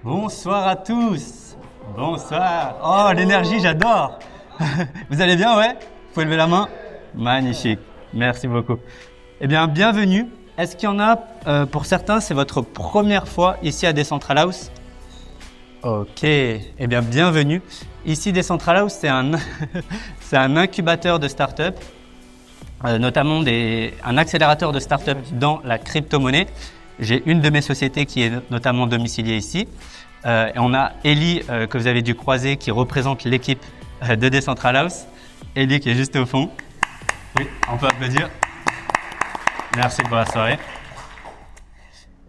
Bonsoir à tous. Bonsoir. Oh, l'énergie, j'adore. Vous allez bien, ouais? Vous pouvez lever la main? Magnifique. Merci beaucoup. Eh bien, bienvenue. Est-ce qu'il y en a, pour certains, c'est votre première fois ici à Decentral House? Ok. Eh bien, bienvenue. Ici, Decentral House, c'est c'est un incubateur de start-up, notamment un accélérateur de start-up dans la crypto-monnaie. J'ai une de mes sociétés qui est notamment domiciliée ici. Et on a Ellie, que vous avez dû croiser, qui représente l'équipe de Decentral House. Ellie qui est juste au fond. Oui, on peut applaudir. Merci pour la soirée.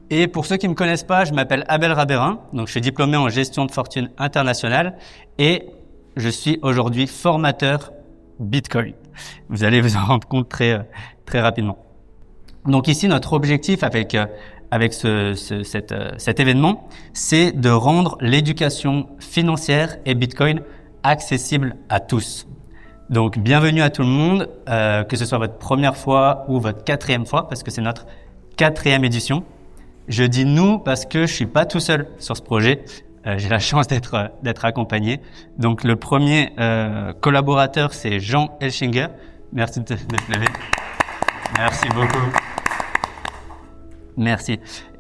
Et pour ceux qui ne me connaissent pas, je m'appelle Abel Rabérin, donc je suis diplômé en gestion de fortune internationale et je suis aujourd'hui formateur Bitcoin. Vous allez vous en rendre compte très rapidement. Donc ici, notre objectif avec cet événement, c'est de rendre l'éducation financière et Bitcoin accessible à tous. Donc, bienvenue à tout le monde, que ce soit votre première fois ou votre 4e fois, parce que c'est notre 4e édition. Je dis nous parce que je suis pas tout seul sur ce projet. J'ai la chance d'être accompagné. Donc, le premier collaborateur, c'est Jean Elschinger. Merci de te lever. Merci beaucoup. Merci.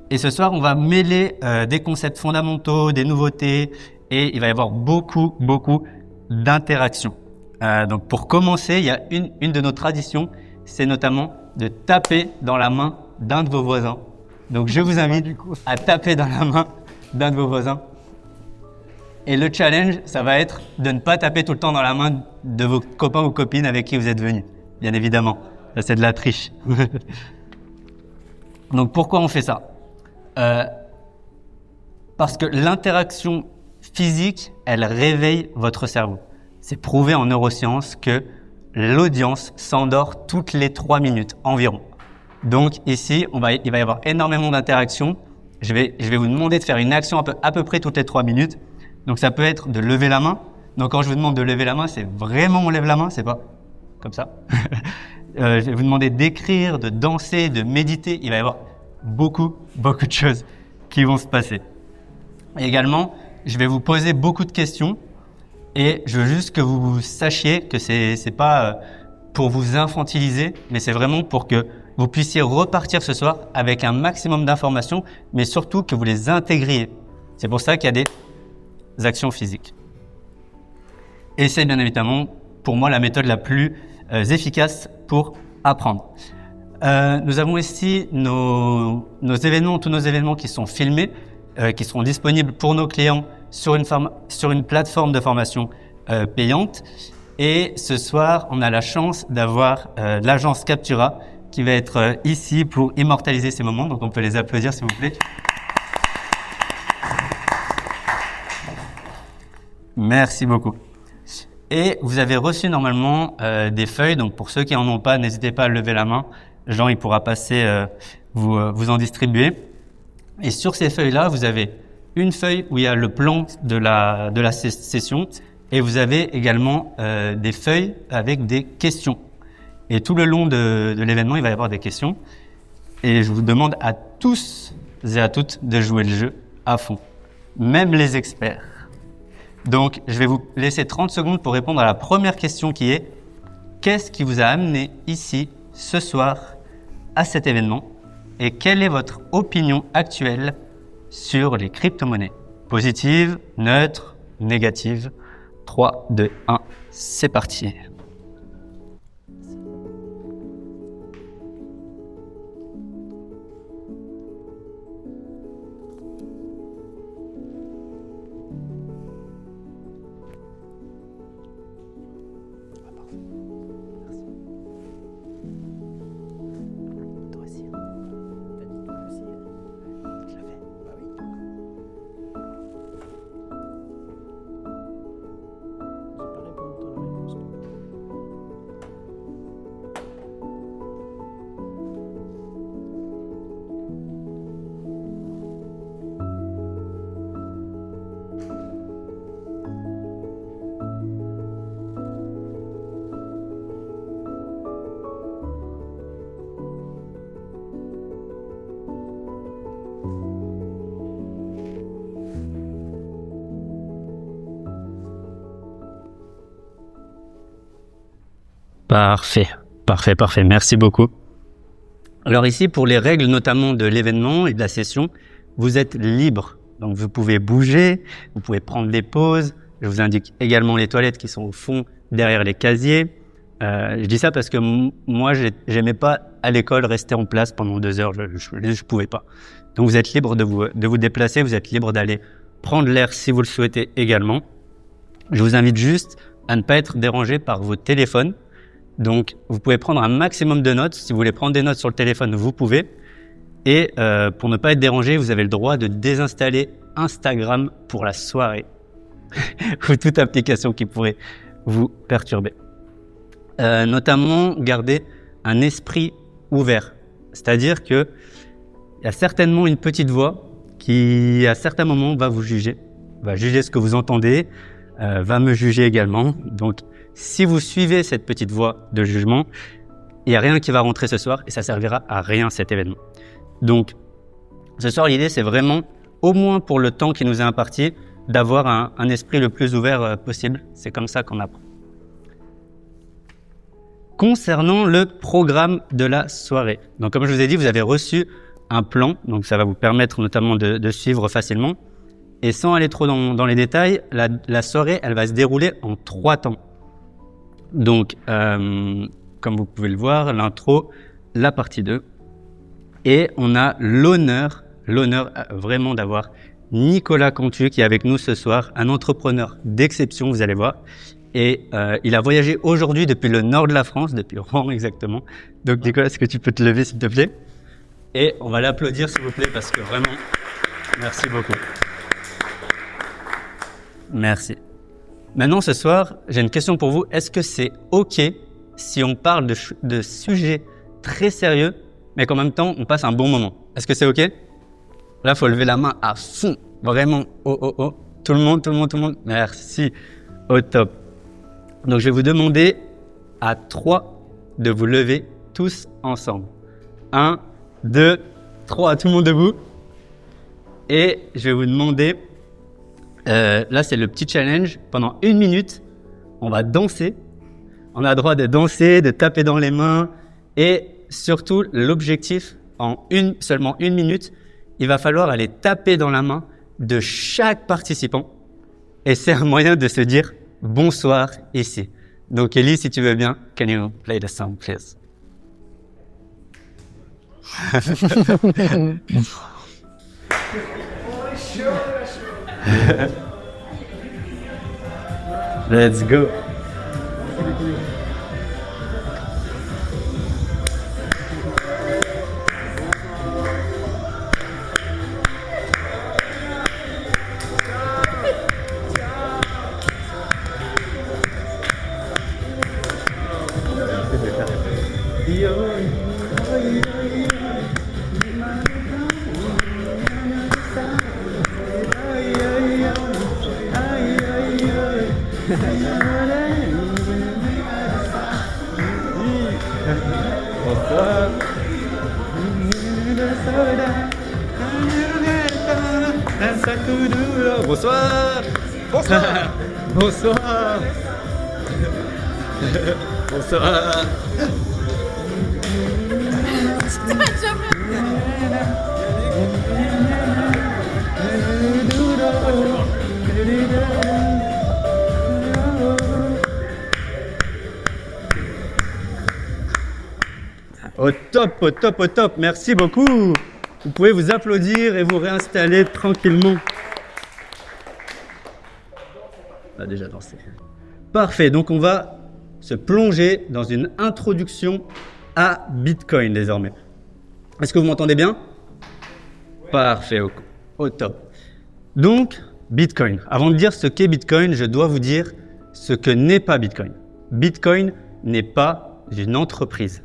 Et ce soir, on va mêler des concepts fondamentaux, des nouveautés, et il va y avoir beaucoup d'interactions. Donc, pour commencer, il y a une de nos traditions, c'est notamment de taper dans la main d'un de vos voisins. Donc, je vous invite à taper dans la main d'un de vos voisins. Et le challenge, ça va être de ne pas taper tout le temps dans la main de vos copains ou copines avec qui vous êtes venus. Bien évidemment, ça c'est de la triche. Donc, pourquoi on fait ça? Parce que l'interaction physique, elle réveille votre cerveau. C'est prouvé en neurosciences que l'audience s'endort toutes les 3 minutes environ. Donc ici, il va y avoir énormément d'interactions. Je vais vous demander de faire une action à peu près toutes les 3 minutes. Donc ça peut être de lever la main. Donc quand je vous demande de lever la main, c'est vraiment on lève la main, c'est pas comme ça. Je vais vous demander d'écrire, de danser, de méditer. Il va y avoir beaucoup de choses qui vont se passer. Et également, je vais vous poser beaucoup de questions et je veux juste que vous sachiez que c'est pas pour vous infantiliser, mais c'est vraiment pour que vous puissiez repartir ce soir avec un maximum d'informations, mais surtout que vous les intégriez. C'est pour ça qu'il y a des actions physiques. Et c'est bien évidemment, pour moi, la méthode la plus efficace pour apprendre. Nous avons ici nos événements, tous nos événements qui sont filmés, qui seront disponibles pour nos clients sur une plateforme de formation payante. Et ce soir, on a la chance d'avoir l'agence Captura qui va être ici pour immortaliser ces moments. Donc, on peut les applaudir, s'il vous plaît. Merci beaucoup. Et vous avez reçu normalement des feuilles. Donc, pour ceux qui n'en ont pas, n'hésitez pas à lever la main. Jean, il pourra passer, vous en distribuer. Et sur ces feuilles-là, vous avez une feuille où il y a le plan de la session et vous avez également des feuilles avec des questions. Et tout le long de l'événement, il va y avoir des questions. Et je vous demande à tous et à toutes de jouer le jeu à fond, même les experts. Donc, je vais vous laisser 30 secondes pour répondre à la première question qui est « Qu'est-ce qui vous a amené ici ce soir à cet événement et quelle est votre opinion actuelle sur les crypto-monnaies? Positive, neutre, négative? 3, 2, 1, c'est parti. Parfait, parfait, parfait. Merci beaucoup. Alors ici, pour les règles notamment de l'événement et de la session, vous êtes libre. Donc vous pouvez bouger, vous pouvez prendre des pauses. Je vous indique également les toilettes qui sont au fond, derrière les casiers. Je dis ça parce que moi, j'aimais pas à l'école rester en place pendant 2 heures. Je pouvais pas. Donc vous êtes libre de vous déplacer, vous êtes libre d'aller prendre l'air si vous le souhaitez également. Je vous invite juste à ne pas être dérangé par vos téléphones. Donc, vous pouvez prendre un maximum de notes. Si vous voulez prendre des notes sur le téléphone, vous pouvez. Et pour ne pas être dérangé, vous avez le droit de désinstaller Instagram pour la soirée ou toute application qui pourrait vous perturber. Notamment, gardez un esprit ouvert. C'est-à-dire que il y a certainement une petite voix qui, à certains moments, va vous juger, va juger ce que vous entendez, va me juger également. Donc, si vous suivez cette petite voie de jugement, il n'y a rien qui va rentrer ce soir et ça servira à rien cet événement. Donc, ce soir, l'idée, c'est vraiment, au moins pour le temps qui nous est imparti, d'avoir un esprit le plus ouvert possible. C'est comme ça qu'on apprend. Concernant le programme de la soirée. Donc, comme je vous ai dit, vous avez reçu un plan. Donc, ça va vous permettre notamment de suivre facilement. Et sans aller trop dans les détails, la soirée, elle va se dérouler en 3 temps. Donc, comme vous pouvez le voir, l'intro, la partie 2. Et on a l'honneur vraiment d'avoir Nicolas Cantu qui est avec nous ce soir, un entrepreneur d'exception, vous allez voir. Et il a voyagé aujourd'hui depuis le nord de la France, depuis Rouen exactement. Donc Nicolas, est-ce que tu peux te lever s'il te plaît? Et on va l'applaudir s'il vous plaît parce que vraiment, merci beaucoup. Merci. Maintenant, ce soir, j'ai une question pour vous. Est-ce que c'est OK si on parle de sujets très sérieux, mais qu'en même temps, on passe un bon moment? Est-ce que c'est OK? Là, il faut lever la main à fond. Vraiment, oh. Tout le monde. Merci. Au top. Donc, je vais vous demander à 3 de vous lever tous ensemble. 1, 2, 3. Tout le monde debout. Et je vais vous demander... là, c'est le petit challenge. Pendant 1 minute, on va danser. On a le droit de danser, de taper dans les mains. Et surtout, l'objectif, seulement 1 minute, il va falloir aller taper dans la main de chaque participant. Et c'est un moyen de se dire bonsoir ici. Donc, Ellie, si tu veux bien, can you play the song, please? Let's go. Bonsoir. Bonsoir. Bonsoir. Bonsoir. Au top. Merci beaucoup. Vous pouvez vous applaudir et vous réinstaller tranquillement. On a déjà dansé. Parfait. Donc, on va se plonger dans une introduction à Bitcoin désormais. Est-ce que vous m'entendez bien? Parfait. Au top. Donc, Bitcoin. Avant de dire ce qu'est Bitcoin, je dois vous dire ce que n'est pas Bitcoin. Bitcoin n'est pas une entreprise.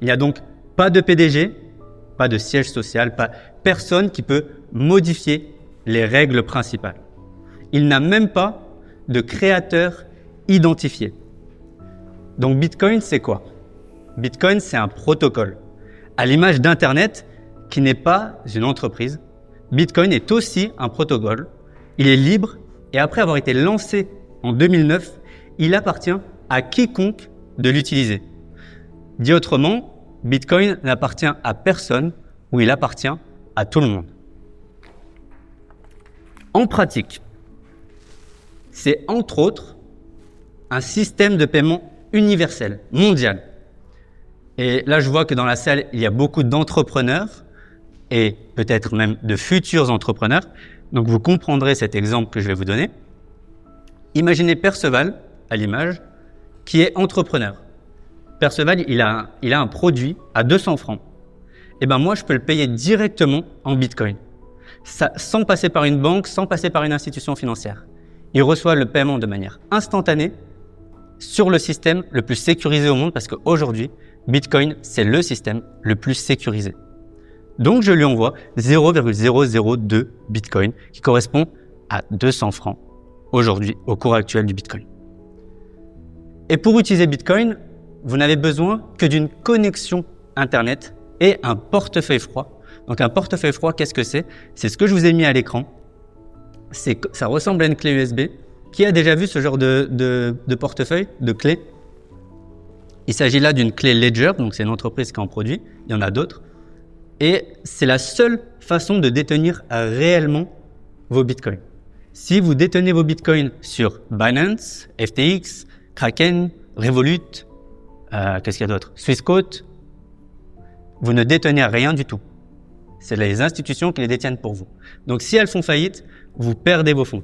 Il n'y a donc pas de PDG, pas de siège social, personne qui peut modifier les règles principales. Il n'a même pas de créateur identifié. Donc Bitcoin, c'est quoi? Bitcoin, c'est un protocole. À l'image d'Internet, qui n'est pas une entreprise, Bitcoin est aussi un protocole. Il est libre et après avoir été lancé en 2009, il appartient à quiconque de l'utiliser. Dit autrement, Bitcoin n'appartient à personne ou il appartient à tout le monde. En pratique, c'est entre autres un système de paiement universel, mondial. Et là, je vois que dans la salle, il y a beaucoup d'entrepreneurs et peut-être même de futurs entrepreneurs. Donc, vous comprendrez cet exemple que je vais vous donner. Imaginez Perceval, à l'image, qui est entrepreneur. Perceval, il a un produit à 200 francs. Et ben moi, je peux le payer directement en Bitcoin, sans passer par une banque, sans passer par une institution financière. Il reçoit le paiement de manière instantanée sur le système le plus sécurisé au monde parce qu'aujourd'hui, Bitcoin, c'est le système le plus sécurisé. Donc, je lui envoie 0,002 Bitcoin qui correspond à 200 francs aujourd'hui au cours actuel du Bitcoin. Et pour utiliser Bitcoin, vous n'avez besoin que d'une connexion Internet et un portefeuille froid. Donc, un portefeuille froid, qu'est-ce que c'est? C'est ce que je vous ai mis à l'écran. Ça ressemble à une clé USB. Qui a déjà vu ce genre de portefeuille, de clé? Il s'agit là d'une clé Ledger, donc c'est une entreprise qui en produit. Il y en a d'autres. Et c'est la seule façon de détenir réellement vos bitcoins. Si vous détenez vos bitcoins sur Binance, FTX, Kraken, Revolut, qu'est-ce qu'il y a d'autre? Swissquote, vous ne détenez rien du tout. C'est les institutions qui les détiennent pour vous. Donc si elles font faillite, vous perdez vos fonds.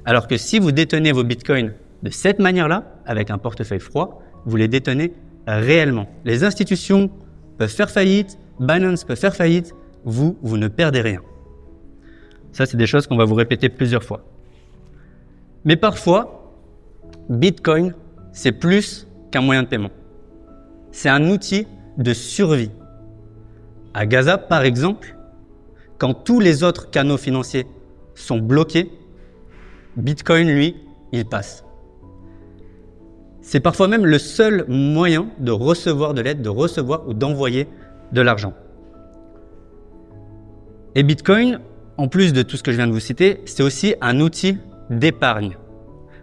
Alors que si vous détenez vos bitcoins de cette manière-là, avec un portefeuille froid, vous les détenez réellement. Les institutions peuvent faire faillite, Binance peut faire faillite, vous ne perdez rien. Ça, c'est des choses qu'on va vous répéter plusieurs fois. Mais parfois, Bitcoin, c'est plus qu'un moyen de paiement. C'est un outil de survie. À Gaza, par exemple, quand tous les autres canaux financiers sont bloqués, Bitcoin, lui, il passe. C'est parfois même le seul moyen de recevoir de l'aide, de recevoir ou d'envoyer de l'argent. Et Bitcoin, en plus de tout ce que je viens de vous citer, c'est aussi un outil d'épargne.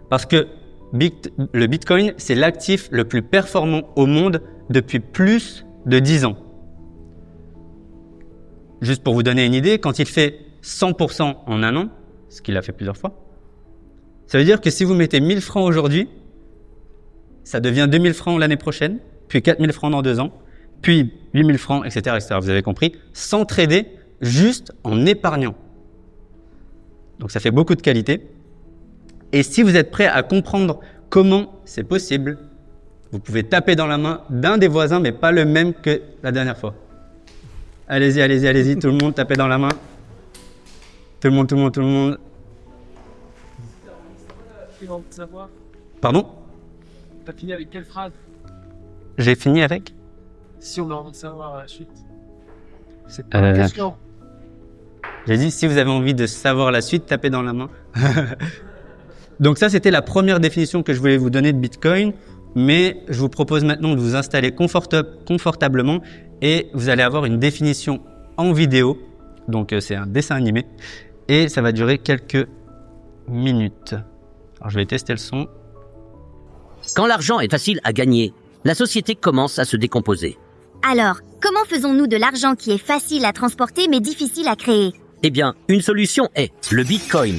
Parce que le Bitcoin, c'est l'actif le plus performant au monde depuis plus de 10 ans. Juste pour vous donner une idée, quand il fait 100% en un an, ce qu'il a fait plusieurs fois, ça veut dire que si vous mettez 1000 francs aujourd'hui, ça devient 2000 francs l'année prochaine, puis 4000 francs dans 2 ans, puis 8000 francs, etc., etc. Vous avez compris, sans trader, juste en épargnant. Donc ça fait beaucoup de qualité. Et si vous êtes prêt à comprendre comment c'est possible, vous pouvez taper dans la main d'un des voisins, mais pas le même que la dernière fois. Allez-y, allez-y, allez-y, tout le monde, tapez dans la main. Tout le monde, tout le monde, tout le monde. Pardon? T'as fini avec quelle phrase? J'ai fini avec? Si on a envie de savoir la suite. C'est pas une question. J'ai dit, si vous avez envie de savoir la suite, tapez dans la main. Donc ça, c'était la première définition que je voulais vous donner de Bitcoin. Mais je vous propose maintenant de vous installer confortablement et vous allez avoir une définition en vidéo. Donc c'est un dessin animé et ça va durer quelques minutes. Alors je vais tester le son. Quand l'argent est facile à gagner, la société commence à se décomposer. Alors, comment faisons-nous de l'argent qui est facile à transporter mais difficile à créer? Eh bien, une solution est le Bitcoin.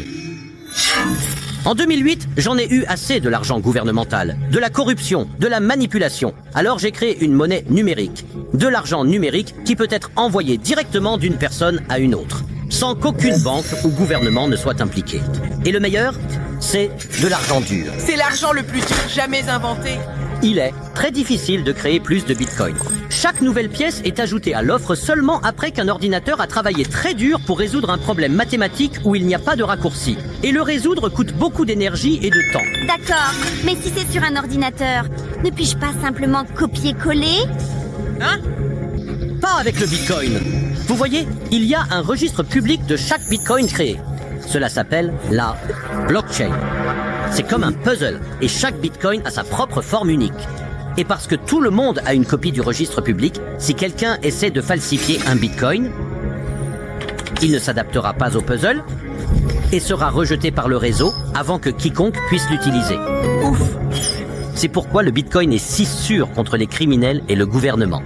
En 2008, j'en ai eu assez de l'argent gouvernemental, de la corruption, de la manipulation. Alors j'ai créé une monnaie numérique. De l'argent numérique qui peut être envoyé directement d'une personne à une autre, sans qu'aucune banque ou gouvernement ne soit impliqué. Et le meilleur, c'est de l'argent dur. C'est l'argent le plus dur jamais inventé. Il est très difficile de créer plus de Bitcoin. Chaque nouvelle pièce est ajoutée à l'offre seulement après qu'un ordinateur a travaillé très dur pour résoudre un problème mathématique où il n'y a pas de raccourci. Et le résoudre coûte beaucoup d'énergie et de temps. D'accord, mais si c'est sur un ordinateur, ne puis-je pas simplement copier-coller? Hein? Pas avec le Bitcoin. Vous voyez, il y a un registre public de chaque Bitcoin créé. Cela s'appelle la blockchain. C'est comme un puzzle et chaque Bitcoin a sa propre forme unique. Et parce que tout le monde a une copie du registre public, si quelqu'un essaie de falsifier un Bitcoin, il ne s'adaptera pas au puzzle et sera rejeté par le réseau avant que quiconque puisse l'utiliser. Ouf. C'est pourquoi le Bitcoin est si sûr contre les criminels et le gouvernement.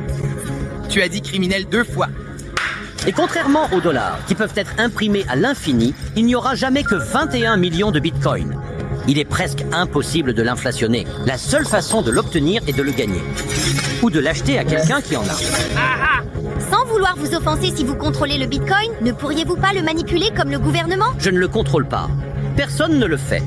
Tu as dit criminel 2 fois. Et contrairement aux dollars, qui peuvent être imprimés à l'infini, il n'y aura jamais que 21 millions de bitcoins. Il est presque impossible de l'inflationner. La seule façon de l'obtenir est de le gagner. Ou de l'acheter à quelqu'un qui en a. Sans vouloir vous offenser si vous contrôlez le Bitcoin, ne pourriez-vous pas le manipuler comme le gouvernement? Je ne le contrôle pas. Personne ne le fait.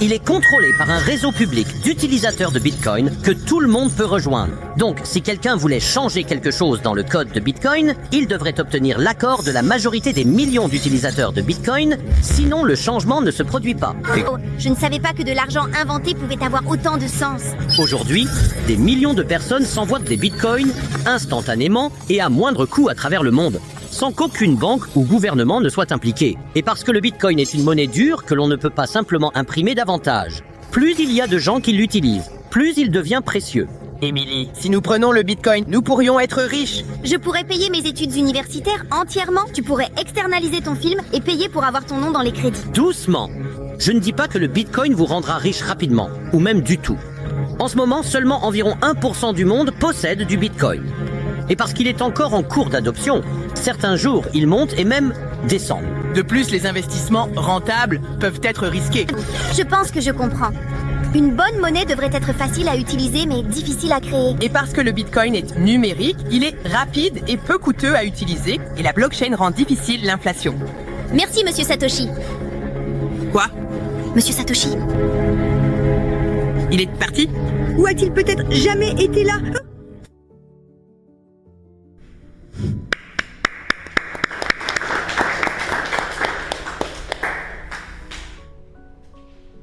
Il est contrôlé par un réseau public d'utilisateurs de Bitcoin que tout le monde peut rejoindre. Donc, si quelqu'un voulait changer quelque chose dans le code de Bitcoin, il devrait obtenir l'accord de la majorité des millions d'utilisateurs de Bitcoin, sinon le changement ne se produit pas. Et Oh, je ne savais pas que de l'argent inventé pouvait avoir autant de sens. aujourd'hui, des millions de personnes s'envoient des Bitcoins instantanément et à moindre coût à travers le monde, sans qu'aucune banque ou gouvernement ne soit impliqué. Et parce que le Bitcoin est une monnaie dure que l'on ne peut pas simplement imprimer davantage. Plus il y a de gens qui l'utilisent, plus il devient précieux. Émilie, si nous prenons le Bitcoin, nous pourrions être riches. Je pourrais payer mes études universitaires entièrement. Tu pourrais externaliser ton film et payer pour avoir ton nom dans les crédits. Doucement. Je ne dis pas que le Bitcoin vous rendra riche rapidement, ou même du tout. En ce moment, seulement environ 1% du monde possède du Bitcoin. Et parce qu'il est encore en cours d'adoption, certains jours il monte et même descend. De plus, les investissements rentables peuvent être risqués. Je pense que je comprends. Une bonne monnaie devrait être facile à utiliser mais difficile à créer. Et parce que le Bitcoin est numérique, il est rapide et peu coûteux à utiliser et la blockchain rend difficile l'inflation. Merci, Monsieur Satoshi. Quoi? Monsieur Satoshi. Il est parti? Ou a-t-il peut-être jamais été là?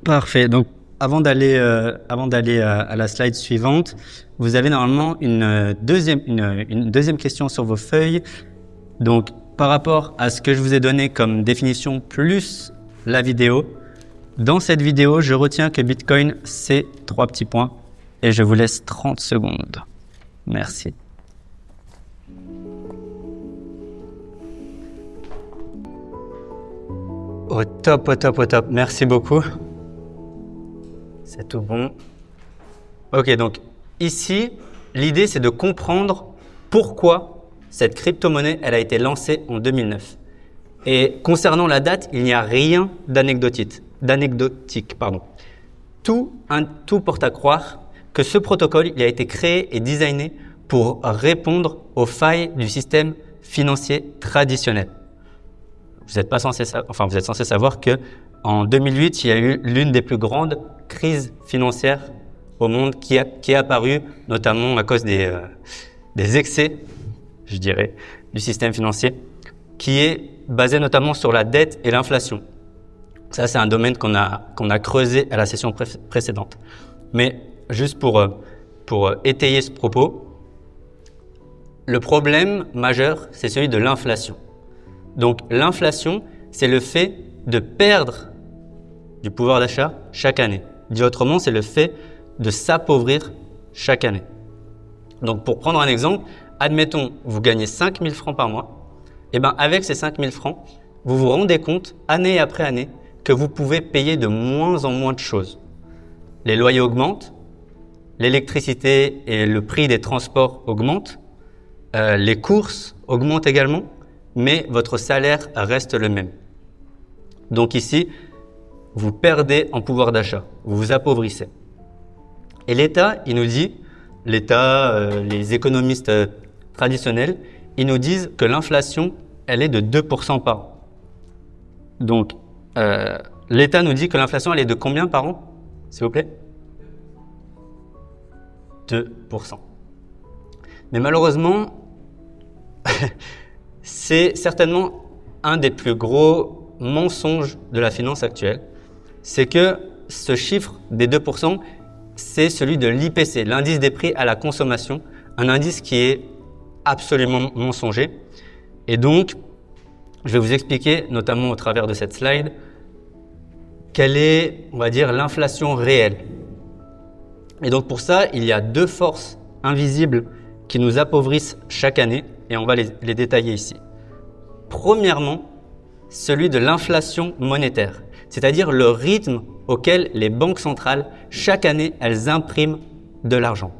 Parfait. Donc, avant d'aller à la slide suivante, vous avez normalement une deuxième question sur vos feuilles. Donc, par rapport à ce que je vous ai donné comme définition plus la vidéo, dans cette vidéo, je retiens que Bitcoin, c'est 3 petits points et je vous laisse 30 secondes. Merci. Au top, au top, au top. Merci beaucoup. C'est tout bon. Ok, donc ici, l'idée c'est de comprendre pourquoi cette crypto-monnaie elle a été lancée en 2009. Et concernant la date, il n'y a rien d'anecdotique. Tout porte à croire que ce protocole il a été créé et designé pour répondre aux failles du système financier traditionnel. Vous êtes censé savoir que en 2008, il y a eu l'une des plus grandes crises financières au monde qui est apparue notamment à cause des excès, je dirais, du système financier, qui est basé notamment sur la dette et l'inflation. Ça, c'est un domaine qu'on a creusé à la session précédente. Mais juste pour étayer ce propos, le problème majeur, c'est celui de l'inflation. Donc l'inflation, c'est le fait de perdre du pouvoir d'achat chaque année. Dit autrement, c'est le fait de s'appauvrir chaque année. Donc pour prendre un exemple, admettons, vous gagnez 5 000 francs par mois. Et bien avec ces 5 000 francs, vous vous rendez compte, année après année, que vous pouvez payer de moins en moins de choses. Les loyers augmentent, l'électricité et le prix des transports augmentent, les courses augmentent également, mais votre salaire reste le même. Donc ici, vous perdez en pouvoir d'achat, vous vous appauvrissez. Et l'État, il nous dit, les économistes traditionnels, ils nous disent que l'inflation, elle est de 2% par an. Donc, l'État nous dit que l'inflation, elle est de combien par an, s'il vous plaît? 2%. Mais malheureusement, c'est certainement un des plus gros mensonges de la finance actuelle. C'est que ce chiffre des 2%, c'est celui de l'IPC, l'indice des prix à la consommation, un indice qui est absolument mensonger. Et donc, je vais vous expliquer, notamment au travers de cette slide, quelle est, on va dire, l'inflation réelle. Et donc pour ça, il y a deux forces invisibles qui nous appauvrissent chaque année, et on va les détailler ici. Premièrement, celui de l'inflation monétaire, c'est-à-dire le rythme auxquelles les banques centrales, chaque année, elles impriment de l'argent.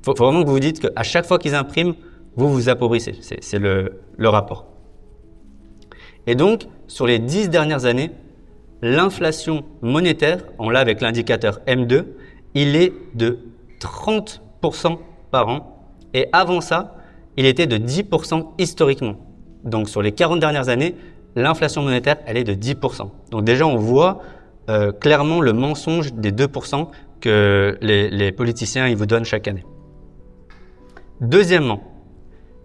Faut vraiment que vous vous dites qu'à chaque fois qu'ils impriment, vous vous appauvrissez. C'est le rapport. Et donc, sur les 10 dernières années, l'inflation monétaire, on l'a avec l'indicateur M2, il est de 30% par an. Et avant ça, il était de 10% historiquement. Donc, sur les 40 dernières années, l'inflation monétaire, elle est de 10%. Donc déjà, on voit clairement le mensonge des 2% que les politiciens ils vous donnent chaque année. Deuxièmement,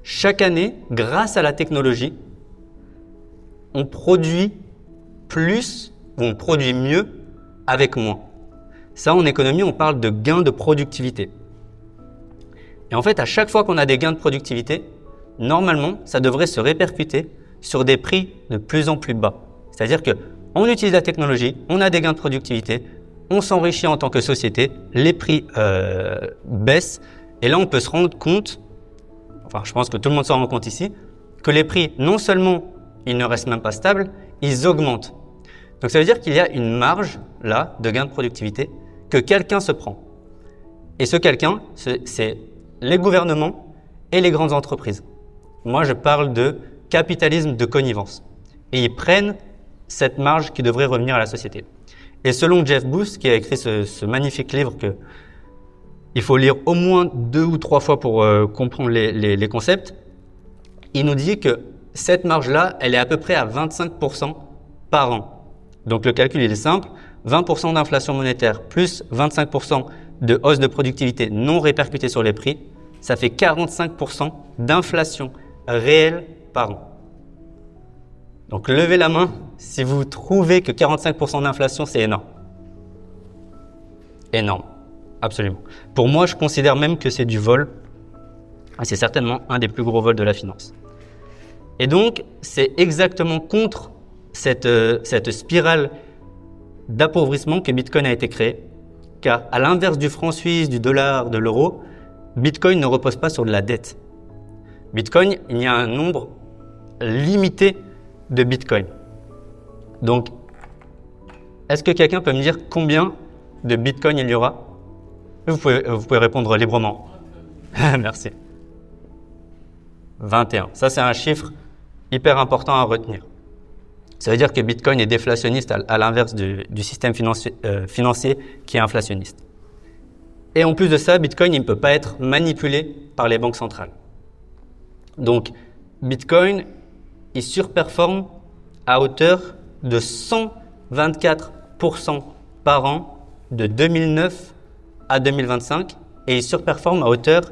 chaque année, grâce à la technologie, on produit plus ou on produit mieux avec moins. Ça, en économie, on parle de gains de productivité. Et en fait, à chaque fois qu'on a des gains de productivité, normalement, ça devrait se répercuter sur des prix de plus en plus bas. C'est-à-dire qu'on utilise la technologie, on a des gains de productivité, on s'enrichit en tant que société, les prix baissent, et là on peut se rendre compte, enfin je pense que tout le monde s'en rend compte ici, que les prix, non seulement ils ne restent même pas stables, ils augmentent. Donc ça veut dire qu'il y a une marge là de gain de productivité que quelqu'un se prend. Et ce quelqu'un, c'est les gouvernements et les grandes entreprises. Moi je parle de capitalisme de connivence. Et ils prennent cette marge qui devrait revenir à la société. Et selon Jeff Booth, qui a écrit ce magnifique livre qu'il faut lire au moins 2 ou 3 fois pour comprendre les concepts, il nous dit que cette marge-là, elle est à peu près à 25% par an. Donc le calcul, il est simple. 20% d'inflation monétaire plus 25% de hausse de productivité non répercutée sur les prix, ça fait 45% d'inflation réelle par an. Donc levez la main si vous trouvez que 45% d'inflation, c'est énorme. Énorme, absolument. Pour moi, je considère même que c'est du vol. C'est certainement un des plus gros vols de la finance. Et donc, c'est exactement contre cette spirale d'appauvrissement que Bitcoin a été créé. Car à l'inverse du franc suisse, du dollar, de l'euro, Bitcoin ne repose pas sur de la dette. Bitcoin, il y a un nombre limité de Bitcoin. Donc, est-ce que quelqu'un peut me dire combien de Bitcoin il y aura? Vous pouvez répondre librement. Merci. 21. Ça, c'est un chiffre hyper important à retenir. Ça veut dire que Bitcoin est déflationniste à l'inverse du système financier qui est inflationniste. Et en plus de ça, Bitcoin il ne peut pas être manipulé par les banques centrales. Donc, Bitcoin, il surperforme à hauteur de 124% par an de 2009 à 2025 et il surperforme à hauteur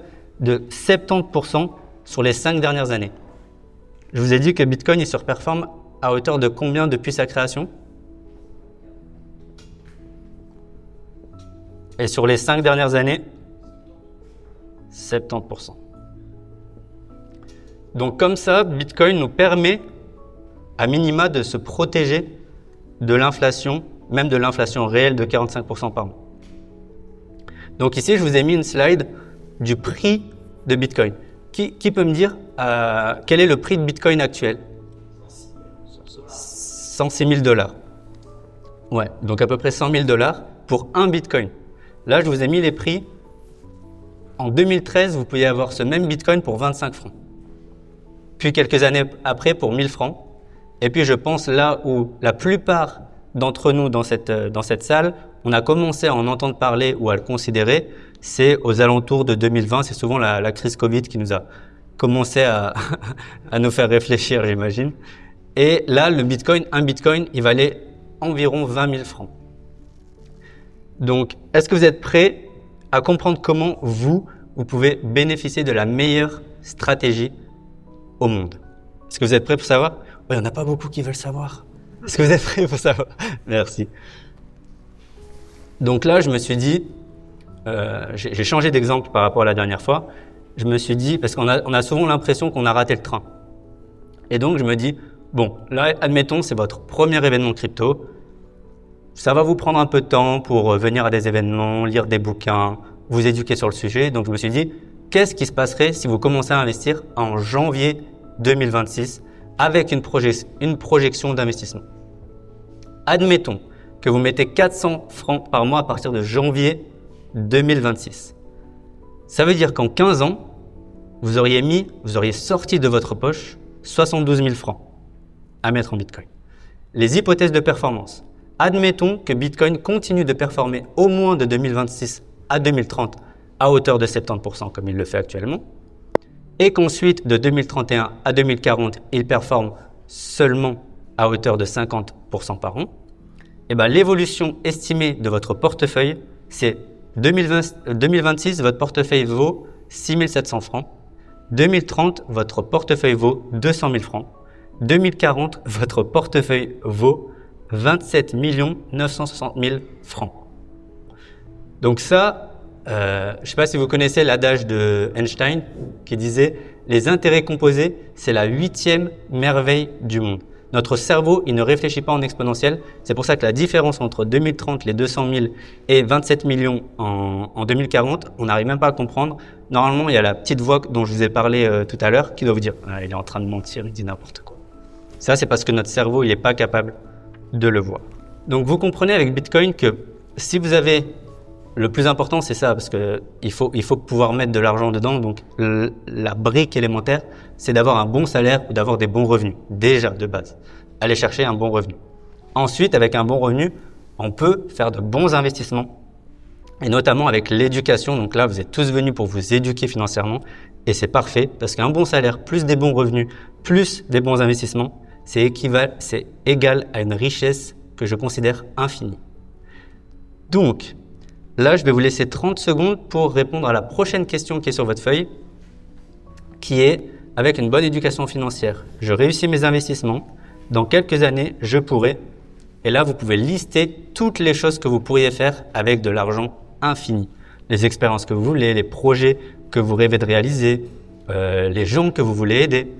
de 70% sur les 5 dernières années. Je vous ai dit que Bitcoin il surperforme à hauteur de combien depuis sa création? Et sur les 5 dernières années, 70%. Donc comme ça, Bitcoin nous permet à minima de se protéger de l'inflation, même de l'inflation réelle de 45% par an. Donc ici, je vous ai mis une slide du prix de Bitcoin. Qui peut me dire quel est le prix de Bitcoin actuel? 106 000 $. Ouais, donc à peu près 100 000 $ pour un Bitcoin. Là, je vous ai mis les prix. En 2013, vous pouviez avoir ce même Bitcoin pour 25 francs. Puis quelques années après pour 1000 francs. Et puis je pense là où la plupart d'entre nous dans cette salle, on a commencé à en entendre parler ou à le considérer, c'est aux alentours de 2020. C'est souvent la crise Covid qui nous a commencé à nous faire réfléchir, j'imagine. Et là, un Bitcoin, il valait environ 20 000 francs. Donc, est-ce que vous êtes prêts à comprendre comment vous pouvez bénéficier de la meilleure stratégie au monde? Est-ce que vous êtes prêts pour savoir? Il n'y en a pas beaucoup qui veulent savoir. Est-ce que vous êtes prêts pour savoir? Merci. Donc là, je me suis dit, j'ai changé d'exemple par rapport à la dernière fois. Je me suis dit, parce qu'on a souvent l'impression qu'on a raté le train. Et donc, je me dis, bon, là, admettons, c'est votre premier événement crypto. Ça va vous prendre un peu de temps pour venir à des événements, lire des bouquins, vous éduquer sur le sujet. Donc, je me suis dit, qu'est-ce qui se passerait si vous commencez à investir en janvier 2026 avec une projection d'investissement? Admettons que vous mettez 400 francs par mois à partir de janvier 2026. Ça veut dire qu'en 15 ans, vous auriez sorti de votre poche 72 000 francs à mettre en Bitcoin. Les hypothèses de performance. Admettons que Bitcoin continue de performer au moins de 2026 à 2030 à hauteur de 70% comme il le fait actuellement, et qu'ensuite de 2031 à 2040, il performe seulement à hauteur de 50% par an, et bien l'évolution estimée de votre portefeuille, c'est 2026, votre portefeuille vaut 6 700 francs. 2030, votre portefeuille vaut 200 000 francs. 2040, votre portefeuille vaut 27 960 000 francs. Donc ça, je ne sais pas si vous connaissez l'adage de Einstein qui disait « Les intérêts composés, c'est la 8e merveille du monde ». Notre cerveau, il ne réfléchit pas en exponentiel. C'est pour ça que la différence entre 2030, les 200 000 et 27 millions en 2040, on n'arrive même pas à comprendre. Normalement, il y a la petite voix dont je vous ai parlé tout à l'heure qui doit vous dire ah, « il est en train de mentir, il dit n'importe quoi ». Ça, c'est parce que notre cerveau, il n'est pas capable de le voir. Donc, vous comprenez avec Bitcoin que si vous avez... Le plus important, c'est ça, parce qu'il faut pouvoir mettre de l'argent dedans. Donc, la brique élémentaire, c'est d'avoir un bon salaire ou d'avoir des bons revenus, déjà de base. Aller chercher un bon revenu. Ensuite, avec un bon revenu, on peut faire de bons investissements, et notamment avec l'éducation. Donc là, vous êtes tous venus pour vous éduquer financièrement, et c'est parfait, parce qu'un bon salaire, plus des bons revenus, plus des bons investissements, c'est égal à une richesse que je considère infinie. Donc, là, je vais vous laisser 30 secondes pour répondre à la prochaine question qui est sur votre feuille, qui est, avec une bonne éducation financière, je réussis mes investissements, dans quelques années, je pourrai, et là, vous pouvez lister toutes les choses que vous pourriez faire avec de l'argent infini. Les expériences que vous voulez, les projets que vous rêvez de réaliser, les gens que vous voulez aider.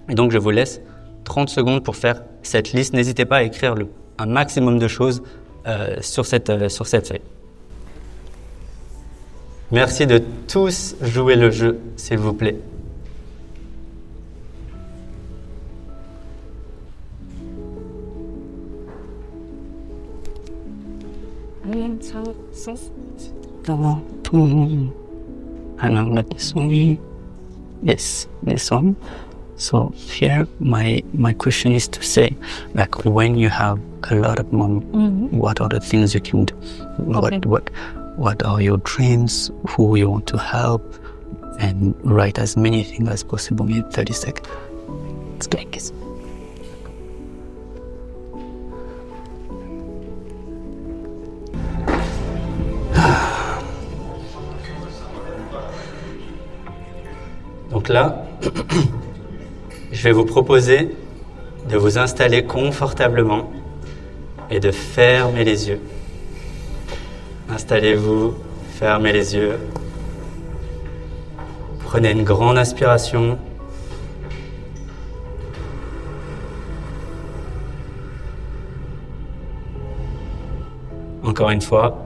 Et donc, je vous laisse 30 secondes pour faire cette liste. N'hésitez pas à écrire un maximum de choses sur cette feuille. Merci de tous jouer le jeu, s'il vous plaît. Yes, this one. So here, my question is to say, like, when you have a lot of money, what are the things you can do? Okay. What are your dreams? Who you want to help? And write as many things as possible in 30 seconds. Let's go. Donc là, je vais vous proposer de vous installer confortablement et de fermer les yeux. Installez-vous, fermez les yeux. Prenez une grande inspiration. Encore une fois.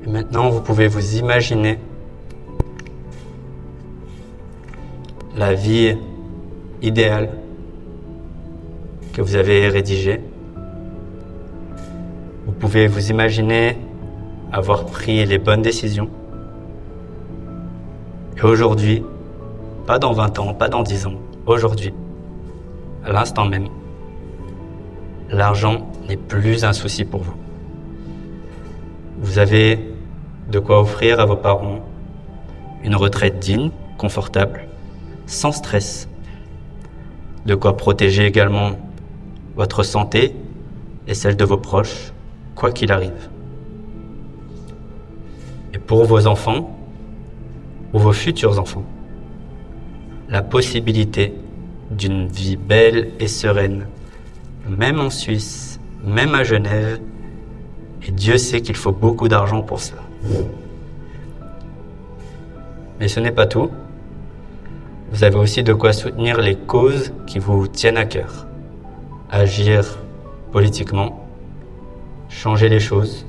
Et maintenant, vous pouvez vous imaginer la vie idéale que vous avez rédigée. Vous pouvez vous imaginer avoir pris les bonnes décisions. Et aujourd'hui, pas dans 20 ans, pas dans 10 ans, aujourd'hui, à l'instant même, l'argent n'est plus un souci pour vous. Vous avez de quoi offrir à vos parents une retraite digne, confortable, sans stress. De quoi protéger également votre santé et celle de vos proches, quoi qu'il arrive. Et pour vos enfants, ou vos futurs enfants, la possibilité d'une vie belle et sereine, même en Suisse, même à Genève, et Dieu sait qu'il faut beaucoup d'argent pour cela. Mais ce n'est pas tout. Vous avez aussi de quoi soutenir les causes qui vous tiennent à cœur. Agir politiquement, changer les choses,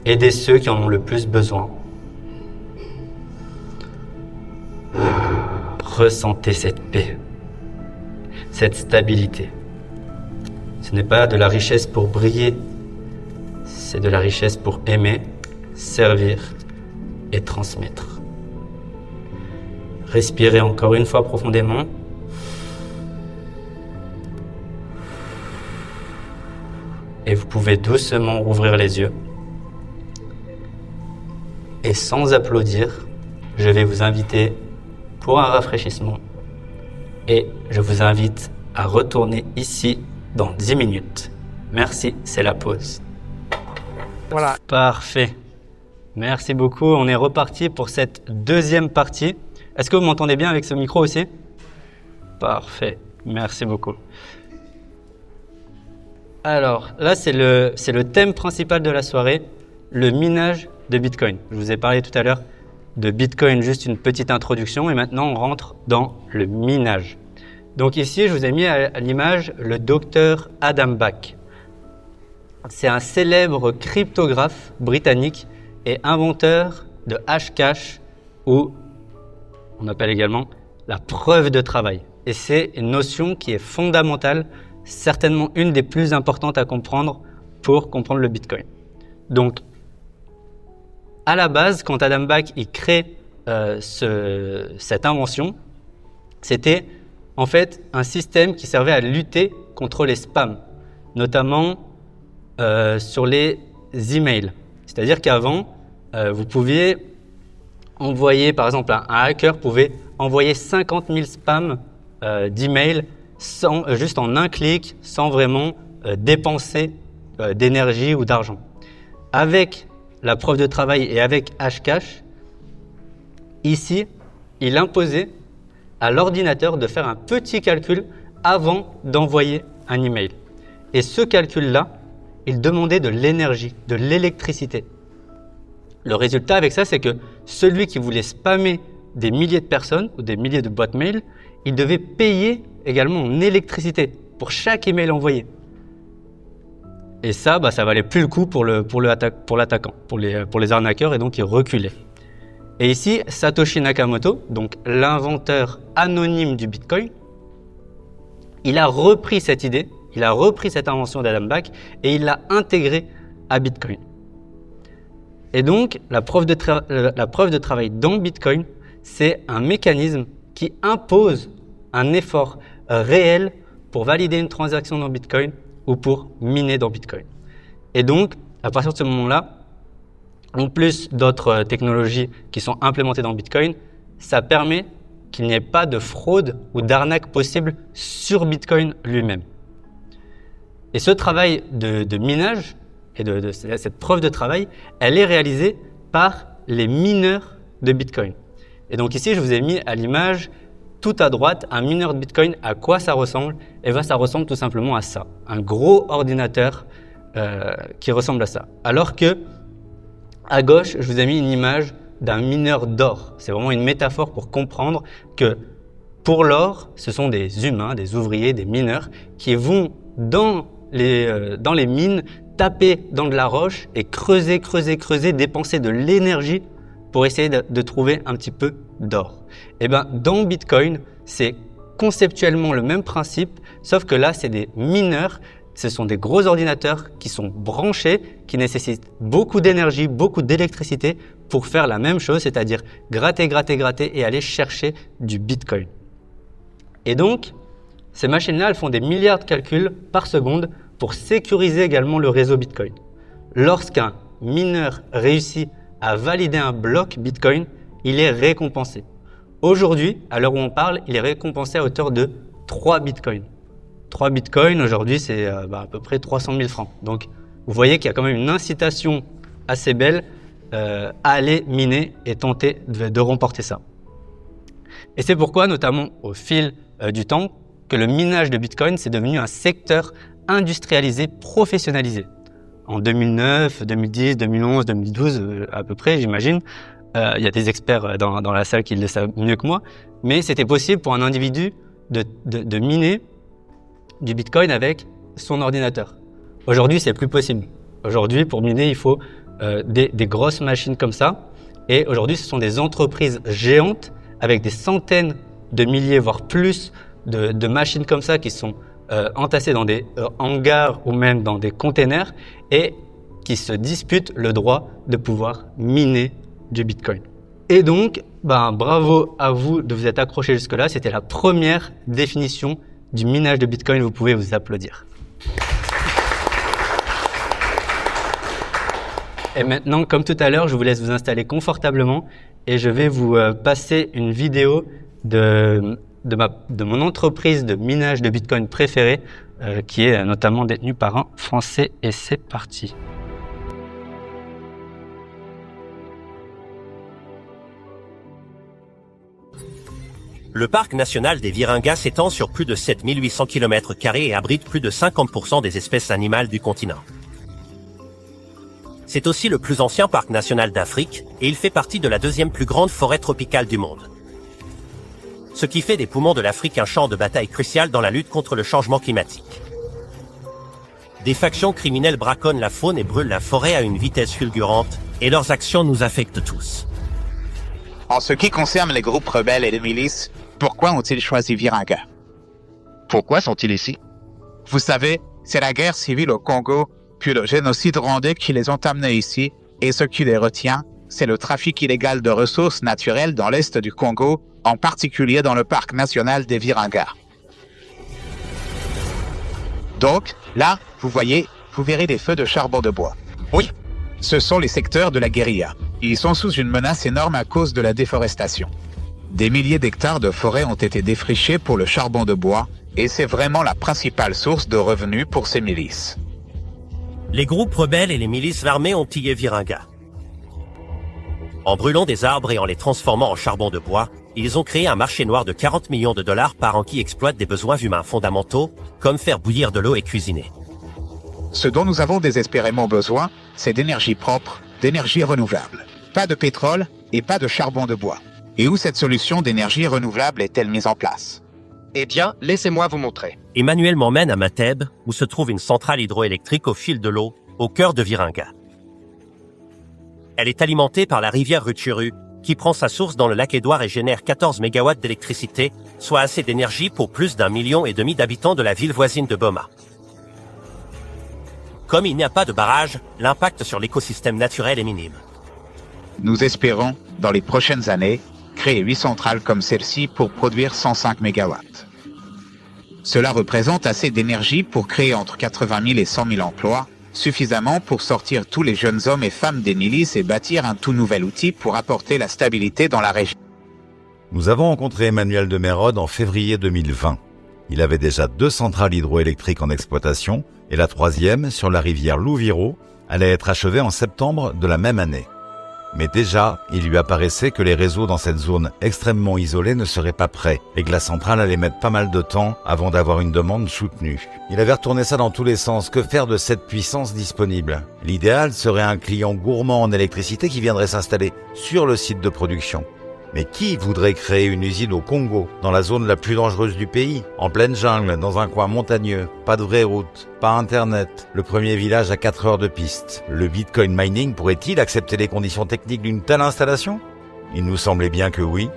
aider ceux qui en ont le plus besoin. Ressentez cette paix, cette stabilité. Ce n'est pas de la richesse pour briller, c'est de la richesse pour aimer, servir et transmettre. Respirez encore une fois profondément. Et vous pouvez doucement rouvrir les yeux. Et sans applaudir, je vais vous inviter pour un rafraîchissement. Et je vous invite à retourner ici dans 10 minutes. Merci, c'est la pause. Voilà. Parfait. Merci beaucoup. On est reparti pour cette deuxième partie. Est-ce que vous m'entendez bien avec ce micro aussi? Parfait. Merci beaucoup. Alors, là, c'est le thème principal de la soirée, le minage de Bitcoin. Je vous ai parlé tout à l'heure de Bitcoin, juste une petite introduction, et maintenant on rentre dans le minage. Donc ici, je vous ai mis à l'image le docteur Adam Back. C'est un célèbre cryptographe britannique et inventeur de Hashcash, ou on appelle également la preuve de travail. Et c'est une notion qui est fondamentale, certainement une des plus importantes à comprendre pour comprendre le Bitcoin. Donc, à la base, quand Adam Back il crée cette invention, c'était en fait un système qui servait à lutter contre les spams, notamment sur les emails. C'est-à-dire qu'avant, vous pouviez envoyer, par exemple, un hacker pouvait envoyer 50 000 spams d'emails juste en un clic, sans vraiment dépenser d'énergie ou d'argent. Avec la preuve de travail et avec Hashcash, ici, il imposait à l'ordinateur de faire un petit calcul avant d'envoyer un email. Et ce calcul-là, il demandait de l'énergie, de l'électricité. Le résultat avec ça, c'est que celui qui voulait spammer des milliers de personnes ou des milliers de boîtes mail, il devait payer également en électricité pour chaque email envoyé. Et ça, ça valait plus le coup pour l'attaquant, pour les arnaqueurs, et donc ils reculaient. Et ici, Satoshi Nakamoto, donc l'inventeur anonyme du Bitcoin, il a repris cette idée, il a repris cette invention d'Adam Back et il l'a intégrée à Bitcoin. Et donc, la preuve de travail dans Bitcoin, c'est un mécanisme qui impose un effort réel pour valider une transaction dans Bitcoin ou pour miner dans Bitcoin. Et donc, à partir de ce moment-là, en plus d'autres technologies qui sont implémentées dans Bitcoin, ça permet qu'il n'y ait pas de fraude ou d'arnaque possible sur Bitcoin lui-même. Et ce travail de minage et de cette preuve de travail, elle est réalisée par les mineurs de Bitcoin. Et donc ici, je vous ai mis à l'image, tout à droite, un mineur de Bitcoin, à quoi ça ressemble? Et ça ressemble tout simplement à ça, un gros ordinateur qui ressemble à ça. Alors que à gauche, je vous ai mis une image d'un mineur d'or. C'est vraiment une métaphore pour comprendre que pour l'or, ce sont des humains, des ouvriers, des mineurs qui vont dans les mines, taper dans de la roche et creuser, dépenser de l'énergie pour essayer de trouver un petit peu d'or. Et dans Bitcoin, c'est conceptuellement le même principe, sauf que là, c'est des mineurs. Ce sont des gros ordinateurs qui sont branchés, qui nécessitent beaucoup d'énergie, beaucoup d'électricité pour faire la même chose, c'est-à-dire gratter et aller chercher du Bitcoin. Et donc, ces machines-là, elles font des milliards de calculs par seconde pour sécuriser également le réseau Bitcoin. Lorsqu'un mineur réussit à valider un bloc Bitcoin, il est récompensé. Aujourd'hui, à l'heure où on parle, il est récompensé à hauteur de 3 Bitcoins. 3 Bitcoins, aujourd'hui, c'est à peu près 300 000 francs. Donc, vous voyez qu'il y a quand même une incitation assez belle à aller miner et tenter de remporter ça. Et c'est pourquoi, notamment au fil du temps, que le minage de Bitcoin, c'est devenu un secteur industrialisé, professionnalisé. En 2009, 2010, 2011, 2012, à peu près, j'imagine, il y a des experts dans la salle qui le savent mieux que moi, mais c'était possible pour un individu de miner du Bitcoin avec son ordinateur. Aujourd'hui, c'est plus possible. Aujourd'hui, pour miner, il faut des grosses machines comme ça. Et aujourd'hui, ce sont des entreprises géantes avec des centaines de milliers, voire plus de machines comme ça qui sont entassées dans des hangars ou même dans des containers et qui se disputent le droit de pouvoir miner du Bitcoin. Et donc, bravo à vous de vous être accrochés jusque-là. C'était la première définition du minage de Bitcoin. Vous pouvez vous applaudir. Et maintenant, comme tout à l'heure, je vous laisse vous installer confortablement et je vais vous passer une vidéo de mon entreprise de minage de Bitcoin préférée qui est notamment détenue par un Français. Et c'est parti. Le parc national des Virungas s'étend sur plus de 7800 km² et abrite plus de 50% des espèces animales du continent. C'est aussi le plus ancien parc national d'Afrique et il fait partie de la deuxième plus grande forêt tropicale du monde. Ce qui fait des poumons de l'Afrique un champ de bataille crucial dans la lutte contre le changement climatique. Des factions criminelles braconnent la faune et brûlent la forêt à une vitesse fulgurante et leurs actions nous affectent tous. En ce qui concerne les groupes rebelles et les milices, pourquoi ont-ils choisi Virunga? Pourquoi sont-ils ici? Vous savez, c'est la guerre civile au Congo, puis le génocide rwandais qui les ont amenés ici, et ce qui les retient, c'est le trafic illégal de ressources naturelles dans l'est du Congo, en particulier dans le parc national des Virungas. Donc, là, vous verrez des feux de charbon de bois. Oui, ce sont les secteurs de la guérilla. Ils sont sous une menace énorme à cause de la déforestation. Des milliers d'hectares de forêts ont été défrichés pour le charbon de bois, et c'est vraiment la principale source de revenus pour ces milices. Les groupes rebelles et les milices armées ont pillé Virunga. En brûlant des arbres et en les transformant en charbon de bois, ils ont créé un marché noir de 40 millions de dollars par an qui exploite des besoins humains fondamentaux, comme faire bouillir de l'eau et cuisiner. Ce dont nous avons désespérément besoin, c'est d'énergie propre, d'énergie renouvelable. Pas de pétrole et pas de charbon de bois. Et où cette solution d'énergie renouvelable est-elle mise en place? Eh bien, laissez-moi vous montrer. Emmanuel m'emmène à Mateb, où se trouve une centrale hydroélectrique au fil de l'eau, au cœur de Virunga. Elle est alimentée par la rivière Rutshuru, qui prend sa source dans le lac Édouard et génère 14 MW d'électricité, soit assez d'énergie pour plus d'1,5 million d'habitants de la ville voisine de Boma. Comme il n'y a pas de barrage, l'impact sur l'écosystème naturel est minime. Nous espérons, dans les prochaines années, créer 8 centrales comme celle-ci pour produire 105 MW. Cela représente assez d'énergie pour créer entre 80 000 et 100 000 emplois, suffisamment pour sortir tous les jeunes hommes et femmes des milices et bâtir un tout nouvel outil pour apporter la stabilité dans la région. Nous avons rencontré Emmanuel de Mérode en février 2020. Il avait déjà 2 centrales hydroélectriques en exploitation et la 3e, sur la rivière Louviro, allait être achevée en septembre de la même année. Mais déjà, il lui apparaissait que les réseaux dans cette zone extrêmement isolée ne seraient pas prêts et que la centrale allait mettre pas mal de temps avant d'avoir une demande soutenue. Il avait retourné ça dans tous les sens. Que faire de cette puissance disponible? L'idéal serait un client gourmand en électricité qui viendrait s'installer sur le site de production. Mais qui voudrait créer une usine au Congo, dans la zone la plus dangereuse du pays, en pleine jungle, dans un coin montagneux, pas de vraie route, pas internet, le premier village à 4 heures de piste? Le Bitcoin mining pourrait-il accepter les conditions techniques d'une telle installation? Il nous semblait bien que oui.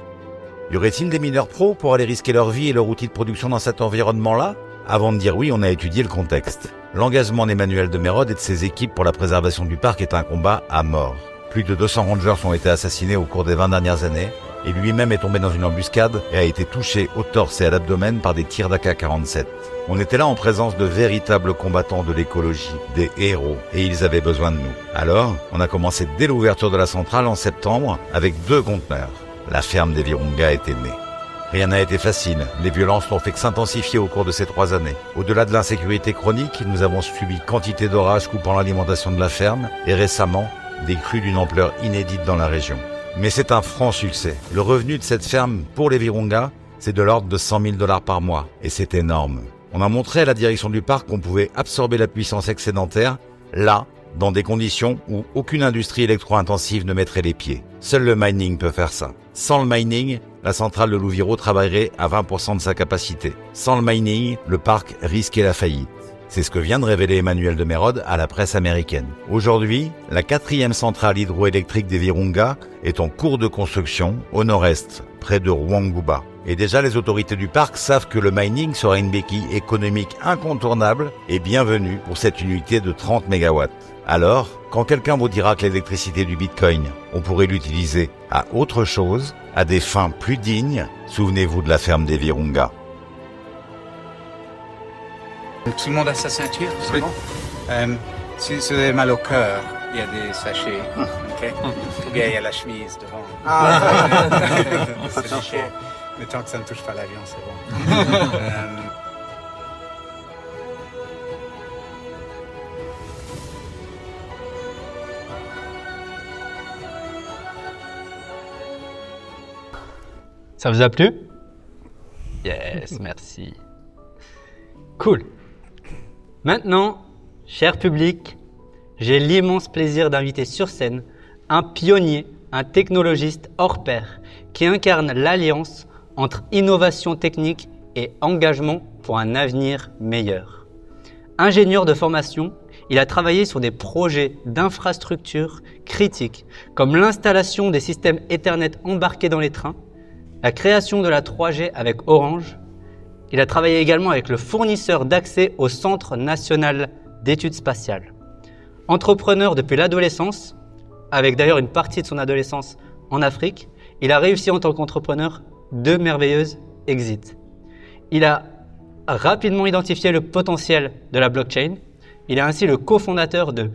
Y aurait-il des mineurs pros pour aller risquer leur vie et leur outil de production dans cet environnement-là? Avant de dire oui, on a étudié le contexte. L'engagement d'Emmanuel de Mérode et de ses équipes pour la préservation du parc est un combat à mort. Plus de 200 rangers ont été assassinés au cours des 20 dernières années, et lui-même est tombé dans une embuscade et a été touché au torse et à l'abdomen par des tirs d'AK-47. On était là en présence de véritables combattants de l'écologie, des héros, et ils avaient besoin de nous. Alors, on a commencé dès l'ouverture de la centrale en septembre avec 2 conteneurs. La ferme des Virungas était née. Rien n'a été facile, les violences n'ont fait que s'intensifier au cours de ces 3 années. Au-delà de l'insécurité chronique, nous avons subi quantité d'orages coupant l'alimentation de la ferme, et récemment, des crues d'une ampleur inédite dans la région. Mais c'est un franc succès. Le revenu de cette ferme pour les Virungas, c'est de l'ordre de 100 000 $ par mois. Et c'est énorme. On a montré à la direction du parc qu'on pouvait absorber la puissance excédentaire, là, dans des conditions où aucune industrie électro-intensive ne mettrait les pieds. Seul le mining peut faire ça. Sans le mining, la centrale de Louviro travaillerait à 20% de sa capacité. Sans le mining, le parc risquait la faillite. C'est ce que vient de révéler Emmanuel de Mérode à la presse américaine. Aujourd'hui, la 4e centrale hydroélectrique des Virungas est en cours de construction au nord-est, près de Rwanguba. Et déjà, les autorités du parc savent que le mining sera une béquille économique incontournable et bienvenue pour cette unité de 30 MW. Alors, quand quelqu'un vous dira que l'électricité du Bitcoin, on pourrait l'utiliser à autre chose, à des fins plus dignes, souvenez-vous de la ferme des Virunga. Tout le monde a sa ceinture, c'est bon? Si vous avez mal au cœur, il y a des sachets, ok? Ou bien il y a la chemise devant. C'est léché. Mais tant que ça ne touche pas l'avion, c'est bon. Ça vous a plu? Yes, merci. Cool. Maintenant, cher public, j'ai l'immense plaisir d'inviter sur scène un pionnier, un technologiste hors pair qui incarne l'alliance entre innovation technique et engagement pour un avenir meilleur. Ingénieur de formation, il a travaillé sur des projets d'infrastructures critiques comme l'installation des systèmes Ethernet embarqués dans les trains, la création de la 3G avec Orange. Il a travaillé également avec le fournisseur d'accès au Centre national d'études spatiales. Entrepreneur depuis l'adolescence, avec d'ailleurs une partie de son adolescence en Afrique, il a réussi en tant qu'entrepreneur 2 merveilleuses exits. Il a rapidement identifié le potentiel de la blockchain. Il est ainsi le cofondateur de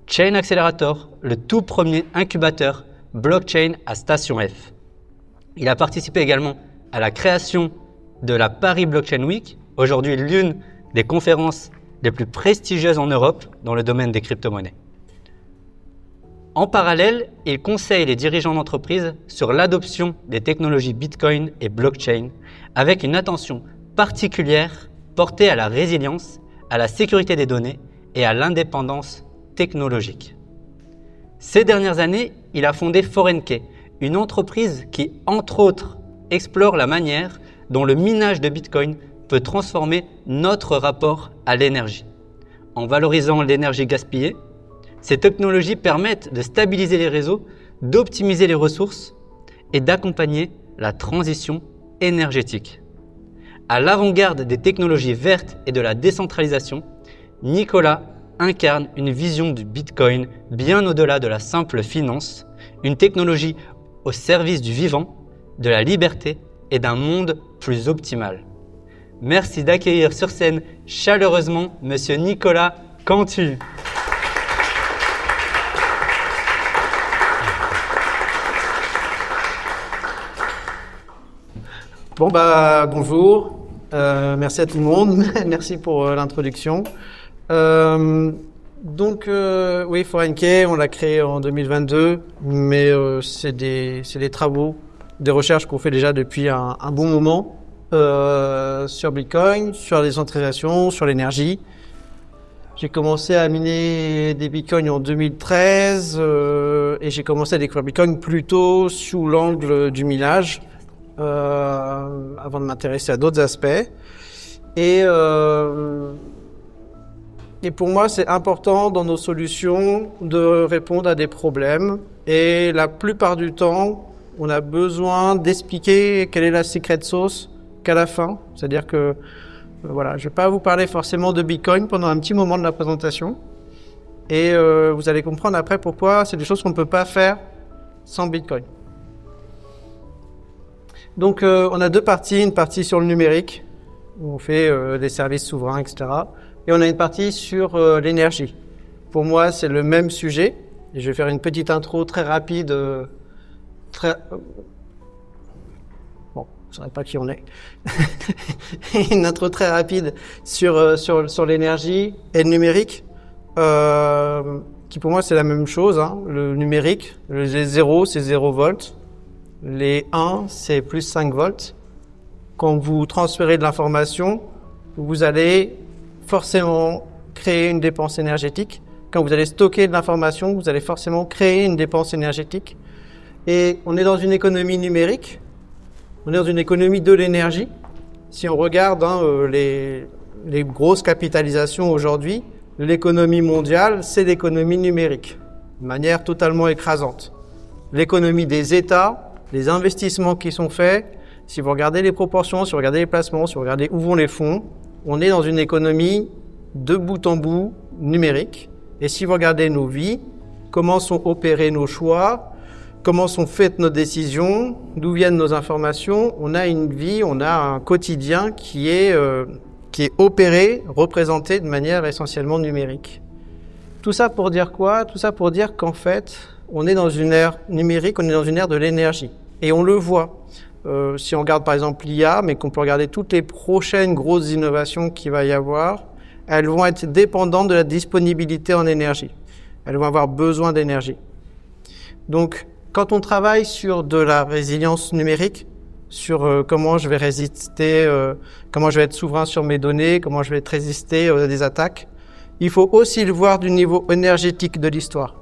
Chain Accelerator, le tout premier incubateur blockchain à Station F. Il a participé également à la création de la Paris Blockchain Week, aujourd'hui l'une des conférences les plus prestigieuses en Europe dans le domaine des crypto-monnaies. En parallèle, il conseille les dirigeants d'entreprise sur l'adoption des technologies Bitcoin et blockchain avec une attention particulière portée à la résilience, à la sécurité des données et à l'indépendance technologique. Ces dernières années, il a fondé Foreignkey, une entreprise qui, entre autres, explore la manière dont le minage de Bitcoin peut transformer notre rapport à l'énergie. En valorisant l'énergie gaspillée, ces technologies permettent de stabiliser les réseaux, d'optimiser les ressources et d'accompagner la transition énergétique. À l'avant-garde des technologies vertes et de la décentralisation, Nicolas incarne une vision du Bitcoin bien au-delà de la simple finance, une technologie au service du vivant, de la liberté et d'un monde plus optimal. Merci d'accueillir sur scène chaleureusement Monsieur Nicolas Cantu. Bon bonjour, merci à tout le monde, merci pour l'introduction. Oui, Foreignkey, on l'a créé en 2022, mais c'est des travaux, des recherches qu'on fait déjà depuis un bon moment sur Bitcoin, sur la décentralisation, sur l'énergie. J'ai commencé à miner des Bitcoins en 2013 et j'ai commencé à découvrir Bitcoin plutôt sous l'angle du minage avant de m'intéresser à d'autres aspects. Et pour moi, c'est important dans nos solutions de répondre à des problèmes. Et la plupart du temps, on a besoin d'expliquer quelle est la secret sauce qu'à la fin. C'est-à-dire que, voilà, je ne vais pas vous parler forcément de Bitcoin pendant un petit moment de la présentation. Et vous allez comprendre après pourquoi c'est des choses qu'on ne peut pas faire sans Bitcoin. Donc, on a deux parties. Une partie sur le numérique, où on fait des services souverains, etc. Et on a une partie sur l'énergie. Pour moi, c'est le même sujet. Et je vais faire une petite intro très rapide. Bon, je ne saurais pas qui on est. Une intro très rapide sur l'énergie et le numérique. Qui pour moi, c'est la même chose. Hein. Le numérique, les 0, c'est 0 volts. Les 1, c'est plus 5 volts. Quand vous transférez de l'information, vous allez forcément créer une dépense énergétique. Quand vous allez stocker de l'information, vous allez forcément créer une dépense énergétique. Et on est dans une économie numérique, on est dans une économie de l'énergie. Si on regarde les grosses capitalisations aujourd'hui, l'économie mondiale, c'est l'économie numérique, de manière totalement écrasante. L'économie des États, les investissements qui sont faits, si vous regardez les proportions, si vous regardez les placements, si vous regardez où vont les fonds, on est dans une économie de bout en bout numérique. Et si vous regardez nos vies, comment sont opérés nos choix, comment sont faites nos décisions, d'où viennent nos informations, on a une vie, on a un quotidien qui est opéré, représenté de manière essentiellement numérique. Tout ça pour dire quoi? Tout ça pour dire qu'en fait, on est dans une ère numérique, on est dans une ère de l'énergie. Et on le voit. Si on regarde par exemple l'IA, mais qu'on peut regarder toutes les prochaines grosses innovations qu'il va y avoir, elles vont être dépendantes de la disponibilité en énergie. Elles vont avoir besoin d'énergie. Donc, quand on travaille sur de la résilience numérique, sur comment je vais résister, comment je vais être souverain sur mes données, comment je vais résister à des attaques, il faut aussi le voir du niveau énergétique de l'histoire.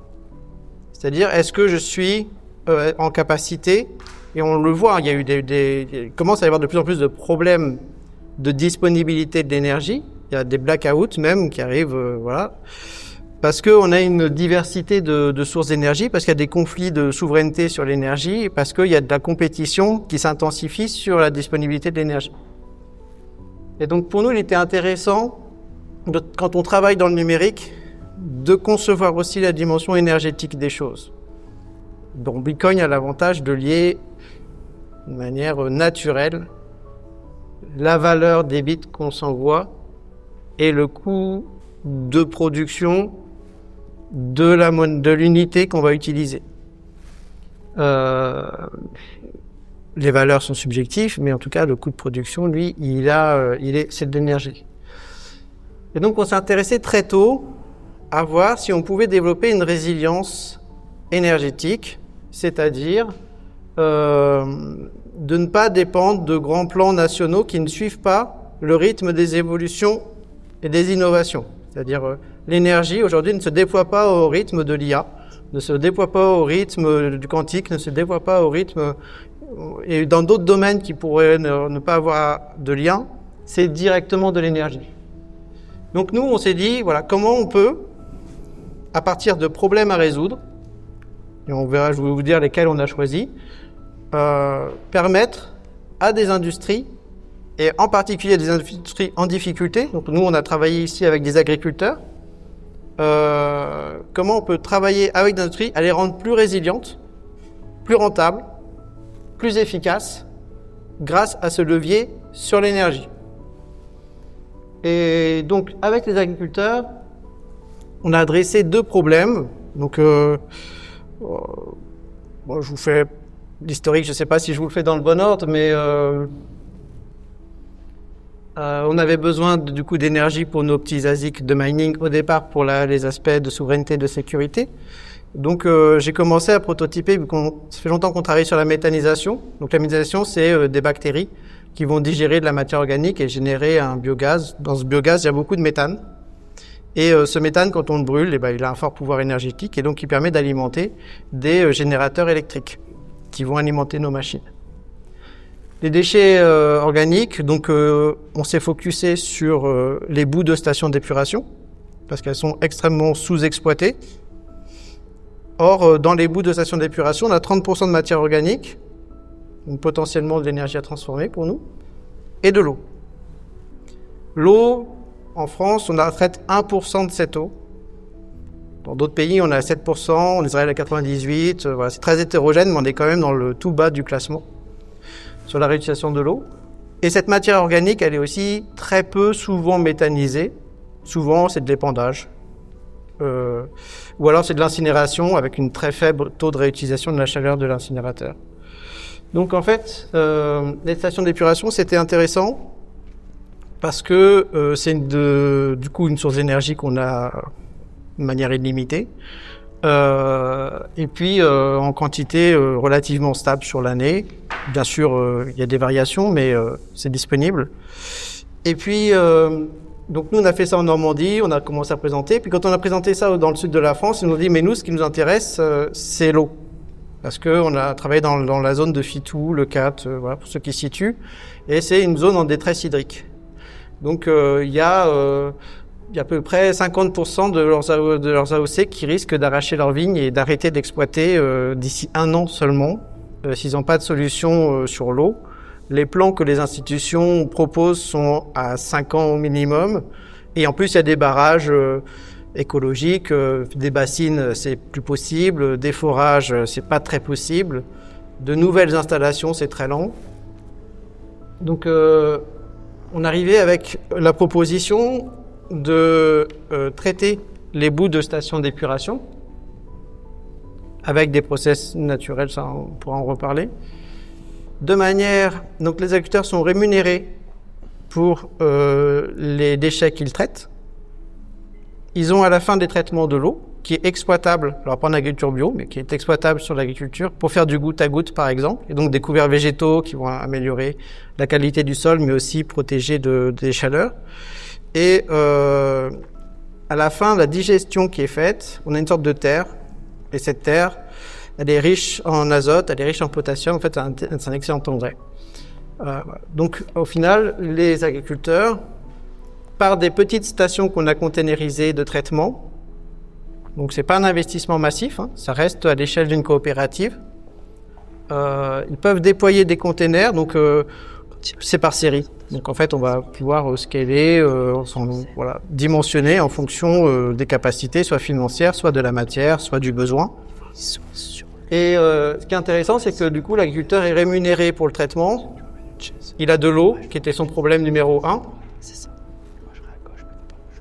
C'est-à-dire, est-ce que je suis en capacité, et on le voit, il y a eu il commence à y avoir de plus en plus de problèmes de disponibilité de l'énergie. Il y a des blackouts même qui arrivent, voilà. Parce qu'on a une diversité de sources d'énergie, parce qu'il y a des conflits de souveraineté sur l'énergie, parce qu'il y a de la compétition qui s'intensifie sur la disponibilité de l'énergie. Et donc pour nous, il était intéressant, quand on travaille dans le numérique, de concevoir aussi la dimension énergétique des choses. Donc Bitcoin a l'avantage de lier de manière naturelle la valeur des bits qu'on s'envoie et le coût de production de l'unité qu'on va utiliser. Les valeurs sont subjectives, mais en tout cas, le coût de production, lui, c'est de l'énergie. Et donc, on s'est intéressé très tôt à voir si on pouvait développer une résilience énergétique, c'est-à-dire de ne pas dépendre de grands plans nationaux qui ne suivent pas le rythme des évolutions et des innovations. C'est-à-dire l'énergie aujourd'hui ne se déploie pas au rythme de l'IA, ne se déploie pas au rythme du quantique, ne se déploie pas au rythme... Et dans d'autres domaines qui pourraient ne pas avoir de lien, c'est directement de l'énergie. Donc nous, on s'est dit, voilà, comment on peut, à partir de problèmes à résoudre, et on verra, je vais vous dire lesquels on a choisi, permettre à des industries, et en particulier des industries en difficulté, donc nous on a travaillé ici avec des agriculteurs, comment on peut travailler avec des industries à les rendre plus résilientes, plus rentables, plus efficaces, grâce à ce levier sur l'énergie. Et donc avec les agriculteurs, on a adressé deux problèmes. Donc bon, je vous fais l'historique, je ne sais pas si je vous le fais dans le bon ordre, mais on avait besoin du coup d'énergie pour nos petits ASIC de mining au départ pour les aspects de souveraineté, de sécurité. Donc j'ai commencé à prototyper, ça fait longtemps qu'on travaille sur la méthanisation. Donc la méthanisation, c'est des bactéries qui vont digérer de la matière organique et générer un biogaz. Dans ce biogaz, il y a beaucoup de méthane. Et ce méthane, quand on le brûle, il a un fort pouvoir énergétique et donc il permet d'alimenter des générateurs électriques qui vont alimenter nos machines. Les déchets organiques, donc on s'est focusé sur les boues de stations d'épuration parce qu'elles sont extrêmement sous-exploitées. Or, dans les boues de stations d'épuration, on a 30% de matière organique, donc potentiellement de l'énergie à transformer pour nous, et de l'eau. L'eau, en France, on traite 1% de cette eau. Dans d'autres pays, on est à 7%, en Israël à 98%. Voilà, c'est très hétérogène, mais on est quand même dans le tout bas du classement sur la réutilisation de l'eau. Et cette matière organique, elle est aussi très peu souvent méthanisée. Souvent, c'est de l'épandage. Ou alors, c'est de l'incinération avec une très faible taux de réutilisation de la chaleur de l'incinérateur. Donc, en fait, les stations d'épuration, c'était intéressant parce que c'est du coup une source d'énergie qu'on a de manière illimitée. Et puis en quantité relativement stable sur l'année. Bien sûr, il y a des variations, mais c'est disponible. Et puis, donc nous, on a fait ça en Normandie, on a commencé à présenter. Puis quand on a présenté ça dans le sud de la France, ils nous ont dit, mais nous, ce qui nous intéresse, c'est l'eau. Parce qu'on a travaillé dans la zone de Fitou, le Cat, voilà, pour ceux qui se situent. Et c'est une zone en détresse hydrique. Donc il y a à peu près 50% de leurs AOC qui risquent d'arracher leurs vignes et d'arrêter d'exploiter d'ici 1 an seulement, s'ils n'ont pas de solution sur l'eau, Les plans que les institutions proposent sont à 5 ans au minimum. Et en plus, il y a des barrages écologiques, des bassines, c'est plus possible, des forages, c'est pas très possible. De nouvelles installations, c'est très lent. Donc, on arrivait avec la proposition de traiter les bouts de stations d'épuration avec des process naturels, ça on pourra en reparler. De manière, donc les agriculteurs sont rémunérés pour les déchets qu'ils traitent. Ils ont à la fin des traitements de l'eau qui est exploitable, alors pas en agriculture bio, mais qui est exploitable sur l'agriculture pour faire du goutte à goutte par exemple, et donc des couverts végétaux qui vont améliorer la qualité du sol, mais aussi protéger des chaleurs. Et à la fin, la digestion qui est faite, on a une sorte de terre, et cette terre, elle est riche en azote, elle est riche en potassium, en fait c'est un excellent engrais. Donc au final, les agriculteurs, par des petites stations qu'on a containerisées de traitement, donc c'est pas un investissement massif, hein, ça reste à l'échelle d'une coopérative, ils peuvent déployer des containers, donc c'est par série. Donc en fait, on va pouvoir scaler, voilà, dimensionner en fonction des capacités, soit financières, soit de la matière, soit du besoin. Et ce qui est intéressant, c'est que du coup, l'agriculteur est rémunéré pour le traitement. Il a de l'eau, qui était son problème numéro 1.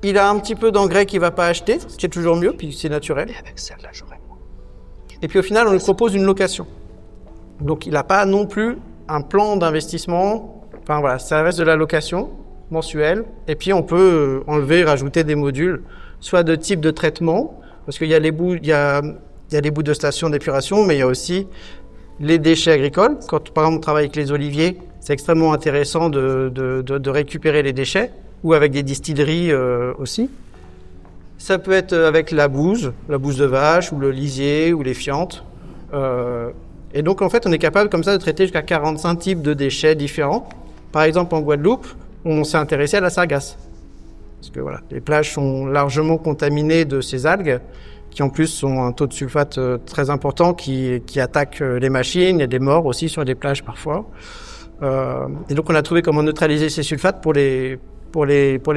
Il a un petit peu d'engrais qu'il ne va pas acheter, ce qui est toujours mieux, puis c'est naturel. Et puis au final, on lui propose une location. Donc il n'a pas non plus un plan d'investissement. Enfin voilà, ça reste de la location mensuelle. Et puis on peut enlever et rajouter des modules, soit de type de traitement, parce qu'il y a les bouts, il y a les bouts de station d'épuration, mais il y a aussi les déchets agricoles. Quand par exemple on travaille avec les oliviers, c'est extrêmement intéressant de récupérer les déchets, ou avec des distilleries aussi. Ça peut être avec la bouse de vache, ou le lisier, ou les fientes. Et donc en fait, on est capable comme ça de traiter jusqu'à 45 types de déchets différents. Par exemple, en Guadeloupe, on s'est intéressé à la sargasse. Parce que voilà, les plages sont largement contaminées de ces algues, qui en plus ont un taux de sulfate très important qui attaque les machines. Il y a des morts aussi sur les plages parfois. Et donc on a trouvé comment neutraliser ces sulfates pour les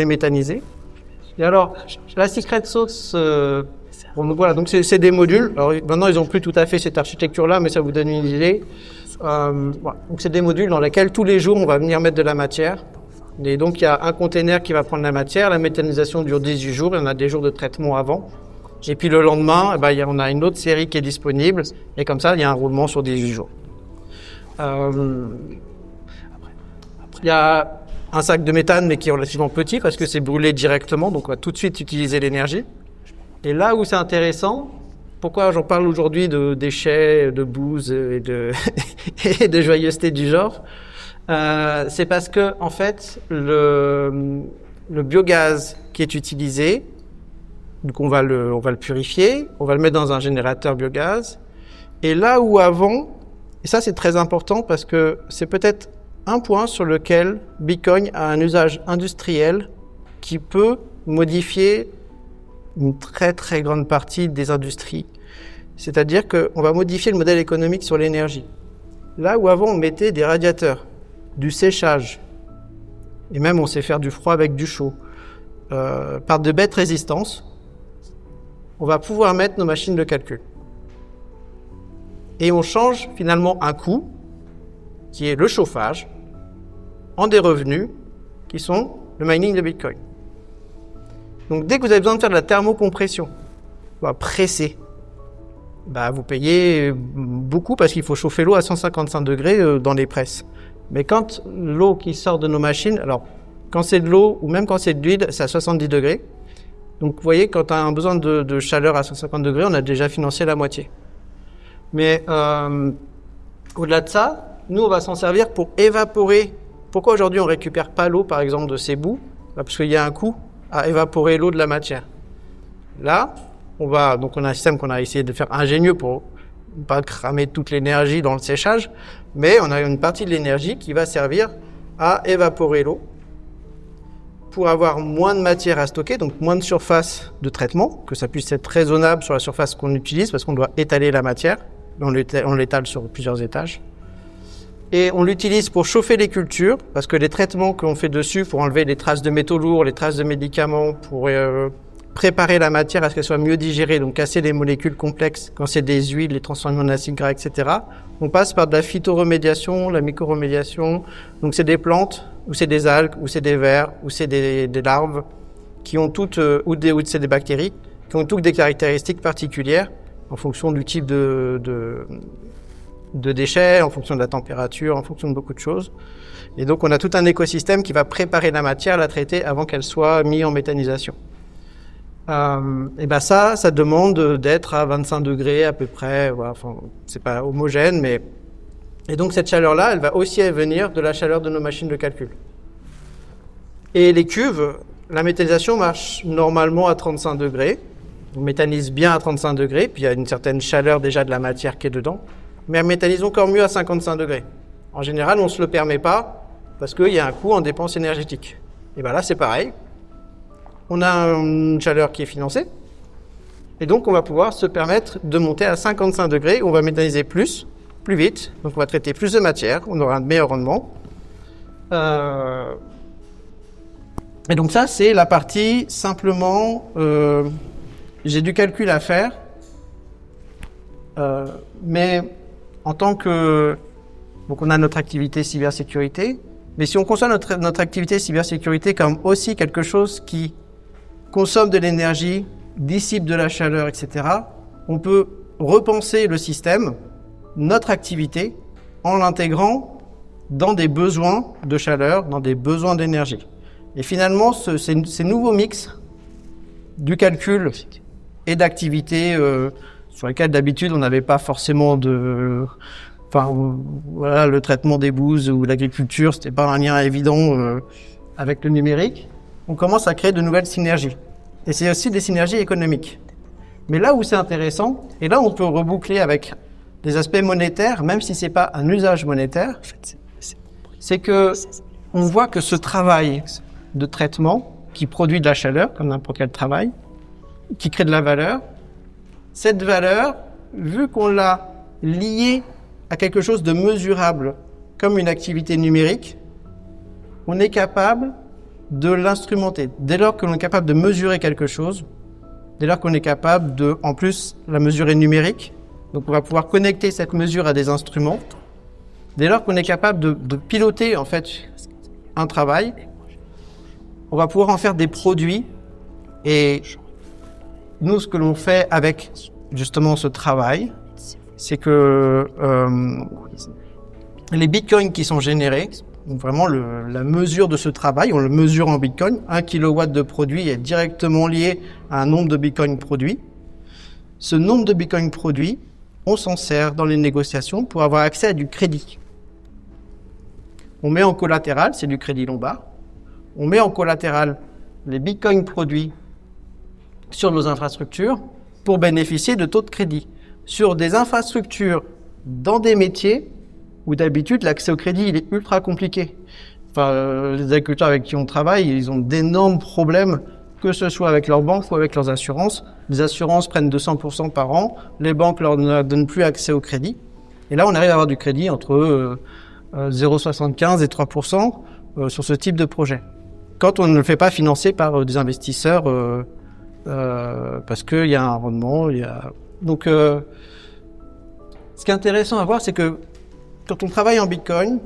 méthaniser. Et alors, la secret sauce, voilà, donc c'est des modules. Alors maintenant, ils n'ont plus tout à fait cette architecture-là, mais ça vous donne une idée. Voilà. Donc c'est des modules dans lesquels tous les jours, on va venir mettre de la matière. Et donc il y a un container qui va prendre la matière. La méthanisation dure 18 jours, et on a des jours de traitement avant. Et puis le lendemain, on a une autre série qui est disponible. Et comme ça, il y a un roulement sur 18 jours. Il y a un sac de méthane, mais qui est relativement petit parce que c'est brûlé directement, donc on va tout de suite utiliser l'énergie. Et là où c'est intéressant, pourquoi j'en parle aujourd'hui de déchets, de bouse et et de joyeuseté du genre, c'est parce que en fait le biogaz qui est utilisé, donc on va le purifier, on va le mettre dans un générateur biogaz. Et là où avant, et ça c'est très important parce que c'est peut-être un point sur lequel Bitcoin a un usage industriel qui peut modifier une très très grande partie des industries. C'est-à-dire qu'on va modifier le modèle économique sur l'énergie. Là où avant on mettait des radiateurs, du séchage, et même on sait faire du froid avec du chaud, par de bêtes résistances, on va pouvoir mettre nos machines de calcul. Et on change finalement un coût, qui est le chauffage, en des revenus qui sont le mining de Bitcoin. Donc dès que vous avez besoin de faire de la thermocompression, presser, vous payez beaucoup parce qu'il faut chauffer l'eau à 155 degrés dans les presses. Mais quand l'eau qui sort de nos machines, alors quand c'est de l'eau ou même quand c'est de l'huile, c'est à 70 degrés. Donc vous voyez, quand on a un besoin de chaleur à 150 degrés, on a déjà financé la moitié. Mais au-delà de ça, nous on va s'en servir pour évaporer. Pourquoi aujourd'hui on récupère pas l'eau par exemple de ces bouts ? Parce qu'il y a un coût à évaporer l'eau de la matière. Là, on a un système qu'on a essayé de faire ingénieux pour ne pas cramer toute l'énergie dans le séchage, mais on a une partie de l'énergie qui va servir à évaporer l'eau pour avoir moins de matière à stocker, donc moins de surface de traitement, que ça puisse être raisonnable sur la surface qu'on utilise, parce qu'on doit étaler la matière, on l'étale sur plusieurs étages. Et on l'utilise pour chauffer les cultures, parce que les traitements qu'on fait dessus pour enlever les traces de métaux lourds, les traces de médicaments, pour préparer la matière à ce qu'elle soit mieux digérée, donc casser les molécules complexes, quand c'est des huiles, les transformer en acides gras, etc. On passe par de la phytoremédiation, la mycoremédiation. Donc c'est des plantes, ou c'est des algues, ou c'est des vers, ou c'est des larves, qui ont toutes, ou c'est des bactéries, qui ont toutes des caractéristiques particulières en fonction du type de déchets, en fonction de la température, en fonction de beaucoup de choses. Et donc on a tout un écosystème qui va préparer la matière, la traiter avant qu'elle soit mise en méthanisation. Et ben ça demande d'être à 25 degrés à peu près. Voilà, enfin, c'est pas homogène, mais et donc cette chaleur-là, elle va aussi venir de la chaleur de nos machines de calcul. Et les cuves, la méthanisation marche normalement à 35 degrés. On méthanise bien à 35 degrés, puis il y a une certaine chaleur déjà de la matière qui est dedans. Mais elle méthanise encore mieux à 55 degrés. En général, on ne se le permet pas parce qu'il y a un coût en dépenses énergétiques. Et bien là, c'est pareil. On a une chaleur qui est financée. Et donc, on va pouvoir se permettre de monter à 55 degrés. On va méthaniser plus vite. Donc, on va traiter plus de matière. On aura un meilleur rendement. Et donc ça, c'est la partie simplement... j'ai du calcul à faire. Mais en tant que... Donc, on a notre activité cybersécurité. Mais si on conçoit notre activité cybersécurité comme aussi quelque chose qui consomme de l'énergie, dissipe de la chaleur, etc., on peut repenser le système, notre activité, en l'intégrant dans des besoins de chaleur, dans des besoins d'énergie. Et finalement, ces nouveaux mix du calcul et d'activité sur lesquels d'habitude on n'avait pas forcément de... Enfin, voilà, le traitement des bouses ou l'agriculture, c'était pas un lien évident avec le numérique. On commence à créer de nouvelles synergies. Et c'est aussi des synergies économiques. Mais là où c'est intéressant, et là on peut reboucler avec des aspects monétaires, même si c'est pas un usage monétaire, c'est que on voit que ce travail de traitement qui produit de la chaleur, comme n'importe quel travail, qui crée de la valeur, cette valeur, vu qu'on l'a liée à quelque chose de mesurable, comme une activité numérique, on est capable de l'instrumenter. Dès lors que l'on est capable de mesurer quelque chose, dès lors qu'on est capable de, en plus, la mesurer numérique, donc on va pouvoir connecter cette mesure à des instruments, dès lors qu'on est capable de piloter, en fait, un travail, on va pouvoir en faire des produits. Et nous, ce que l'on fait avec, justement, ce travail, c'est que les bitcoins qui sont générés, donc vraiment la mesure de ce travail, on le mesure en bitcoin. 1 kilowatt de produit est directement lié à un nombre de bitcoins produits. Ce nombre de bitcoins produits, on s'en sert dans les négociations pour avoir accès à du crédit. On met en collatéral, c'est du crédit Lombard. On met en collatéral les bitcoins produits sur nos infrastructures pour bénéficier de taux de crédit. Sur des infrastructures dans des métiers où d'habitude l'accès au crédit il est ultra compliqué. Enfin, les agriculteurs avec qui on travaille, ils ont d'énormes problèmes, que ce soit avec leurs banques ou avec leurs assurances. Les assurances prennent 200% par an, les banques leur ne donnent plus accès au crédit. Et là, on arrive à avoir du crédit entre 0,75 et 3% sur ce type de projet. Quand on ne le fait pas financer par des investisseurs, parce qu'il y a un rendement, Donc, ce qui est intéressant à voir, c'est que quand on travaille en Bitcoin,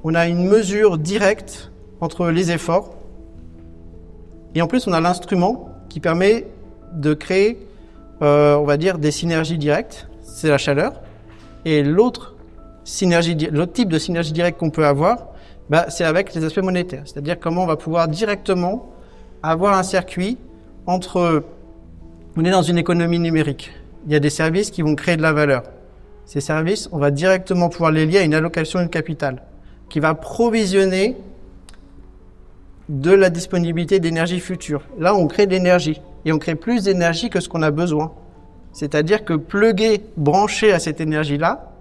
on a une mesure directe entre les efforts et en plus, on a l'instrument qui permet de créer, on va dire, des synergies directes, c'est la chaleur. Et l'autre type de synergie directe qu'on peut avoir, c'est avec les aspects monétaires. C'est-à-dire comment on va pouvoir directement avoir un circuit entre... On est dans une économie numérique. Il y a des services qui vont créer de la valeur. Ces services, on va directement pouvoir les lier à une allocation de capital qui va provisionner de la disponibilité d'énergie future. Là, on crée de l'énergie et on crée plus d'énergie que ce qu'on a besoin. C'est-à-dire que plugué, branché à cette énergie-là,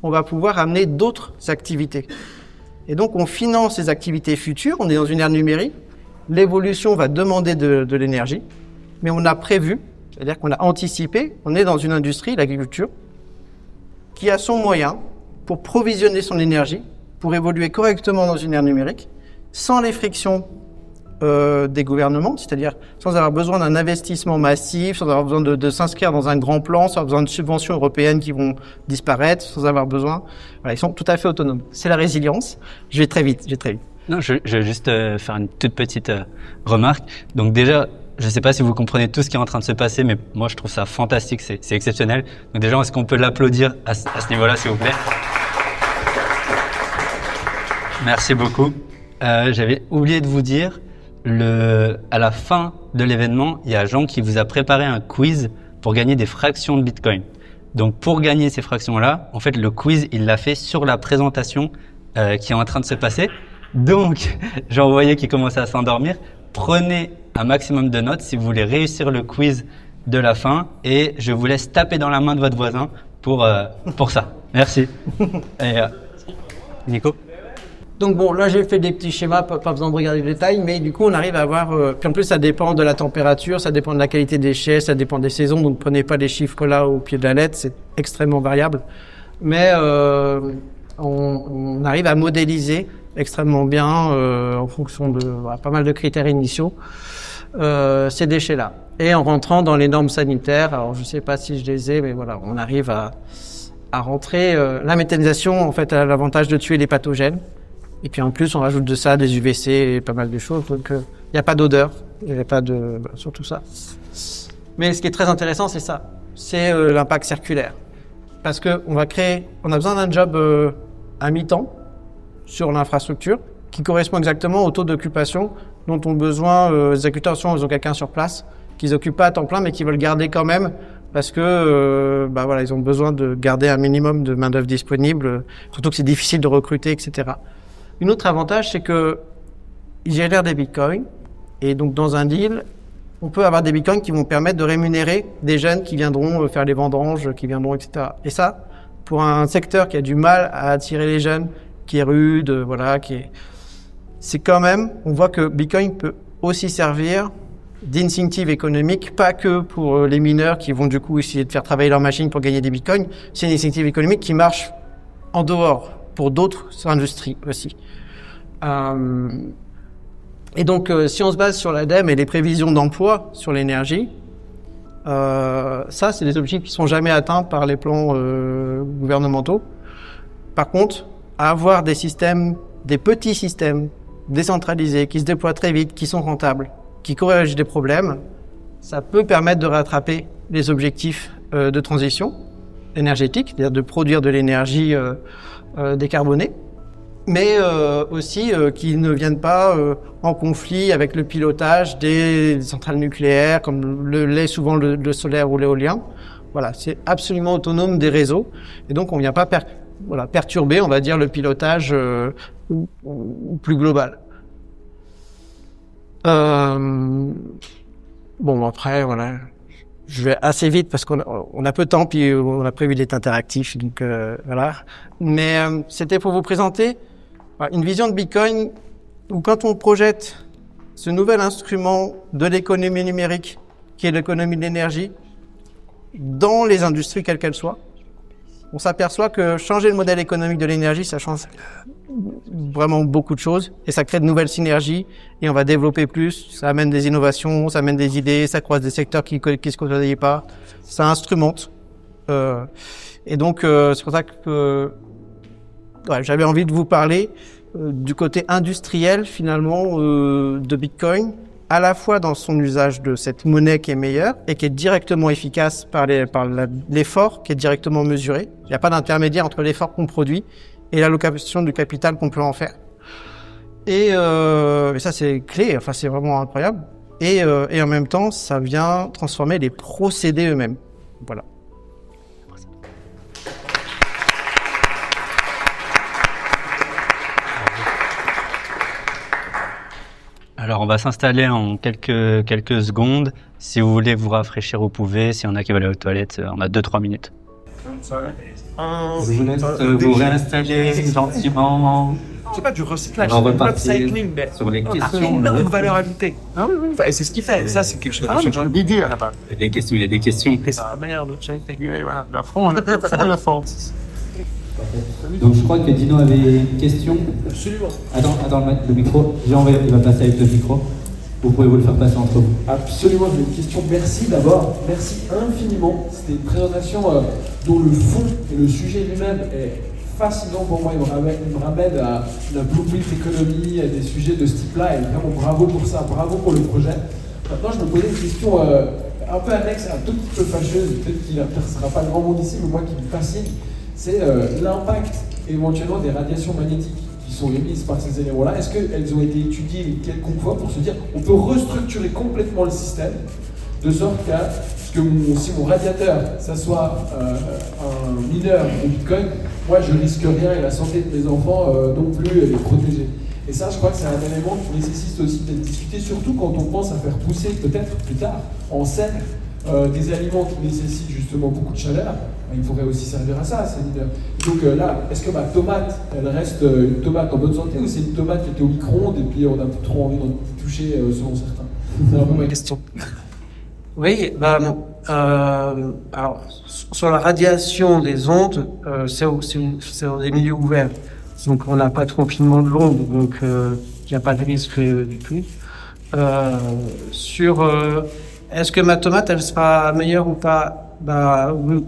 on va pouvoir amener d'autres activités. Et donc, on finance ces activités futures. On est dans une ère numérique. L'évolution va demander de l'énergie, mais on a prévu, c'est-à-dire qu'on a anticipé. On est dans une industrie, l'agriculture, qui a son moyen pour provisionner son énergie, pour évoluer correctement dans une ère numérique, sans les frictions des gouvernements, c'est-à-dire sans avoir besoin d'un investissement massif, sans avoir besoin de s'inscrire dans un grand plan, sans avoir besoin de subventions européennes qui vont disparaître, sans avoir besoin... Voilà, ils sont tout à fait autonomes. C'est la résilience. Je vais très vite. Non, je vais juste faire une toute petite remarque. Donc déjà, je ne sais pas si vous comprenez tout ce qui est en train de se passer, mais moi je trouve ça fantastique, c'est exceptionnel. Donc déjà, est-ce qu'on peut l'applaudir à ce niveau-là, s'il vous plaît? Merci beaucoup. J'avais oublié de vous dire, à la fin de l'événement, il y a Jean qui vous a préparé un quiz pour gagner des fractions de Bitcoin. Donc pour gagner ces fractions-là, en fait, le quiz, il l'a fait sur la présentation qui est en train de se passer. Donc, Jean voyais qui commençait à s'endormir. Prenez un maximum de notes si vous voulez réussir le quiz de la fin et je vous laisse taper dans la main de votre voisin pour ça. Merci. Et, Nico? Donc bon, là j'ai fait des petits schémas, pas besoin de regarder les détails, mais du coup on arrive à avoir... puis en plus ça dépend de la température, ça dépend de la qualité des chais, ça dépend des saisons, donc prenez pas les chiffres là au pied de la lettre, c'est extrêmement variable. Mais on arrive à modéliser extrêmement bien en fonction de pas mal de critères initiaux ces déchets-là. Et en rentrant dans les normes sanitaires, alors je sais pas si je les ai, mais voilà, on arrive à rentrer... la méthanisation en fait a l'avantage de tuer les pathogènes. Et puis en plus, on rajoute de ça des UVC et pas mal de choses. Donc il n'y a pas d'odeur, il n'y a pas de... surtout ça. Mais ce qui est très intéressant, c'est ça. C'est l'impact circulaire. Parce qu'on a besoin d'un job à mi-temps sur l'infrastructure qui correspond exactement au taux d'occupation dont ont besoin les agriculteurs. Souvent, ils ont quelqu'un sur place qu'ils n'occupent pas à temps plein, mais qu'ils veulent garder quand même parce que voilà, ils ont besoin de garder un minimum de main-d'œuvre disponible, surtout que c'est difficile de recruter, etc. Une autre avantage, c'est que ils génèrent des bitcoins et donc dans un deal, on peut avoir des bitcoins qui vont permettre de rémunérer des jeunes qui viendront faire les vendanges, qui viendront, etc. Et ça, pour un secteur qui a du mal à attirer les jeunes, qui est rude, voilà, c'est quand même, on voit que Bitcoin peut aussi servir d'incentive économique, pas que pour les mineurs qui vont du coup essayer de faire travailler leur machine pour gagner des bitcoins. C'est une incentive économique qui marche en dehors pour d'autres industries aussi. Et donc, si on se base sur l'ADEME et les prévisions d'emploi sur l'énergie, ça, c'est des objectifs qui sont jamais atteints par les plans gouvernementaux. Par contre, avoir des systèmes, des petits systèmes décentralisés, qui se déploient très vite, qui sont rentables, qui corrigent des problèmes, ça peut permettre de rattraper les objectifs de transition énergétique, c'est-à-dire de produire de l'énergie décarbonée, mais aussi qui ne viennent pas en conflit avec le pilotage des centrales nucléaires, comme l'est souvent le solaire ou l'éolien. Voilà, c'est absolument autonome des réseaux, et donc on ne vient pas perturber, on va dire, le pilotage plus global. Bon, après, voilà, je vais assez vite parce qu'on a peu de temps, puis on a prévu d'être interactif, donc voilà. Mais c'était pour vous présenter une vision de Bitcoin où quand on projette ce nouvel instrument de l'économie numérique, qui est l'économie de l'énergie, dans les industries quelles qu'elles soient, on s'aperçoit que changer le modèle économique de l'énergie, ça change vraiment beaucoup de choses et ça crée de nouvelles synergies et on va développer plus, ça amène des innovations, ça amène des idées, ça croise des secteurs qui se côtoyaient pas, ça instrumente. Et donc c'est pour ça que j'avais envie de vous parler du côté industriel finalement de Bitcoin, à la fois dans son usage de cette monnaie qui est meilleure et qui est directement efficace par l'effort qui est directement mesuré. Il n'y a pas d'intermédiaire entre l'effort qu'on produit et l'allocation du capital qu'on peut en faire. Et ça, c'est clé, enfin, c'est vraiment incroyable. Et en même temps, ça vient transformer les procédés eux-mêmes. Voilà. Alors, on va s'installer en quelques secondes. Si vous voulez vous rafraîchir, vous pouvez. S'il y en a qui veulent aller aux toilettes, on a 2-3 minutes. Vous réinstaller gentiment. C'est pas du recyclage, c'est du upcycling. Sur les questions. Une valeur ajoutée. Ah oui, oui, c'est ce qu'il fait. Ça, c'est quelque chose que j'ai envie de dire là-bas. Il y a des questions. Ah merde, j'ai intégré, voilà, la France. Donc je crois que Dino avait une question. Absolument. Attends le micro. Jean, il va passer avec le micro. Vous pouvez vous le faire passer entre vous. Absolument, j'ai une question. Merci d'abord. Merci infiniment. C'était une présentation dont le fond et le sujet lui-même est fascinant pour moi. Il me ramène à la blueprint économie, à des sujets de ce type-là. Et vraiment bravo pour ça, bravo pour le projet. Maintenant, je me posais une question un peu annexe, un tout petit peu fâcheuse. Peut-être qu'il ne sera pas grand monde ici, mais moi qui me fascine. C'est l'impact éventuellement des radiations magnétiques qui sont émises par ces éléments-là. Est-ce qu'elles ont été étudiées une quelconque fois pour se dire on peut restructurer complètement le système de sorte qu'à ce que si mon radiateur, ça soit un mineur au Bitcoin, moi je risque rien et la santé de mes enfants non plus, elle est protégée. Et ça, je crois que c'est un élément qui nécessite aussi d'être discuté, surtout quand on pense à faire pousser peut-être plus tard en serre des aliments qui nécessitent justement beaucoup de chaleur. Il pourrait aussi servir à ça, ces mineurs. Donc là, est-ce que ma tomate, elle reste une tomate en bonne santé ou c'est une tomate qui était au micro-ondes et puis on a plus trop envie d'y toucher selon certains? C'est un peu ma question. Oui, alors sur la radiation des ondes, c'est des milieux ouverts. Donc on n'a pas de confinement de l'onde, donc il n'y a pas de risque du tout. Est-ce que ma tomate, elle sera meilleure ou pas? Oui,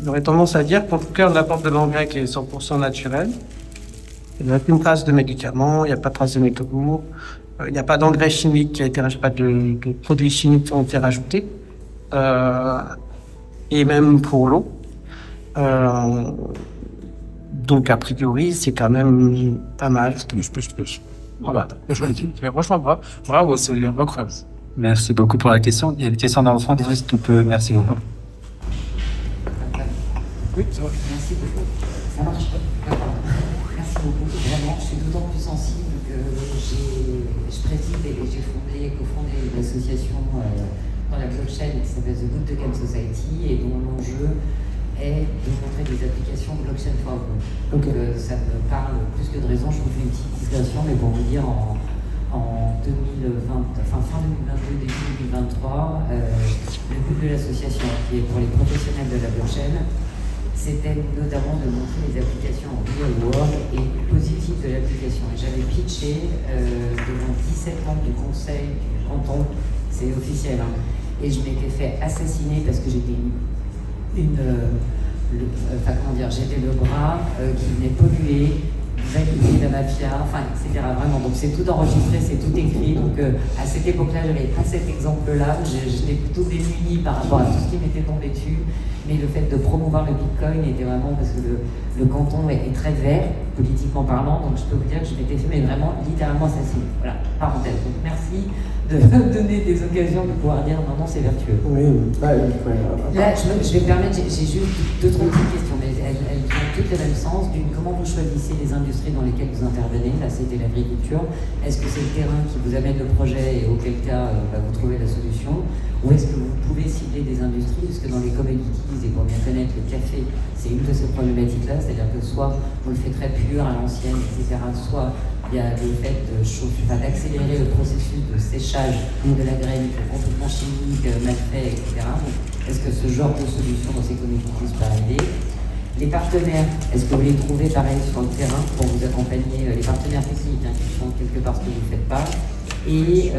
j'aurais tendance à dire qu'en tout cas, on apporte de l'engrais qui est 100% naturel. Il n'y a aucune trace de médicaments, il n'y a pas de trace de métaux, il n'y a pas d'engrais chimiques qui a été rajouté, pas de produits chimiques qui ont été rajoutés. Et même pour l'eau. Donc, a priori, c'est quand même pas mal. Plus. Voilà. Franchement, bravo, c'est incroyable. Merci beaucoup pour la question. Il y a une question dans le fond, si tu peux. Merci beaucoup. Oui, ça va. Merci beaucoup. Ça marche. Merci beaucoup. Vraiment, je suis d'autant plus sensible que je préside et j'ai cofondé une association dans la blockchain qui s'appelle The Good Token Society et dont l'enjeu est de montrer des applications blockchain for all. Donc ça me parle plus que de raison. Je vous fais une petite digression, mais pour vous dire en 2020, fin 2022, début 2023, le but de l'association, qui est pour les professionnels de la blockchain, c'était notamment de montrer les applications en real world et positives de l'application. Et j'avais pitché devant 17 membres du conseil du canton, c'est officiel, hein, et je m'étais fait assassiner parce que j'étais j'étais le bras qui venait polluer, validé la mafia, etc. Vraiment, donc c'est tout enregistré, c'est tout écrit. Donc à cette époque-là, j'avais pas cet exemple-là. Je l'ai plutôt démuni par rapport à tout ce qui m'était tombé dessus. Mais le fait de promouvoir le Bitcoin était vraiment parce que le canton est très vert, politiquement parlant. Donc je peux vous dire que je m'étais fait vraiment littéralement assassiner. Voilà, parenthèse. Donc merci de me donner des occasions de pouvoir dire non, c'est vertueux. Oui. Là, je vais me permettre, j'ai juste 2-3 petites questions, mais elles ont toutes le même sens. D'une, comment vous choisissez les industries dans lesquelles vous intervenez? Là, c'était l'agriculture. Est-ce que c'est le terrain qui vous amène le projet et auquel cas vous trouvez la solution? Ou est-ce que vous pouvez cibler des industries? Parce que dans les commodities, et pour bien connaître le café, c'est une de ces problématiques-là, c'est-à-dire que soit on le fait très pur, à l'ancienne, etc., soit il y a le fait d'accélérer le processus de séchage de la graine qui est complètement chimique, mal fait, etc. Donc, est-ce que ce genre de solution dans ces commodities peut arriver? Les partenaires, est-ce que vous les trouvez pareil sur le terrain pour vous accompagner, les partenaires techniques qui font quelque part ce que vous ne faites pas? Et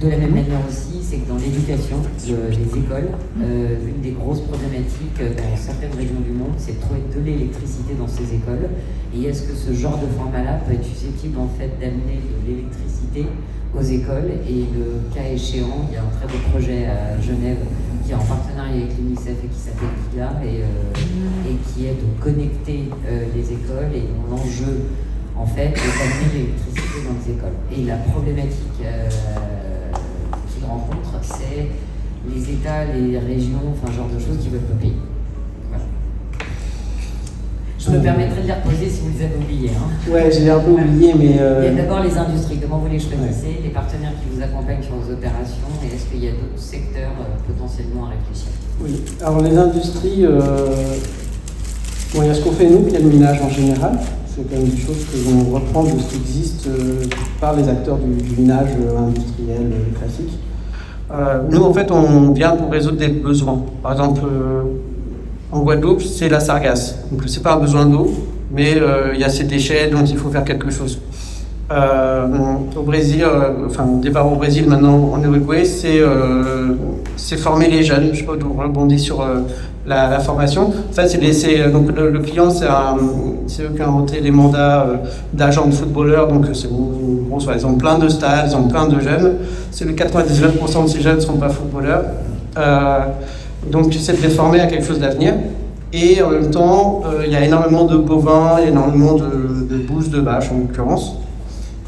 de la même manière aussi, c'est que dans l'éducation, les écoles, une des grosses problématiques dans certaines régions du monde, c'est de trouver de l'électricité dans ces écoles. Et est-ce que ce genre de format-là peut être susceptible en fait d'amener de l'électricité aux écoles? Et le cas échéant, il y a un très beau projet à Genève qui est en partenariat avec l'UNICEF et qui s'appelle GILA et qui est de connecter les écoles et dont l'enjeu en fait est d'amener l'électricité dans les écoles. Et la problématique qu'ils rencontrent, c'est les États, les régions, genre de choses qui veulent pas payer. Voilà. Je me permettrai de les reposer si vous les avez oubliés. Hein. Ouais, j'ai un peu oublié, mais... Il y a d'abord les industries, comment vous les choisissez, les partenaires qui vous accompagnent sur vos opérations, et est-ce qu'il y a d'autres secteurs potentiellement à réfléchir? Oui, alors les industries, il y a ce qu'on fait nous, qui est le minage en général. C'est quand même des choses que l'on reprend de ce qui existe par les acteurs du minage industriel classique. Nous, en fait, on vient pour résoudre des besoins. Par exemple, en Guadeloupe, c'est la sargasse. Donc c'est pas un besoin d'eau, mais il y a ces déchets dont il faut faire quelque chose. Au Brésil, au départ au Brésil, maintenant en Uruguay, c'est former les jeunes. Je sais pas d'où on rebondit sur la formation. En fait, donc le client, c'est eux qui ont inventé les mandats d'agents de footballeurs. Donc ils ont plein de stades, ils ont plein de jeunes. C'est le 99% de ces jeunes ne sont pas footballeurs. Donc j'essaie de les former à quelque chose d'avenir. Et en même temps, il y a énormément de bovins, il y a énormément de bouses de vaches en l'occurrence.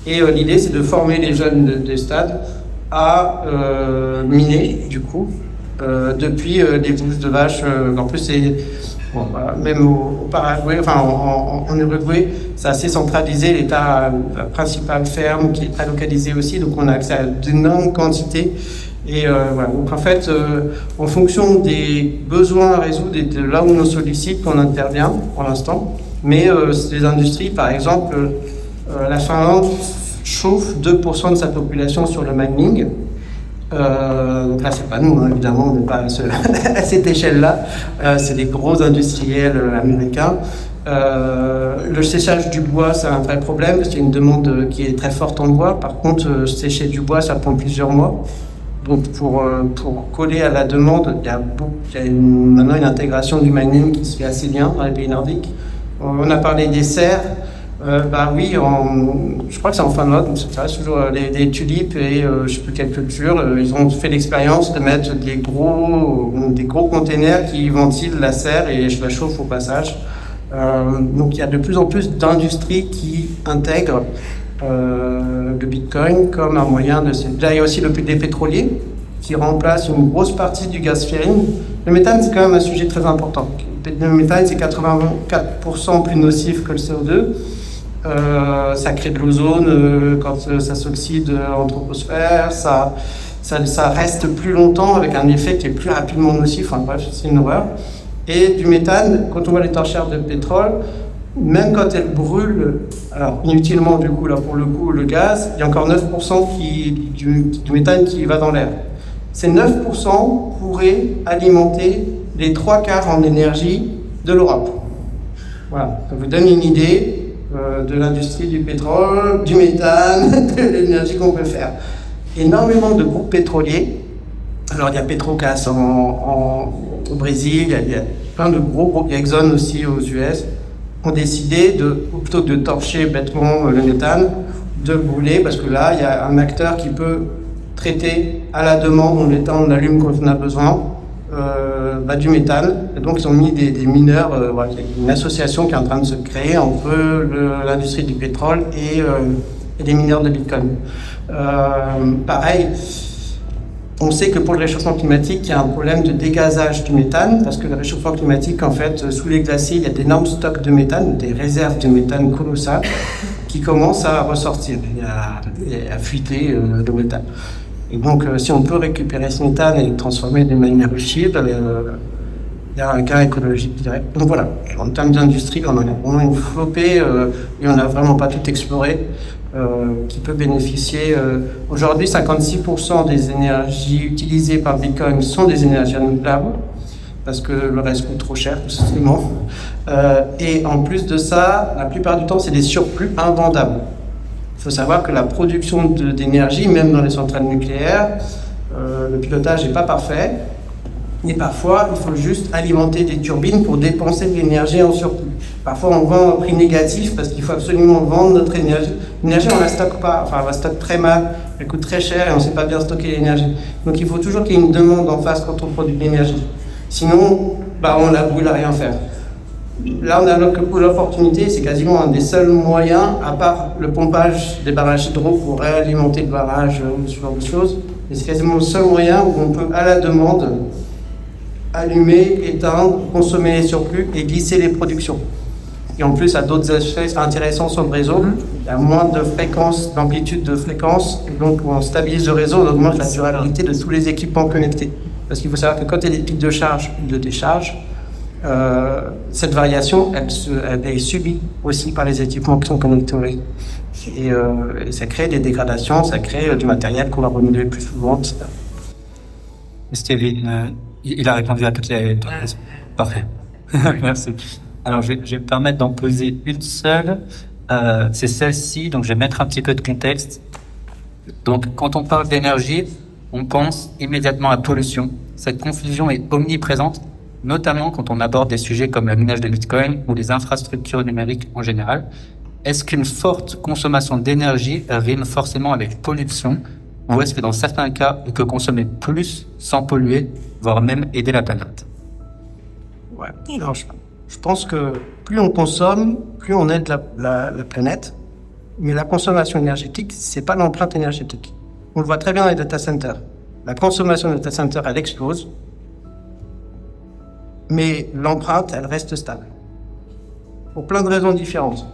Et l'idée, c'est de former les jeunes des stades à miner, du coup, depuis des bouses de vaches. En plus, même au Paraguay, en Uruguay, c'est assez centralisé. L'État a la principale ferme qui est très localisée aussi, donc on a accès à d'énormes quantités. Et voilà. Donc en fait, en fonction des besoins à résoudre et de là où on nous sollicite, on intervient pour l'instant. Mais les industries, par exemple, la Finlande chauffe 2% de sa population sur le mining. Donc là, c'est pas nous, hein, évidemment, on n'est pas à cette échelle-là. C'est des gros industriels américains. Le séchage du bois, c'est un vrai problème parce qu'il y a une demande qui est très forte en bois. Par contre, sécher du bois, ça prend plusieurs mois. Donc pour coller à la demande, il y a maintenant une intégration du mining qui se fait assez bien dans les pays nordiques. On a parlé des serres. Oui, je crois que c'est en Finlande, c'est toujours les tulipes et je sais plus quelle culture. Ils ont fait l'expérience de mettre des gros containers qui ventilent la serre et la chauffent au passage. Donc il y a de plus en plus d'industries qui intègrent le Bitcoin comme un moyen de... Là, il y a aussi des pétroliers qui remplacent une grosse partie du gaz flaring. Le méthane, c'est quand même un sujet très important. Le méthane, c'est 84% plus nocif que le CO2. Ça crée de l'ozone quand ça s'oxyde en troposphère. Ça reste plus longtemps avec un effet qui est plus rapidement nocif. Enfin bref, c'est une horreur. Et du méthane, quand on voit les torchères de pétrole, même quand elles brûlent, alors inutilement du coup, là pour le coup, le gaz, il y a encore 9% du méthane qui va dans l'air. Ces 9% pourraient alimenter les 3/4 en énergie de l'Europe. Voilà, ça vous donne une idée de l'industrie du pétrole, du méthane, de l'énergie qu'on peut faire. Énormément de groupes pétroliers. Alors il y a Petrocas au Brésil, il y a plein de gros groupes, il y a Exxon aussi aux US, ont décidé plutôt que de torcher bêtement le méthane, de le brûler parce que là il y a un acteur qui peut traiter à la demande, on l'éteint, on l'allume quand on a besoin, du méthane. Et donc ils ont mis des mineurs, une association qui est en train de se créer entre l'industrie du pétrole et les mineurs de Bitcoin. Pareil, on sait que pour le réchauffement climatique, il y a un problème de dégazage du méthane, parce que le réchauffement climatique, en fait, sous les glaciers, il y a d'énormes stocks de méthane, des réserves de méthane colossales, qui commencent à ressortir, à fuiter le méthane. Et donc, si on peut récupérer ce méthane et le transformer de manière utile, il y a un gain écologique direct. Donc voilà, en termes d'industrie, on en a vraiment une flopée et on n'a vraiment pas tout exploré. Qui peut bénéficier. Aujourd'hui, 56% des énergies utilisées par Bitcoin sont des énergies renouvelables, parce que le reste coûte trop cher, tout simplement. Et en plus de ça, la plupart du temps, c'est des surplus invendables. Il faut savoir que la production d'énergie, même dans les centrales nucléaires, le pilotage n'est pas parfait. Et parfois, il faut juste alimenter des turbines pour dépenser de l'énergie en surplus. Parfois, on vend au prix négatif parce qu'il faut absolument vendre notre énergie. L'énergie, on ne la stocke pas, on la stocke très mal, elle coûte très cher et on ne sait pas bien stocker l'énergie. Donc, il faut toujours qu'il y ait une demande en face quand on produit de l'énergie. Sinon, on la brûle à rien faire. Là, on a l'opportunité, c'est quasiment un des seuls moyens, à part le pompage des barrages hydro pour réalimenter le barrage ou ce genre de choses. Et c'est quasiment le seul moyen où on peut, à la demande, allumer, éteindre, consommer les surplus et glisser les productions. Et en plus, il y a d'autres effets intéressants sur le réseau. Il y a moins de fréquences, d'amplitude de fréquences. Et donc, on stabilise le réseau, on augmente la durabilité de tous les équipements connectés. Parce qu'il faut savoir que quand il y a des pics de charge ou de décharge, cette variation, elle est subie aussi par les équipements qui sont connectés au réseau. Et ça crée des dégradations, ça crée du matériel qu'on va renouveler plus souvent, etc. Stéphane, il a répondu à toutes les questions. Parfait. Merci. Alors, je vais me permettre d'en poser une seule. C'est celle-ci. Donc, je vais mettre un petit peu de contexte. Donc, quand on parle d'énergie, on pense immédiatement à pollution. Cette confusion est omniprésente, notamment quand on aborde des sujets comme le minage de Bitcoin ou les infrastructures numériques en général. Est-ce qu'une forte consommation d'énergie rime forcément avec pollution, ou est-ce que dans certains cas, on peut consommer plus sans polluer, voire même aider la planète? Ouais. Alors, je pense que plus on consomme, plus on aide la planète. Mais la consommation énergétique, c'est pas l'empreinte énergétique. On le voit très bien dans les data centers. La consommation de data centers, elle explose. Mais l'empreinte, elle reste stable. Pour plein de raisons différentes.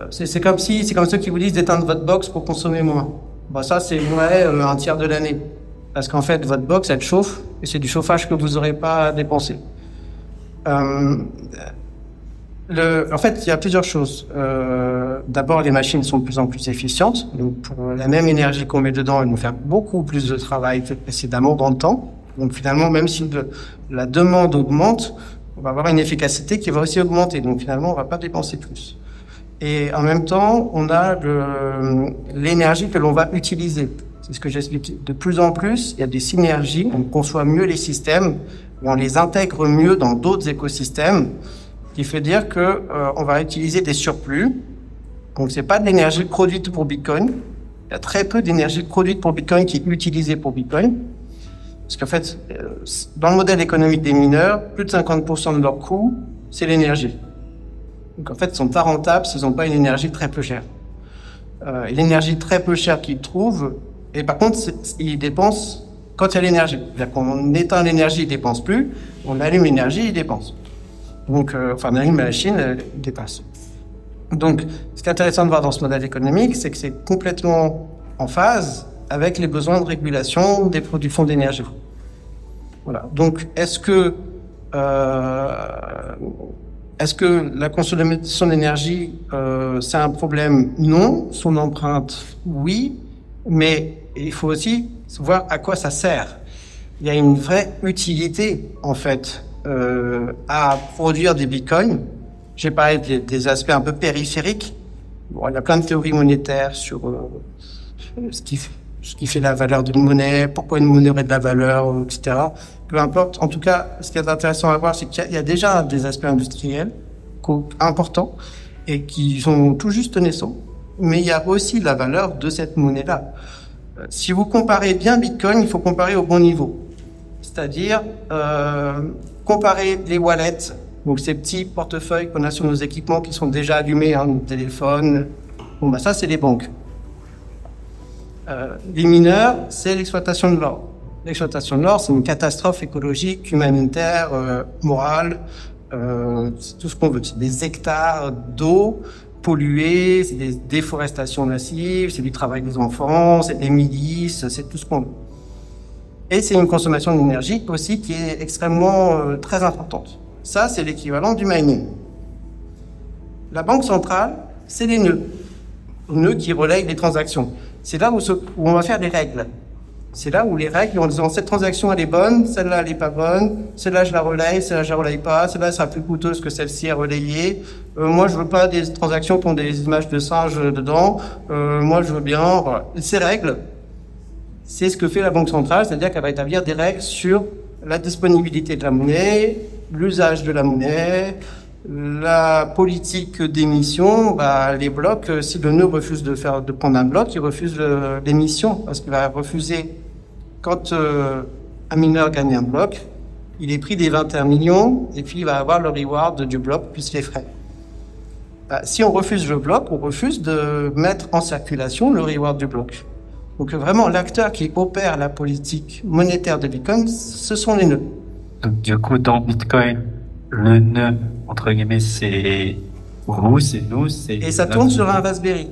C'est comme ceux qui vous disent d'éteindre votre box pour consommer moins. Bah ça, c'est vrai un tiers de l'année. Parce qu'en fait, votre box, elle chauffe, et c'est du chauffage que vous n'aurez pas dépensé. En fait, il y a plusieurs choses. D'abord, les machines sont de plus en plus efficientes. Donc, pour la même énergie qu'on met dedans, elles vont faire beaucoup plus de travail que précédemment dans le temps. Donc, finalement, même si la demande augmente, on va avoir une efficacité qui va aussi augmenter. Donc, finalement, on va pas dépenser plus. Et en même temps, on a l'énergie que l'on va utiliser. C'est ce que j'explique. De plus en plus, il y a des synergies. On conçoit mieux les systèmes, et on les intègre mieux dans d'autres écosystèmes, qui fait dire que on va utiliser des surplus. Donc c'est pas de l'énergie produite pour Bitcoin. Il y a très peu d'énergie produite pour Bitcoin qui est utilisée pour Bitcoin. Parce qu'en fait, dans le modèle économique des mineurs, plus de 50% de leur coût, c'est l'énergie. Donc en fait, ils sont pas rentables s'ils n'ont pas une énergie très peu chère. Et l'énergie très peu chère qu'ils trouvent, et par contre, ils dépensent quand il y a l'énergie. C'est-à-dire qu'on éteint l'énergie, ils dépensent plus. On allume l'énergie, ils dépensent. Donc, on allume la machine, elle dépasse. Donc, ce qui est intéressant de voir dans ce modèle économique, c'est que c'est complètement en phase avec les besoins de régulation des productions d'énergie. Voilà. Donc, est-ce que la consommation d'énergie, c'est un problème? Non. Son empreinte, oui. Mais il faut aussi voir à quoi ça sert. Il y a une vraie utilité, en fait, à produire des bitcoins. J'ai parlé des aspects un peu périphériques. Bon, il y a plein de théories monétaires sur ce qui fait la valeur d'une monnaie, pourquoi une monnaie aurait de la valeur, etc. Peu importe. En tout cas, ce qui est intéressant à voir, c'est qu'il y a déjà des aspects industriels importants et qui sont tout juste naissants. Mais il y a aussi la valeur de cette monnaie-là. Si vous comparez bien Bitcoin, il faut comparer au bon niveau. C'est-à-dire comparer les wallets, donc ces petits portefeuilles qu'on a sur nos équipements qui sont déjà allumés, nos téléphones. Bon, ça, c'est les banques. Les mineurs, c'est l'exploitation de l'or. L'exploitation de l'or, c'est une catastrophe écologique, humanitaire, morale, c'est tout ce qu'on veut. C'est des hectares d'eau pollués, c'est des déforestations massives, c'est du travail des enfants, c'est des milices, c'est tout ce qu'on veut. Et c'est une consommation d'énergie aussi qui est extrêmement très importante. Ça, c'est l'équivalent du mining. La banque centrale, c'est les nœuds. Les nœuds qui relayent les transactions. C'est là où on va faire des règles. C'est là où les règles, en disant cette transaction elle est bonne, celle-là elle est pas bonne, celle-là je la relaye, celle-là je la relaye pas, celle-là sera plus coûteuse que celle-ci à relayer. Moi je veux pas des transactions qui ont des images de singes dedans. Moi je veux bien. Voilà. Ces règles, c'est ce que fait la Banque centrale, c'est-à-dire qu'elle va établir des règles sur la disponibilité de la monnaie, l'usage de la monnaie, la politique d'émission. Les blocs, si le nœud refuse de prendre un bloc, il refuse l'émission parce qu'il va refuser. Quand un mineur gagne un bloc, il est pris des 21 millions et puis il va avoir le reward du bloc plus les frais. Si on refuse le bloc, on refuse de mettre en circulation le reward du bloc. Donc vraiment, l'acteur qui opère la politique monétaire de Bitcoin, ce sont les nœuds. Donc du coup, dans Bitcoin, le nœud, entre guillemets, c'est vous, c'est nous, c'est... Et ça tourne sur un Raspberry.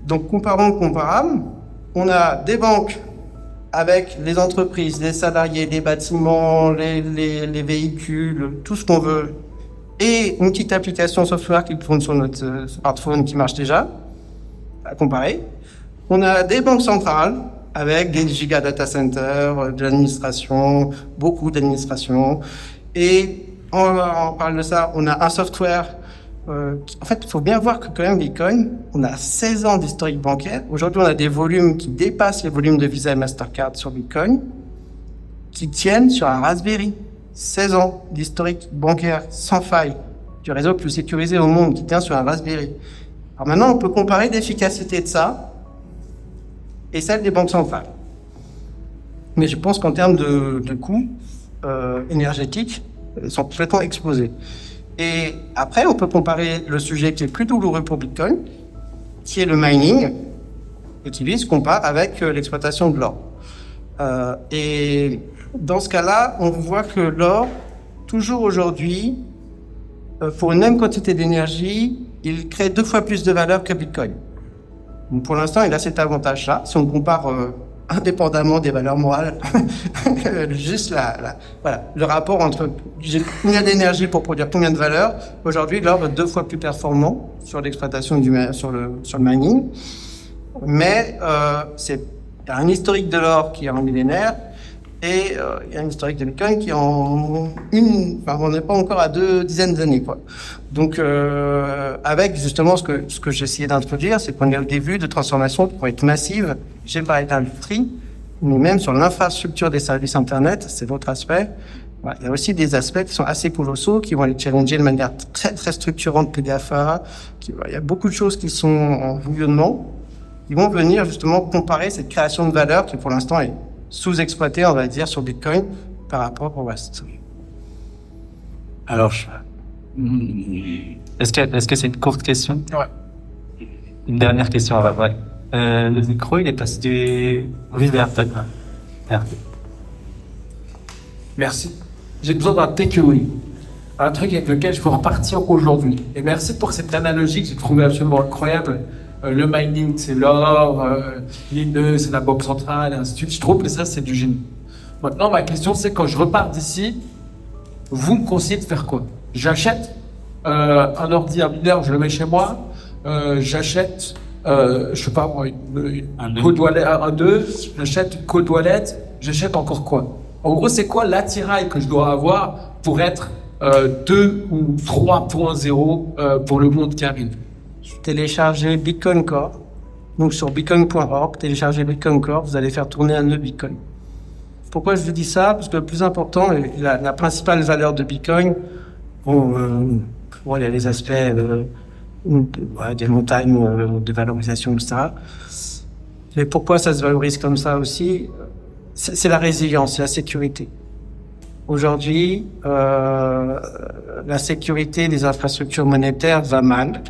Donc comparons comparable, on a des banques avec les entreprises, les salariés, les bâtiments, les véhicules, tout ce qu'on veut, et une petite application software qui tourne sur notre smartphone qui marche déjà, à comparer. On a des banques centrales avec des giga data centers, de l'administration, beaucoup d'administration, et on parle de ça, on a un software. En fait, il faut bien voir que quand même Bitcoin, on a 16 ans d'historique bancaire. Aujourd'hui, on a des volumes qui dépassent les volumes de Visa et Mastercard sur Bitcoin, qui tiennent sur un Raspberry. 16 ans d'historique bancaire sans faille du réseau le plus sécurisé au monde qui tient sur un Raspberry. Alors maintenant, on peut comparer l'efficacité de ça et celle des banques centrales. Mais je pense qu'en termes de coûts énergétiques, ils sont complètement explosés. Et après, on peut comparer le sujet qui est plus douloureux pour Bitcoin, qui est le mining, et qui lui se compare avec l'exploitation de l'or. Et dans ce cas-là, on voit que l'or, toujours aujourd'hui, pour une même quantité d'énergie, il crée 2 fois plus de valeur que Bitcoin. Donc pour l'instant, il a cet avantage-là. Si on compare indépendamment des valeurs morales, juste voilà, le rapport entre j'ai combien d'énergie pour produire combien de valeur. Aujourd'hui, l'or est 2 fois plus performant sur l'exploitation sur le mining. Mais il y a un historique de l'or qui est en millénaire et il y a un historique de Bitcoin qui est on n'est pas encore à 2 dizaines d'années, quoi. Donc, avec justement ce que j'essayais d'introduire, c'est qu'on est au début de transformations qui vont être massives. J'ai parlé d'industrie, mais même sur l'infrastructure des services Internet, c'est l'autre aspect. Voilà, il y a aussi des aspects qui sont assez colossaux, qui vont aller challenger de manière très, très structurante les GAFA. Il y a beaucoup de choses qui sont en bouillonnement. Ils vont venir justement comparer cette création de valeur qui, pour l'instant, est sous-exploitée, on va dire, sur Bitcoin par rapport au reste. Alors, est-ce que c'est une courte question? Ouais. Une dernière question, ouais. Le micro, il est passé vers toi. Merci. J'ai besoin d'un takeaway. Un truc avec lequel je peux repartir aujourd'hui. Et merci pour cette analogie que j'ai trouvée absolument incroyable. Le mining, c'est l'or, les nœuds, c'est la banque centrale, et ainsi de suite. Je trouve que ça, c'est du génie. Maintenant, ma question, c'est quand je repars d'ici, vous me conseillez de faire quoi? J'achète un ordi, un mineur, je le mets chez moi. J'achète, je sais pas moi, un code wallet, un 2. J'achète une code wallet. J'achète encore quoi? En gros, c'est quoi l'attirail que je dois avoir pour être 2 ou 3.0 pour le monde qui arrive? Téléchargez Bitcoin Core. Donc sur bitcoin.org, téléchargez Bitcoin Core, vous allez faire tourner un nœud Bitcoin. Pourquoi je vous dis ça? Parce que le plus important, la principale valeur de Bitcoin, il y a les aspects des montagnes de valorisation, etc. Mais pourquoi ça se valorise comme ça aussi? C'est la résilience, c'est la sécurité. Aujourd'hui, la sécurité des infrastructures monétaires va mal.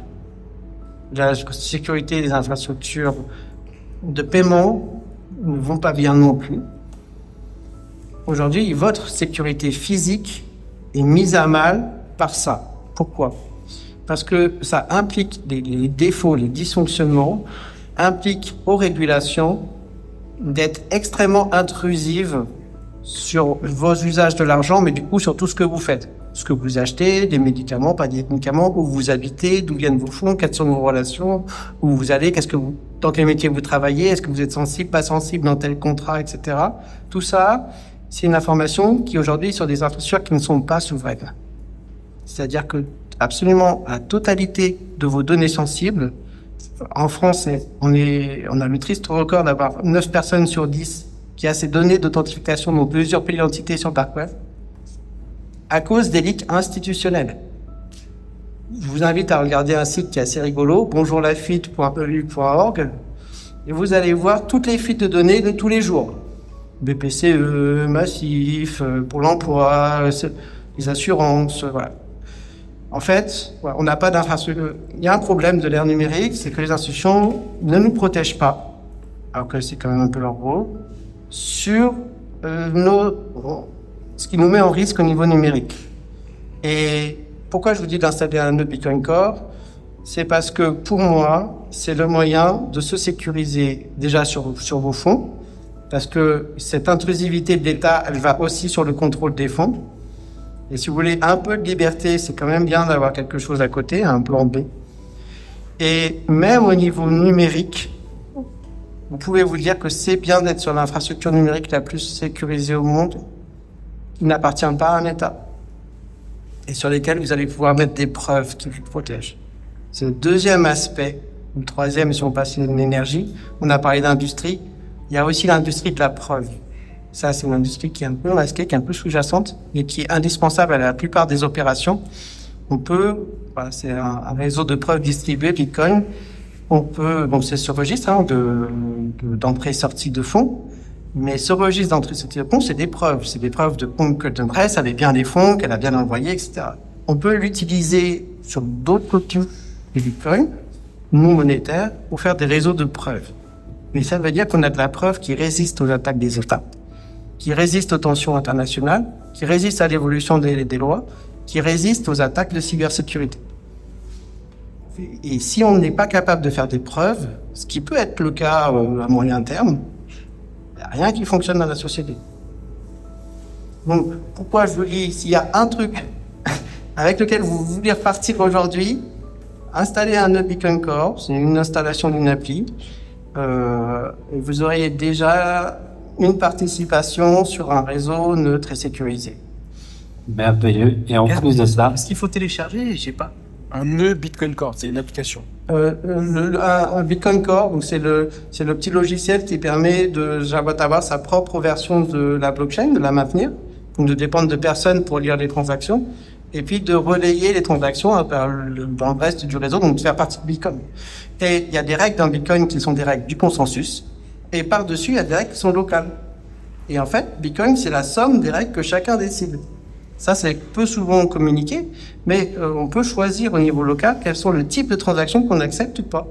La sécurité des infrastructures de paiement ne vont pas bien non plus. Aujourd'hui, votre sécurité physique est mise à mal par ça. Pourquoi? Parce que ça implique les défauts, les dysfonctionnements, implique aux régulations d'être extrêmement intrusives sur vos usages de l'argent, mais du coup sur tout ce que vous faites. Ce que vous achetez, des médicaments, pas des médicaments, où vous habitez, d'où viennent vos fonds, quelles sont vos relations, où vous allez, dans quel métier vous travaillez, est-ce que vous êtes sensible, pas sensible dans tel contrat, etc. Tout ça, c'est une information qui aujourd'hui est sur des infrastructures qui ne sont pas souveraines. C'est-à-dire que absolument la totalité de vos données sensibles, en France, on a le triste record d'avoir 9 personnes sur 10 qui a ces données d'authentification, donc plusieurs pays d'identité sur le dark web, à cause des leaks institutionnels. Je vous invite à regarder un site qui est assez rigolo, bonjourlafuite.eu.org, et vous allez voir toutes les fuites de données de tous les jours. BPCE, Massif, Pôle emploi, les assurances, voilà. En fait, on n'a pas d'infrastructure. Il y a un problème de l'ère numérique, c'est que les institutions ne nous protègent pas, alors que c'est quand même un peu leur rôle, sur ce qui nous met en risque au niveau numérique. Et pourquoi je vous dis d'installer un nœud Bitcoin Core? C'est parce que pour moi, c'est le moyen de se sécuriser déjà sur vos fonds, parce que cette intrusivité de l'État, elle va aussi sur le contrôle des fonds. Et si vous voulez un peu de liberté, c'est quand même bien d'avoir quelque chose à côté, un plan B. Et même au niveau numérique, vous pouvez vous dire que c'est bien d'être sur l'infrastructure numérique la plus sécurisée au monde, qui n'appartient pas à un État. et sur lesquels vous allez pouvoir mettre des preuves qui vous protègent. C'est le deuxième aspect. Le troisième, si on passe à l'énergie, on a parlé d'industrie. Il y a aussi l'industrie de la preuve. Ça, c'est une industrie qui est un peu masquée, qui est un peu sous-jacente, mais qui est indispensable à la plupart des opérations. On peut, c'est un réseau de preuves distribué, Bitcoin. On peut, c'est ce registre d'entrée-sortie de fonds. Mais ce registre d'entrée-sortie de fonds, c'est des preuves. C'est des preuves de compte que Dumpress avait bien des fonds, qu'elle a bien envoyés, etc. On peut l'utiliser sur d'autres côtés du Bitcoin, non monétaires, pour faire des réseaux de preuves. Mais ça veut dire qu'on a de la preuve qui résiste aux attaques des États, qui résiste aux tensions internationales, qui résiste à l'évolution des lois, qui résiste aux attaques de cybersécurité. Et si on n'est pas capable de faire des preuves, ce qui peut être le cas à moyen terme, il n'y a rien qui fonctionne dans la société. Donc, pourquoi je vous dis, s'il y a un truc avec lequel vous voulez repartir aujourd'hui, installer un nœud Bitcoin Core, c'est une installation d'une appli, et vous aurez déjà une participation sur un réseau neutre et sécurisé. Merveilleux. Et en plus de ça... Est-ce qu'il faut télécharger, je sais pas, un nœud Bitcoin Core, c'est une application. Un Bitcoin Core, donc c'est le petit logiciel qui permet d'avoir sa propre version de la blockchain, de la maintenir, de dépendre de personne pour lire les transactions, et puis de relayer les transactions dans le reste du réseau, donc de faire partie de Bitcoin. Et il y a des règles dans Bitcoin qui sont des règles du consensus, et par-dessus, il y a des règles qui sont locales. Et en fait, Bitcoin, c'est la somme des règles que chacun décide. Ça, c'est peu souvent communiqué, mais on peut choisir au niveau local quels sont le type de transactions qu'on accepte ou pas.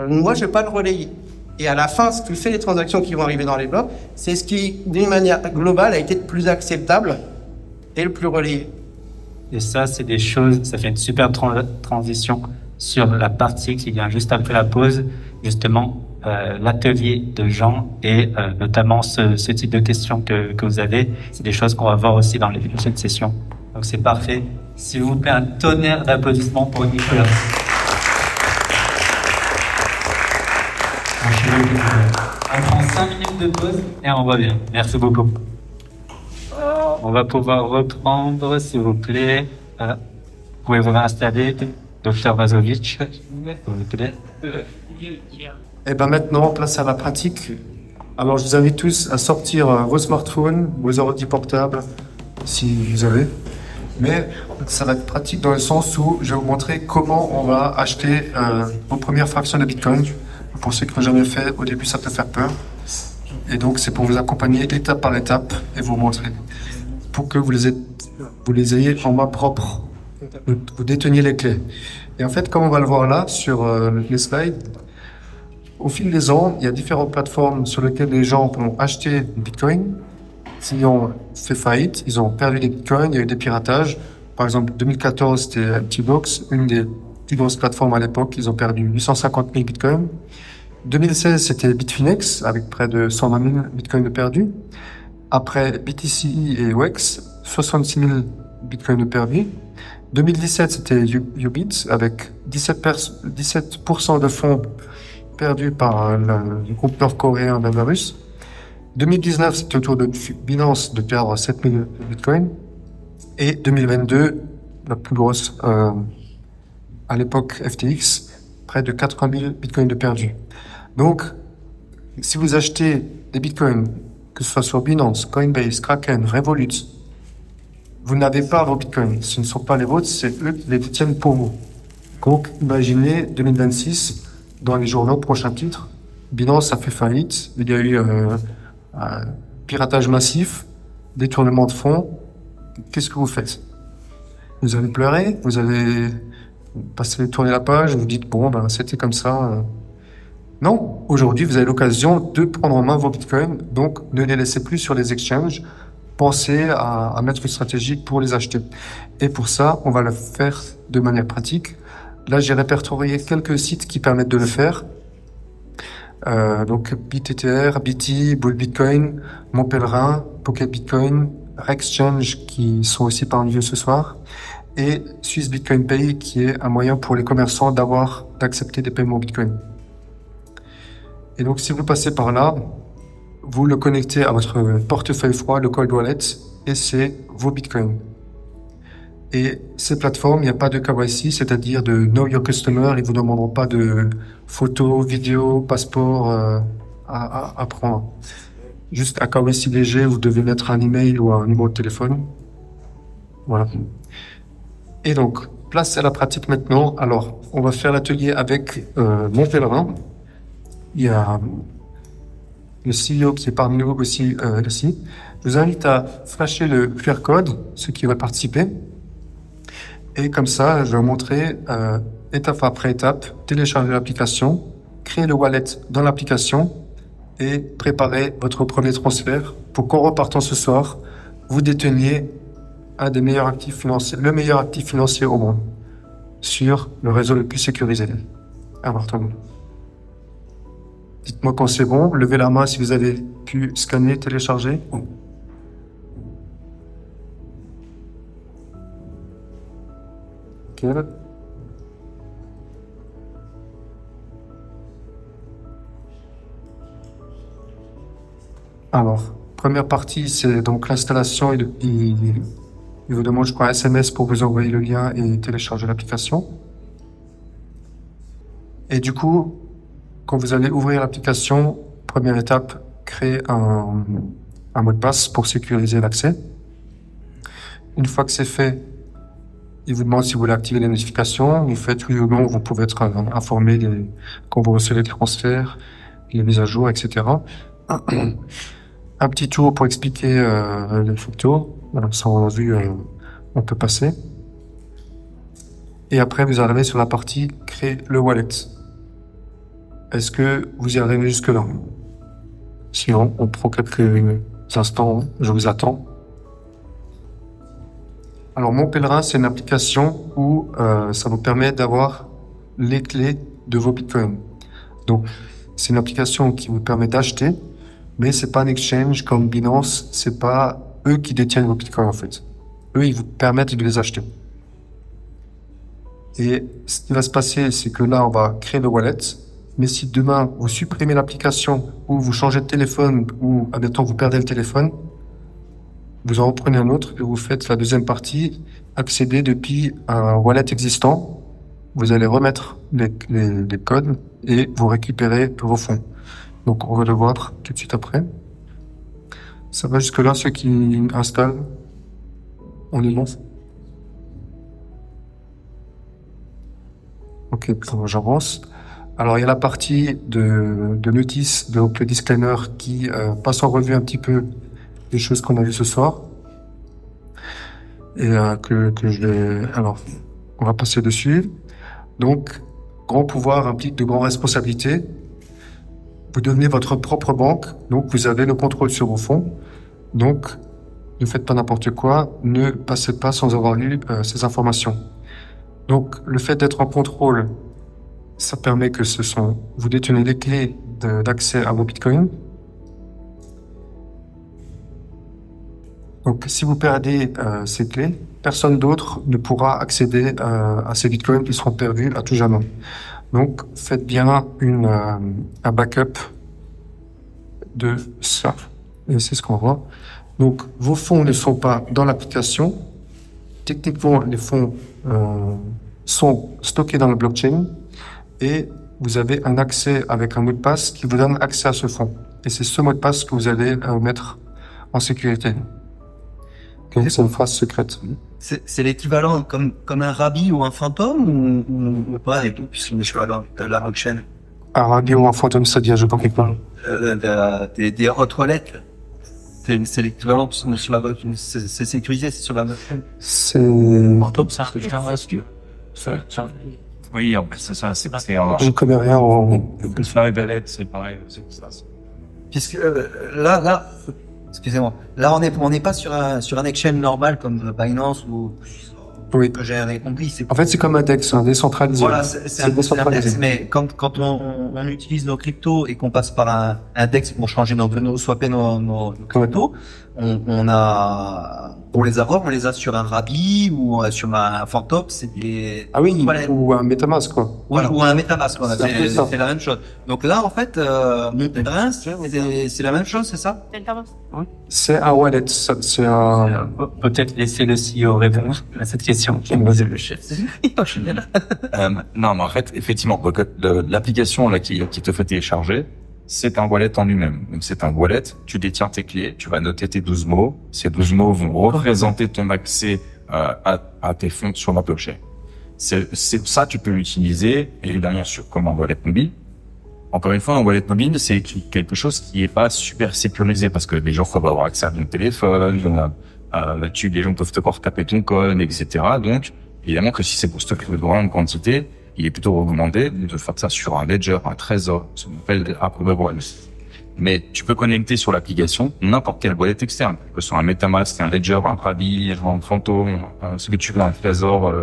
Moi, je vais pas le relayer. Et à la fin, ce qui fait les transactions qui vont arriver dans les blocs, c'est ce qui, d'une manière globale, a été le plus acceptable et le plus relayé. Et ça, c'est des choses, ça fait une super transition sur la partie qui vient juste après la pause, justement, l'atelier de Jean et notamment ce type de questions que vous avez. C'est des choses qu'on va voir aussi dans les prochaines sessions. Donc c'est parfait. S'il vous plaît, un tonnerre d'applaudissements pour Nicolas. On prend 5 minutes de pause et on revient. Merci beaucoup. On va pouvoir reprendre, s'il vous plaît. Vous pouvez vous réinstaller, Dr Vazovic, s'il vous plaît. Et ben maintenant, place à la pratique. Alors, je vous invite tous à sortir vos smartphones, vos ordi portables, si vous avez. Mais ça va être pratique dans le sens où je vais vous montrer comment on va acheter vos premières fractions de Bitcoin. Pour ceux qui n'ont jamais fait, au début, ça peut faire peur. Et donc, c'est pour vous accompagner étape par étape et vous montrer. Pour que vous les ayez en main propre. Vous déteniez les clés. Et en fait, comme on va le voir là, sur les slides, au fil des ans, il y a différentes plateformes sur lesquelles les gens ont acheté du Bitcoin. Ils ont fait faillite, ils ont perdu des Bitcoins, il y a eu des piratages. Par exemple, 2014, c'était MTBox, une des plus grosses plateformes à l'époque. Ils ont perdu 850 000 Bitcoins. 2016, c'était Bitfinex, avec près de 120 000 Bitcoins de perdus. Après BTC et WEX, 66 000 Bitcoins de perdus. 2017, c'était Ubit, avec 17% de fonds perdus par le groupe nord-coréen Belarus. 2019, c'était au tour de Binance de perdre 7000 bitcoins. Et 2022, la plus grosse, à l'époque FTX, près de 80 000 bitcoins de perdus. Donc, si vous achetez des bitcoins, que ce soit sur Binance, Coinbase, Kraken, Revolut, vous n'avez pas vos bitcoins. Ce ne sont pas les vôtres, c'est eux qui les détiennent pour vous. Donc, imaginez 2026, dans les journaux, prochain titre, Binance a fait faillite, il y a eu un piratage massif, détournement de fonds. Qu'est-ce que vous faites? Vous allez pleurer, vous allez tourner la page, vous dites bon, ben c'était comme ça. Non, aujourd'hui vous avez l'occasion de prendre en main vos bitcoins, donc ne les laissez plus sur les exchanges. Pensez à mettre une stratégie pour les acheter. Et pour ça, on va le faire de manière pratique. Là, j'ai répertorié quelques sites qui permettent de le faire. Donc BitTR, BT, Bull Bitcoin, Mon Pèlerin, Pocket Bitcoin, Rexchange qui sont aussi parmi nous ce soir, et Swiss Bitcoin Pay qui est un moyen pour les commerçants d'accepter des paiements Bitcoin. Et donc si vous passez par là, vous le connectez à votre portefeuille froid, le cold wallet, et c'est vos Bitcoins. Et ces plateformes, il n'y a pas de KYC, c'est-à-dire de Know Your Customer. Ils vous demanderont pas de photos, vidéos, passeport à prendre. Juste un KYC léger, vous devez mettre un email ou un numéro de téléphone. Voilà. Et donc, place à la pratique maintenant. Alors, on va faire l'atelier avec mon pèlerin. Il y a le CEO qui est parmi nous aussi ici. Je vous invite à flasher le QR code, ceux qui veulent participer. Et comme ça, je vais vous montrer étape après étape, télécharger l'application, créer le wallet dans l'application et préparer votre premier transfert pour qu'en repartant ce soir, vous déteniez un des meilleurs actifs financiers, le meilleur actif financier au monde sur le réseau le plus sécurisé. Important. Dites-moi quand c'est bon, levez la main si vous avez pu scanner, télécharger. Ok. Alors, première partie, c'est donc l'installation. Il vous demande, je crois, un SMS pour vous envoyer le lien et télécharger l'application. Et du coup, quand vous allez ouvrir l'application, première étape, créer un mot de passe pour sécuriser l'accès. Une fois que c'est fait, il vous demande si vous voulez activer les notifications. Vous faites oui ou non, vous pouvez être informé quand vous recevez les transferts, les mises à jour, etc. Un petit tour pour expliquer les photos. Voilà, ça on a vu, on peut passer. Et après, vous arrivez sur la partie créer le wallet. Est-ce que vous y arrivez jusque-là? Sinon, on prend quelques instants, je vous attends. Alors, Mon Pèlerin, c'est une application où ça vous permet d'avoir les clés de vos bitcoins. Donc, c'est une application qui vous permet d'acheter, mais c'est pas un exchange comme Binance, c'est pas eux qui détiennent vos bitcoins en fait. Eux, ils vous permettent de les acheter. Et ce qui va se passer, c'est que là, on va créer le wallet. Mais si demain, vous supprimez l'application ou vous changez de téléphone ou, admettons, vous perdez le téléphone, vous en reprenez un autre et vous faites la deuxième partie, accéder depuis un wallet existant. Vous allez remettre les codes et vous récupérez vos fonds. Donc, on va le voir tout de suite après. Ça va jusque-là, ceux qui installent. On est bon. Ok, j'avance. Alors, il y a la partie de notice, donc le disclaimer qui passe en revue un petit peu les choses qu'on a vues ce soir. Et que je vais... Alors, on va passer dessus. Donc, grand pouvoir implique de grandes responsabilités. Vous devenez votre propre banque, donc vous avez le contrôle sur vos fonds. Donc, ne faites pas n'importe quoi, ne passez pas sans avoir lu ces informations. Donc, le fait d'être en contrôle, ça permet que vous détenez les clés d'accès à vos bitcoins. Donc, si vous perdez ces clés, personne d'autre ne pourra accéder à ces bitcoins qui seront perdus à tout jamais. Donc, faites bien un backup de ça. Et c'est ce qu'on voit. Donc, vos fonds ne sont pas dans l'application. Techniquement, les fonds sont stockés dans la blockchain et vous avez un accès avec un mot de passe qui vous donne accès à ce fonds. Et c'est ce mot de passe que vous allez mettre en sécurité. Okay, c'est une phrase secrète. C'est l'équivalent comme un rabbi ou un fantôme ou pas, et tout, puisqu'on est sur la blockchain. Un rabbi ou un fantôme, c'est-à-dire, je comprends pas. Des hot wallets. C'est l'équivalent, parce qu'on est sur la blockchain. C'est sécurisé, c'est sur la blockchain. C'est... Fantôme, c'est un rescue. Oui, en fait, c'est ça, c'est je ne connais rien en... Le Fly Wallet, c'est pareil, c'est ça. Puisque là, excusez-moi. Là, on n'est pas sur un exchange normal comme Binance ou... Oui. Que j'ai compris. En fait, c'est comme un DEX, décentralisé. Voilà, c'est un DEX, mais quand on utilise nos cryptos et qu'on passe par un DEX pour changer swapper nos cryptos, pour les avoir, on les a sur un Rabi ou sur un Phantom, c'est des... Ah oui, ou un MetaMask, quoi. Voilà. Ou un MetaMask, quoi. C'est ça. C'est la même chose. Donc là, en fait, Montérin, c'est la même chose, c'est ça? C'est un wallet, c'est un... Peut-être laisser le CEO répondre à cette question. Le chef. Non, mais en fait, effectivement, l'application là qui te fait télécharger, c'est un wallet en lui-même. Donc c'est un wallet, tu détiens tes clés, tu vas noter tes 12 mots. Ces 12 mots vont représenter ton accès à tes fonds sur la blockchain. C'est ça, tu peux l'utiliser évidemment comme un wallet mobile. Encore une fois, un wallet mobile, c'est quelque chose qui est pas super sécurisé parce que les gens peuvent avoir accès à ton téléphone, les gens peuvent encore taper ton code, etc. Donc, évidemment que si c'est pour stocker de grande quantité, il est plutôt recommandé de faire ça sur un ledger, un trésor, ce qu'on appelle un wallet. Mais tu peux connecter sur l'application n'importe quel wallet externe, que ce soit un MetaMask, un ledger, un Rabi, un Phantom, ce que tu veux, un trésor,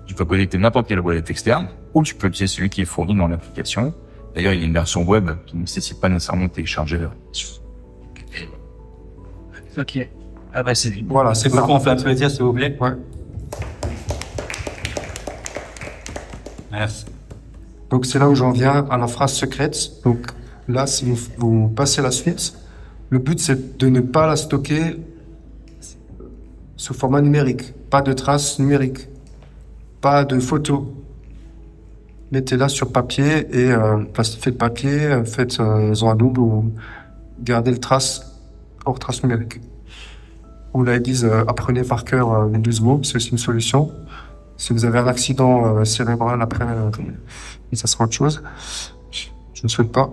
tu peux connecter n'importe quel wallet externe, ou tu peux utiliser celui qui est fourni dans l'application. D'ailleurs, il y a une version web qui ne nécessite pas nécessairement de télécharger. Ok. Ah bah c'est... Voilà, c'est ça. On fait applaudir, s'il vous plaît. Ouais. Merci. Donc c'est là où j'en viens à la phrase secrète. Donc là, si vous passez la suite, le but c'est de ne pas la stocker sous format numérique. Pas de traces numériques. Pas de photos. Mettez-la sur papier et plastifiez le papier, faites-en un double ou gardez le trace hors trace numérique. Ou là ils disent apprenez par cœur les 12 mots, c'est aussi une solution. Si vous avez un accident cérébral après, ça sera autre chose. Je ne souhaite pas.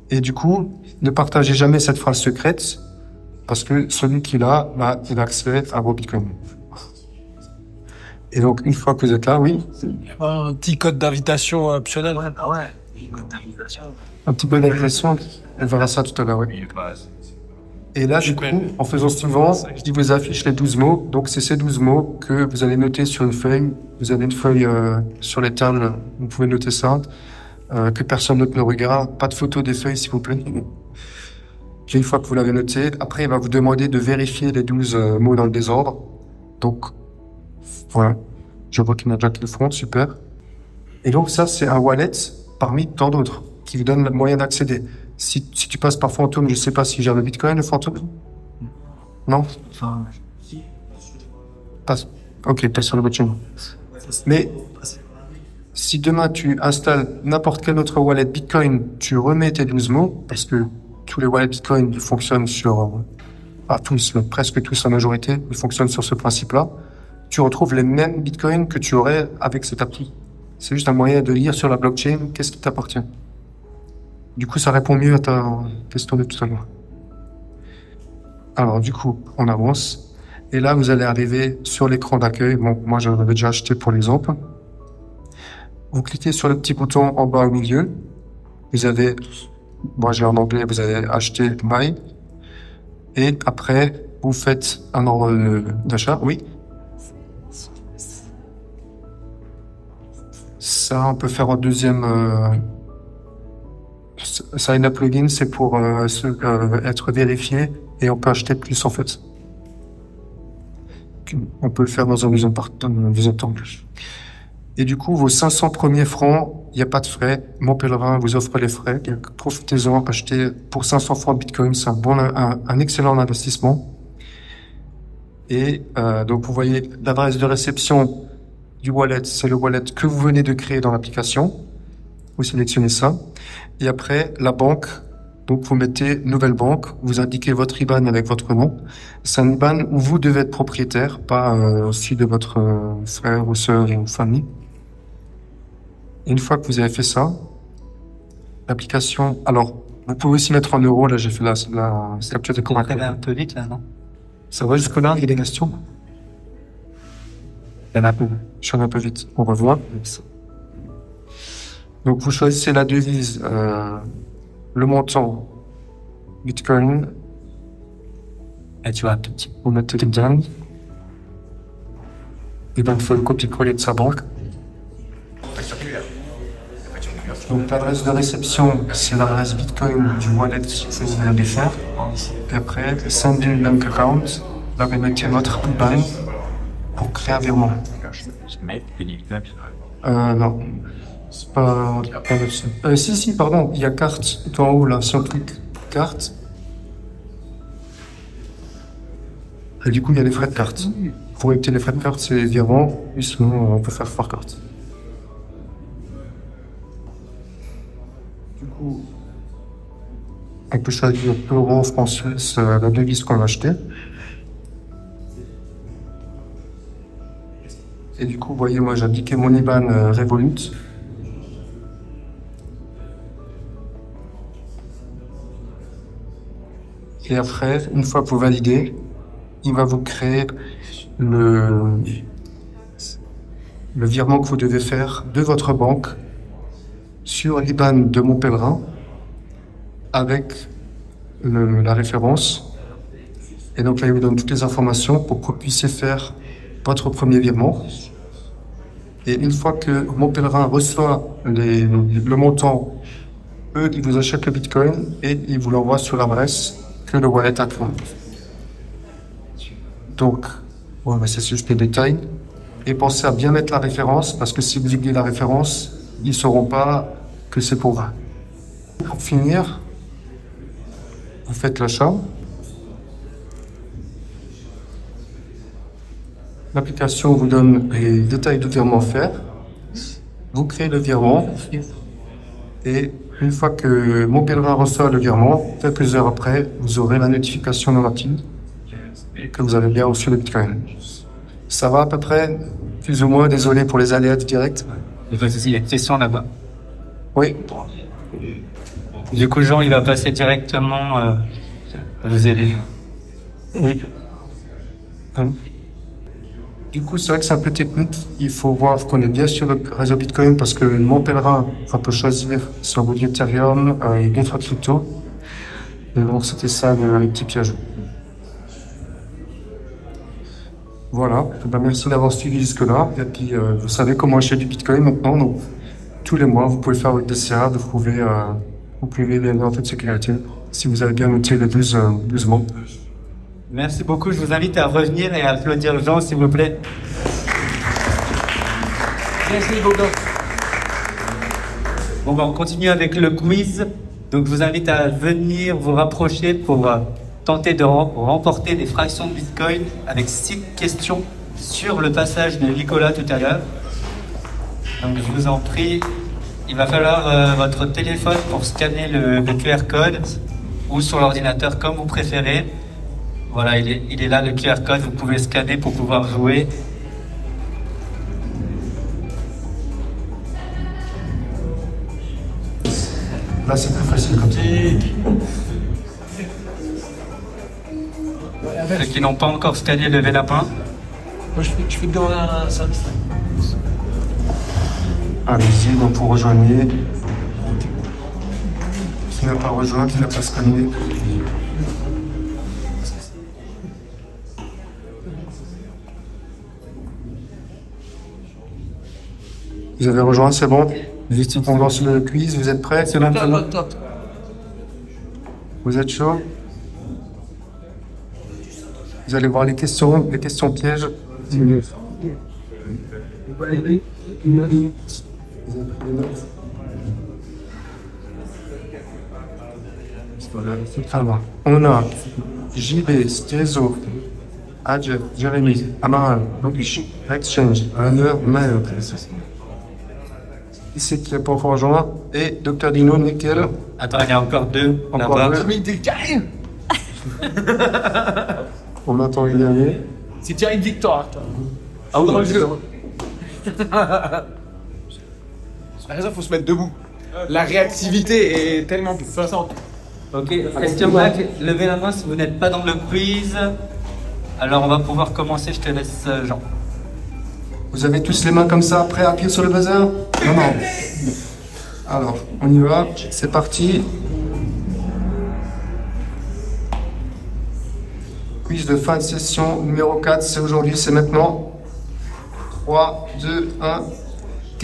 Et du coup, ne partagez jamais cette phrase secrète parce que celui qui l'a, il a accès à vos bitcoins. Et donc, une fois que vous êtes là, oui. Un petit code d'invitation optionnel. Ouais. Un petit code d'invitation, elle verra ça tout à l'heure, oui. Et là, du coup, en faisant ce suivant, je vous affiche les 12 mots. Donc, c'est ces 12 mots que vous allez noter sur une feuille. Vous avez une feuille sur les tables, vous pouvez noter ça. Que personne d'autre ne regarde. Pas de photo des feuilles, s'il vous plaît. Puis, une fois que vous l'avez noté, après, il va vous demander de vérifier les 12 mots dans le désordre. Donc, voilà. Je vois qu'il y en a déjà qui le font, super. Et donc, ça, c'est un wallet parmi tant d'autres qui vous donne le moyen d'accéder. Si tu passes par Phantom, je sais pas si gère le Bitcoin, le Phantom. Non? Enfin, Passe. Ok, passe sur le blockchain. Mais, si demain tu installes n'importe quel autre wallet Bitcoin, tu remets tes 12 mots, parce que tous les wallets Bitcoin fonctionnent sur, pas tous, mais presque tous, la majorité, ils fonctionnent sur ce principe-là. Tu retrouves les mêmes Bitcoins que tu aurais avec cette appli. C'est juste un moyen de lire sur la blockchain qu'est-ce qui t'appartient. Du coup, ça répond mieux à ta question de tout à l'heure. Alors, du coup, on avance. Et là, vous allez arriver sur l'écran d'accueil. Bon, moi, j'en avais déjà acheté pour l'exemple. Vous cliquez sur le petit bouton en bas au milieu. Vous avez, moi j'ai en anglais, vous avez acheté Buy. Et après, vous faites un ordre d'achat. Oui. Ça, on peut faire en deuxième. Sign up login, c'est pour être vérifié et on peut acheter plus en fait. On peut le faire dans un deuxième temps. Et du coup, vos 500 premiers francs, il n'y a pas de frais. Mon pèlerin vous offre les frais. Profitez-en, achetez pour 500 francs Bitcoin, c'est un excellent investissement. Et donc, vous voyez l'adresse de réception du wallet, c'est le wallet que vous venez de créer dans l'application. Vous sélectionnez ça. Et après, la banque, donc vous mettez nouvelle banque, vous indiquez votre IBAN avec votre nom. C'est un IBAN où vous devez être propriétaire, pas celui de votre frère ou sœur ou famille. Et une fois que vous avez fait ça, l'application... Alors, vous pouvez aussi mettre en euros. Là, j'ai fait la capture d'écran. Ça va un peu vite, là, non? Ça va jusque-là? Il y a des questions? Il y en a un peu. Je suis un peu vite. On revoit. Donc, vous choisissez la devise, le montant Bitcoin. Et tu vois un tout petit. Vous mettez les dingues. Et ben, il faut le copier-coller de sa banque. Donc l'adresse de réception, c'est l'adresse Bitcoin du wallet que vous allez faire. Et après, send in bank account, là vous mettez votre IBAN pour créer un virement. Non, c'est pas le seul. Si, pardon, il y a carte tout en haut là, si on clique carte. Et du coup, il y a les frais de carte. Pour éviter les frais de carte, c'est virement, et sinon on peut faire par carte. Du coup, on peut choisir euro, franc suisse, la devise qu'on va acheter. Et du coup, vous voyez, moi j'ai indiqué mon IBAN Revolut. Et après, une fois que vous validez, il va vous créer le virement que vous devez faire de votre banque sur l'IBAN de Mon Pèlerin avec la référence. Et donc là, il vous donne toutes les informations pour que vous puissiez faire votre premier virement. Et une fois que Mon Pèlerin reçoit le montant, eux, ils vous achètent le Bitcoin et ils vous l'envoient sur l'adresse que le wallet a créé. Donc, ouais, c'est juste les détails. Et pensez à bien mettre la référence, parce que si vous oubliez la référence, ils ne sauront pas que c'est pour vous. Pour finir, vous faites l'achat. L'application vous donne les détails du virement à faire. Vous créez le virement. Et une fois que Mon Pèlerin reçoit le virement, quelques heures après, vous aurez la notification dans la team que vous avez bien reçu le Bitcoin. Ça va à peu près, plus ou moins, désolé pour les aléas du direct. Il y a une question là-bas. Oui. Du coup, Jean, il va passer directement vous aider. Oui. Du coup, c'est vrai que c'est un peu technique. Il faut voir qu'on est bien sur le réseau Bitcoin parce que Mon Pèlerin, on peut choisir sur le Ethereum et d'autres cryptos. Et donc, c'était ça le petit piège. Voilà, ben, merci d'avoir suivi jusque-là. Et puis, vous savez comment acheter du Bitcoin maintenant. Donc, tous les mois, vous pouvez faire votre DCA, vous pouvez gagner en toute sécurité si vous avez bien noté les 12 mois. Merci beaucoup. Je vous invite à revenir et à applaudir Jean, s'il vous plaît. Merci beaucoup. Bon, ben, on continue avec le quiz. Donc, je vous invite à venir vous rapprocher pour tenter de remporter des fractions de Bitcoin avec 6 questions sur le passage de Nicolas tout à l'heure. Donc je vous en prie, il va falloir votre téléphone pour scanner le QR code ou sur l'ordinateur comme vous préférez. Voilà, il est là le QR code, vous pouvez scanner pour pouvoir jouer. Là c'est plus facile comme ça. Ceux qui n'ont pas encore scanné, levez la main. Moi, je fais dans un service. Allez-y, donc vous rejoignez. Qui n'a pas rejoint, qui n'a pas scanné. Vous avez rejoint, c'est bon? On lance le quiz, vous êtes prêts? C'est maintenant. Top. Vous êtes chaud? Vous allez voir les questions pièges. Alors, on a JB, Stezo, Adje, Jérémy, Amaral, Logish, Exchange, Runner, Mail. Ici qui répond pour rejoindre. Et Dr Dino, nickel. Attends, il y a encore 2. Encore 2. Mais t'es carré. On attend le dernier. C'est déjà une victoire, toi. Ah oui, La raison, faut se mettre debout. La réactivité est tellement puissante. Ok, question back, levez la main si vous n'êtes pas dans le quiz. Alors on va pouvoir commencer, je te laisse Jean. Vous avez tous les mains comme ça, prêts à appuyer sur le buzzer? Non. Alors, on y va, c'est parti. Quiz de fin de session numéro 4, c'est aujourd'hui, c'est maintenant. 3, 2, 1.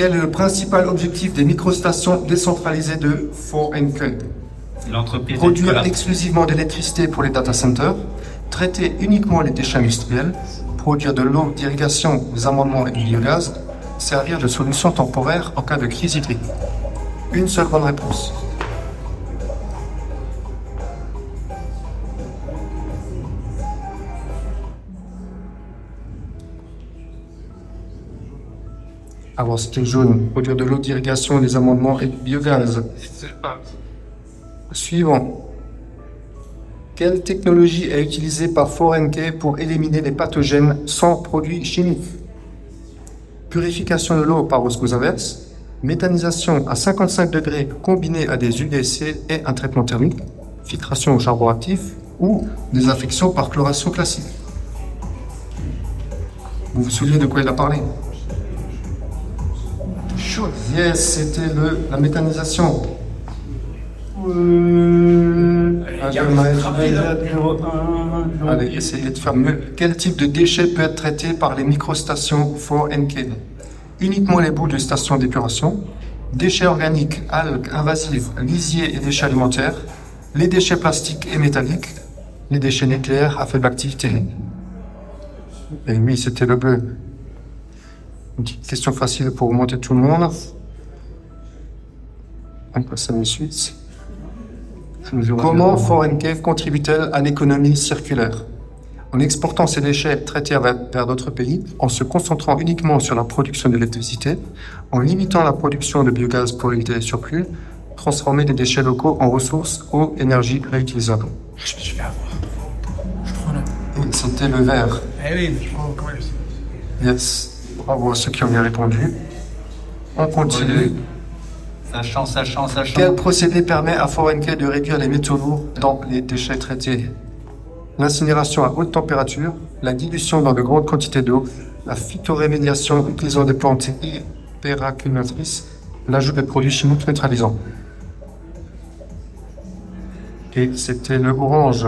Quel est le principal objectif des microstations décentralisées de 4NK? L'entreprise Produire exclusivement d'électricité pour les data centers, traiter uniquement les déchets industriels, produire de l'eau d'irrigation, des amendements et du biogaz, servir de solution temporaire en cas de crise hydrique. Une seule bonne réponse. Alors c'était jaune, produire de l'eau d'irrigation, des amendements et du biogaz. Suivant. Quelle technologie est utilisée par 4NK pour éliminer les pathogènes sans produits chimiques? Purification de l'eau par osmose inverse, méthanisation à 55 degrés combinée à des UVC et un traitement thermique, filtration au charbon actif ou désinfection par chloration classique. Vous vous souvenez de quoi il a parlé? Yes, c'était la méthanisation. Allez, essayez de faire mieux. Quel type de déchet peut être traité par les microstations 4NK? Uniquement les bouts de stations d'épuration, déchets organiques, algues, invasives, lisiers et déchets alimentaires, les déchets plastiques et métalliques, les déchets nucléaires à faible activité. Et oui, c'était le bleu. Une petite question facile pour remonter tout le monde. On passe à la suite. Comment 4NK contribue-t-elle à l'économie circulaire? En exportant ces déchets traités vers d'autres pays, en se concentrant uniquement sur la production d'électricité, en limitant la production de biogaz pour éviter les surplus, transformer les déchets locaux en ressources ou énergie réutilisable. Je vais avoir. Et c'était le vert. Eh oui, mais je crois comment Yes. Bravo à ceux qui ont bien répondu. On continue. Sachant. Quel procédé permet à 4NK de réduire les métaux lourds dans les déchets traités? L'incinération à haute température, la dilution dans de grandes quantités d'eau, la phytorémédiation utilisant des plantes hyperaccumulatrices, l'ajout de produits chimiques neutralisants. Et c'était le orange.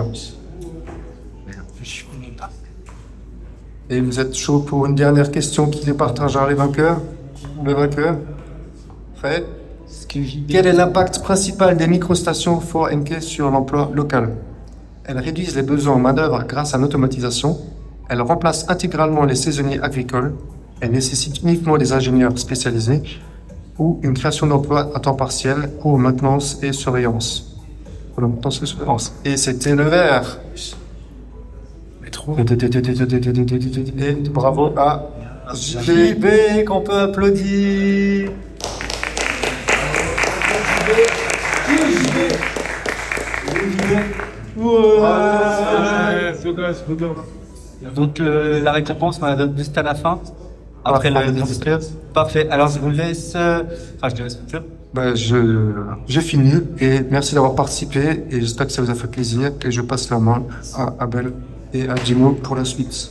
Et vous êtes chaud pour une dernière question qui départagera les vainqueurs? Le vainqueur? Prêt? Quel est l'impact principal des microstations 4NK sur l'emploi local? Elles réduisent les besoins en main-d'œuvre grâce à l'automatisation. Elles remplacent intégralement les saisonniers agricoles. Elles nécessitent uniquement des ingénieurs spécialisés ou une création d'emplois à temps partiel pour maintenance et surveillance. Et c'était le vert. Et bravo à JB qu'on peut applaudir. Donc la récompense, on la donne juste à la fin. Après le parfait. Alors je vous laisse. Enfin, je te laisse faire. J'ai fini et merci d'avoir participé et j'espère que ça vous a fait plaisir et je passe la main à Abel et à Jimo pour la suite.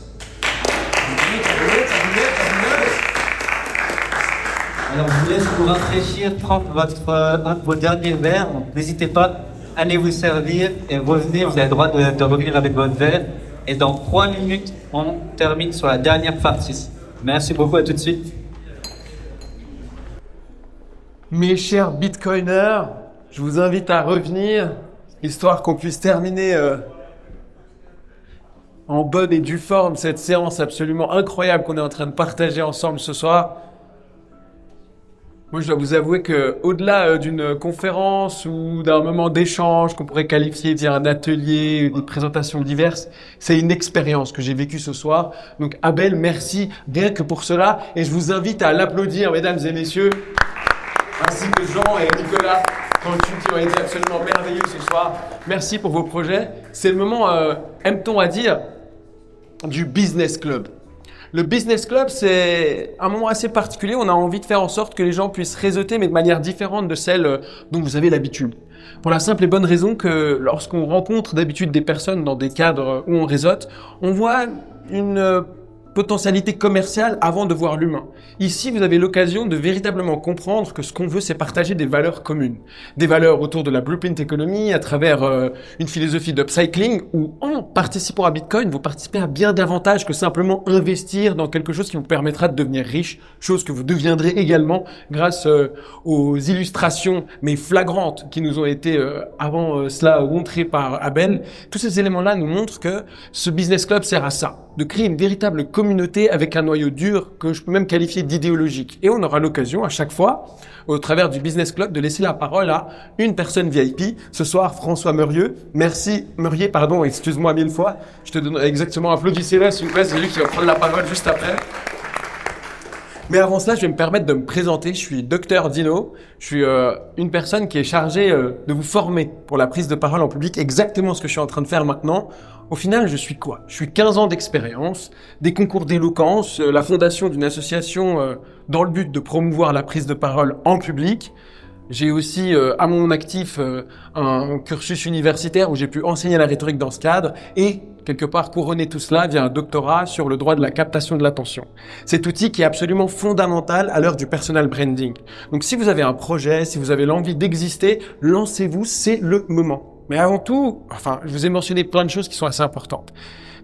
Alors je vous laisse vous rafraîchir, prendre un de vos derniers verres. N'hésitez pas, allez vous servir et revenez, vous avez le droit de revenir avec votre verre. Et dans 3 minutes, on termine sur la dernière partie. Merci beaucoup, à tout de suite. Mes chers bitcoiners, je vous invite à revenir, histoire qu'on puisse terminer en bonne et due forme cette séance absolument incroyable qu'on est en train de partager ensemble ce soir. Moi, je dois vous avouer que, au-delà d'une conférence ou d'un moment d'échange qu'on pourrait qualifier d'un atelier, des présentations diverses, c'est une expérience que j'ai vécue ce soir. Donc, Abel, merci rien que pour cela. Et je vous invite à l'applaudir, mesdames et messieurs, ainsi que Jean et Nicolas, qui ont été absolument merveilleux ce soir. Merci pour vos projets. C'est le moment, aime-t-on à dire, du Business Club. Le Business Club, c'est un moment assez particulier. On a envie de faire en sorte que les gens puissent réseauter, mais de manière différente de celle dont vous avez l'habitude. Pour la simple et bonne raison que lorsqu'on rencontre d'habitude des personnes dans des cadres où on réseaute, on voit une potentialité commerciale avant de voir l'humain. Ici, vous avez l'occasion de véritablement comprendre que ce qu'on veut, c'est partager des valeurs communes. Des valeurs autour de la blueprint economy à travers une philosophie d'upcycling où en participant à Bitcoin, vous participez à bien davantage que simplement investir dans quelque chose qui vous permettra de devenir riche, chose que vous deviendrez également grâce aux illustrations, mais flagrantes, qui nous ont été avant cela montrées par Abel. Tous ces éléments-là nous montrent que ce business club sert à ça, de créer une véritable communauté avec un noyau dur que je peux même qualifier d'idéologique. Et on aura l'occasion à chaque fois, au travers du business club, de laisser la parole à une personne VIP. Ce soir, François Meurier. Meurier, pardon, excuse-moi 1000 fois. Je te donne exactement, applaudissez-le s'il vous plaît, c'est lui qui va prendre la parole juste après. Mais avant cela, je vais me permettre de me présenter. Je suis Dr Dino. Je suis une personne qui est chargée de vous former pour la prise de parole en public, exactement ce que je suis en train de faire maintenant. Au final, je suis quoi? Je suis 15 ans d'expérience, des concours d'éloquence, la fondation d'une association dans le but de promouvoir la prise de parole en public. J'ai aussi à mon actif un cursus universitaire où j'ai pu enseigner la rhétorique dans ce cadre et quelque part couronner tout cela via un doctorat sur le droit de la captation de l'attention. Cet outil qui est absolument fondamental à l'heure du personal branding. Donc si vous avez un projet, si vous avez l'envie d'exister, lancez-vous, c'est le moment. Mais avant tout, je vous ai mentionné plein de choses qui sont assez importantes.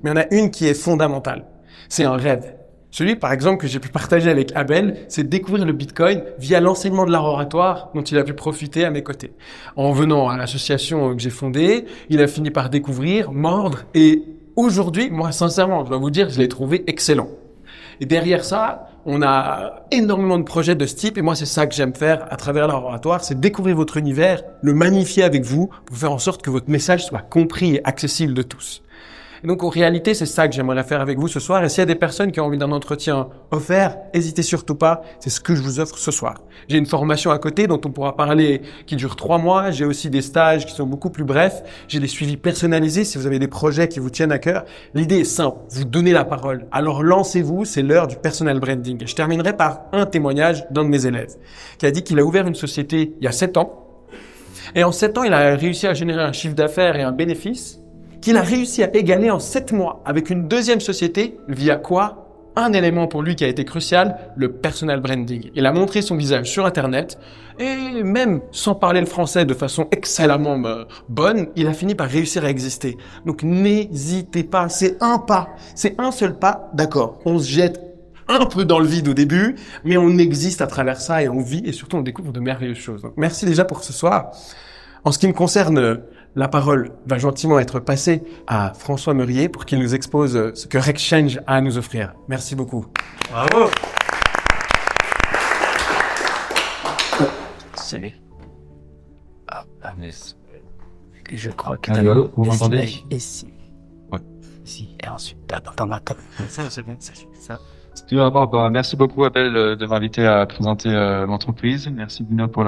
Mais il y en a une qui est fondamentale. C'est un rêve. Celui, par exemple, que j'ai pu partager avec Abel, c'est de découvrir le Bitcoin via l'enseignement de l'art oratoire dont il a pu profiter à mes côtés. En venant à l'association que j'ai fondée, il a fini par découvrir, mordre, et aujourd'hui, moi, sincèrement, je dois vous dire, je l'ai trouvé excellent. Et derrière ça, on a énormément de projets de ce type, et moi, c'est ça que j'aime faire à travers l'art oratoire, c'est découvrir votre univers, le magnifier avec vous, pour faire en sorte que votre message soit compris et accessible de tous. Et donc, en réalité, c'est ça que j'aimerais faire avec vous ce soir. Et s'il y a des personnes qui ont envie d'un entretien offert, n'hésitez surtout pas. C'est ce que je vous offre ce soir. J'ai une formation à côté dont on pourra parler qui dure 3 mois. J'ai aussi des stages qui sont beaucoup plus brefs. J'ai des suivis personnalisés si vous avez des projets qui vous tiennent à cœur. L'idée est simple. Vous donnez la parole. Alors, lancez-vous. C'est l'heure du personal branding. Et je terminerai par un témoignage d'un de mes élèves qui a dit qu'il a ouvert une société il y a 7 ans. Et en 7 ans, il a réussi à générer un chiffre d'affaires et un bénéfice qu'il a réussi à égaler en 7 mois avec une deuxième société, via quoi? Un élément pour lui qui a été crucial, le personal branding. Il a montré son visage sur Internet et même sans parler le français de façon excellemment bonne, il a fini par réussir à exister. Donc n'hésitez pas, c'est un pas, c'est un seul pas, d'accord, on se jette un peu dans le vide au début, mais on existe à travers ça et on vit et surtout on découvre de merveilleuses choses. Donc merci déjà pour ce soir. En ce qui me concerne, la parole va gentiment être passée à François Meurier pour qu'il nous expose ce que Rexchange a à nous offrir. Merci beaucoup. Bravo. C'est... je crois que vous m'entendez? Ici. Ouais. Ici. Et ensuite, dans la table. Ça, c'est bien. Ça. Tout d'abord, merci beaucoup, Abel, de m'inviter à présenter l'entreprise. Merci, Dino, pour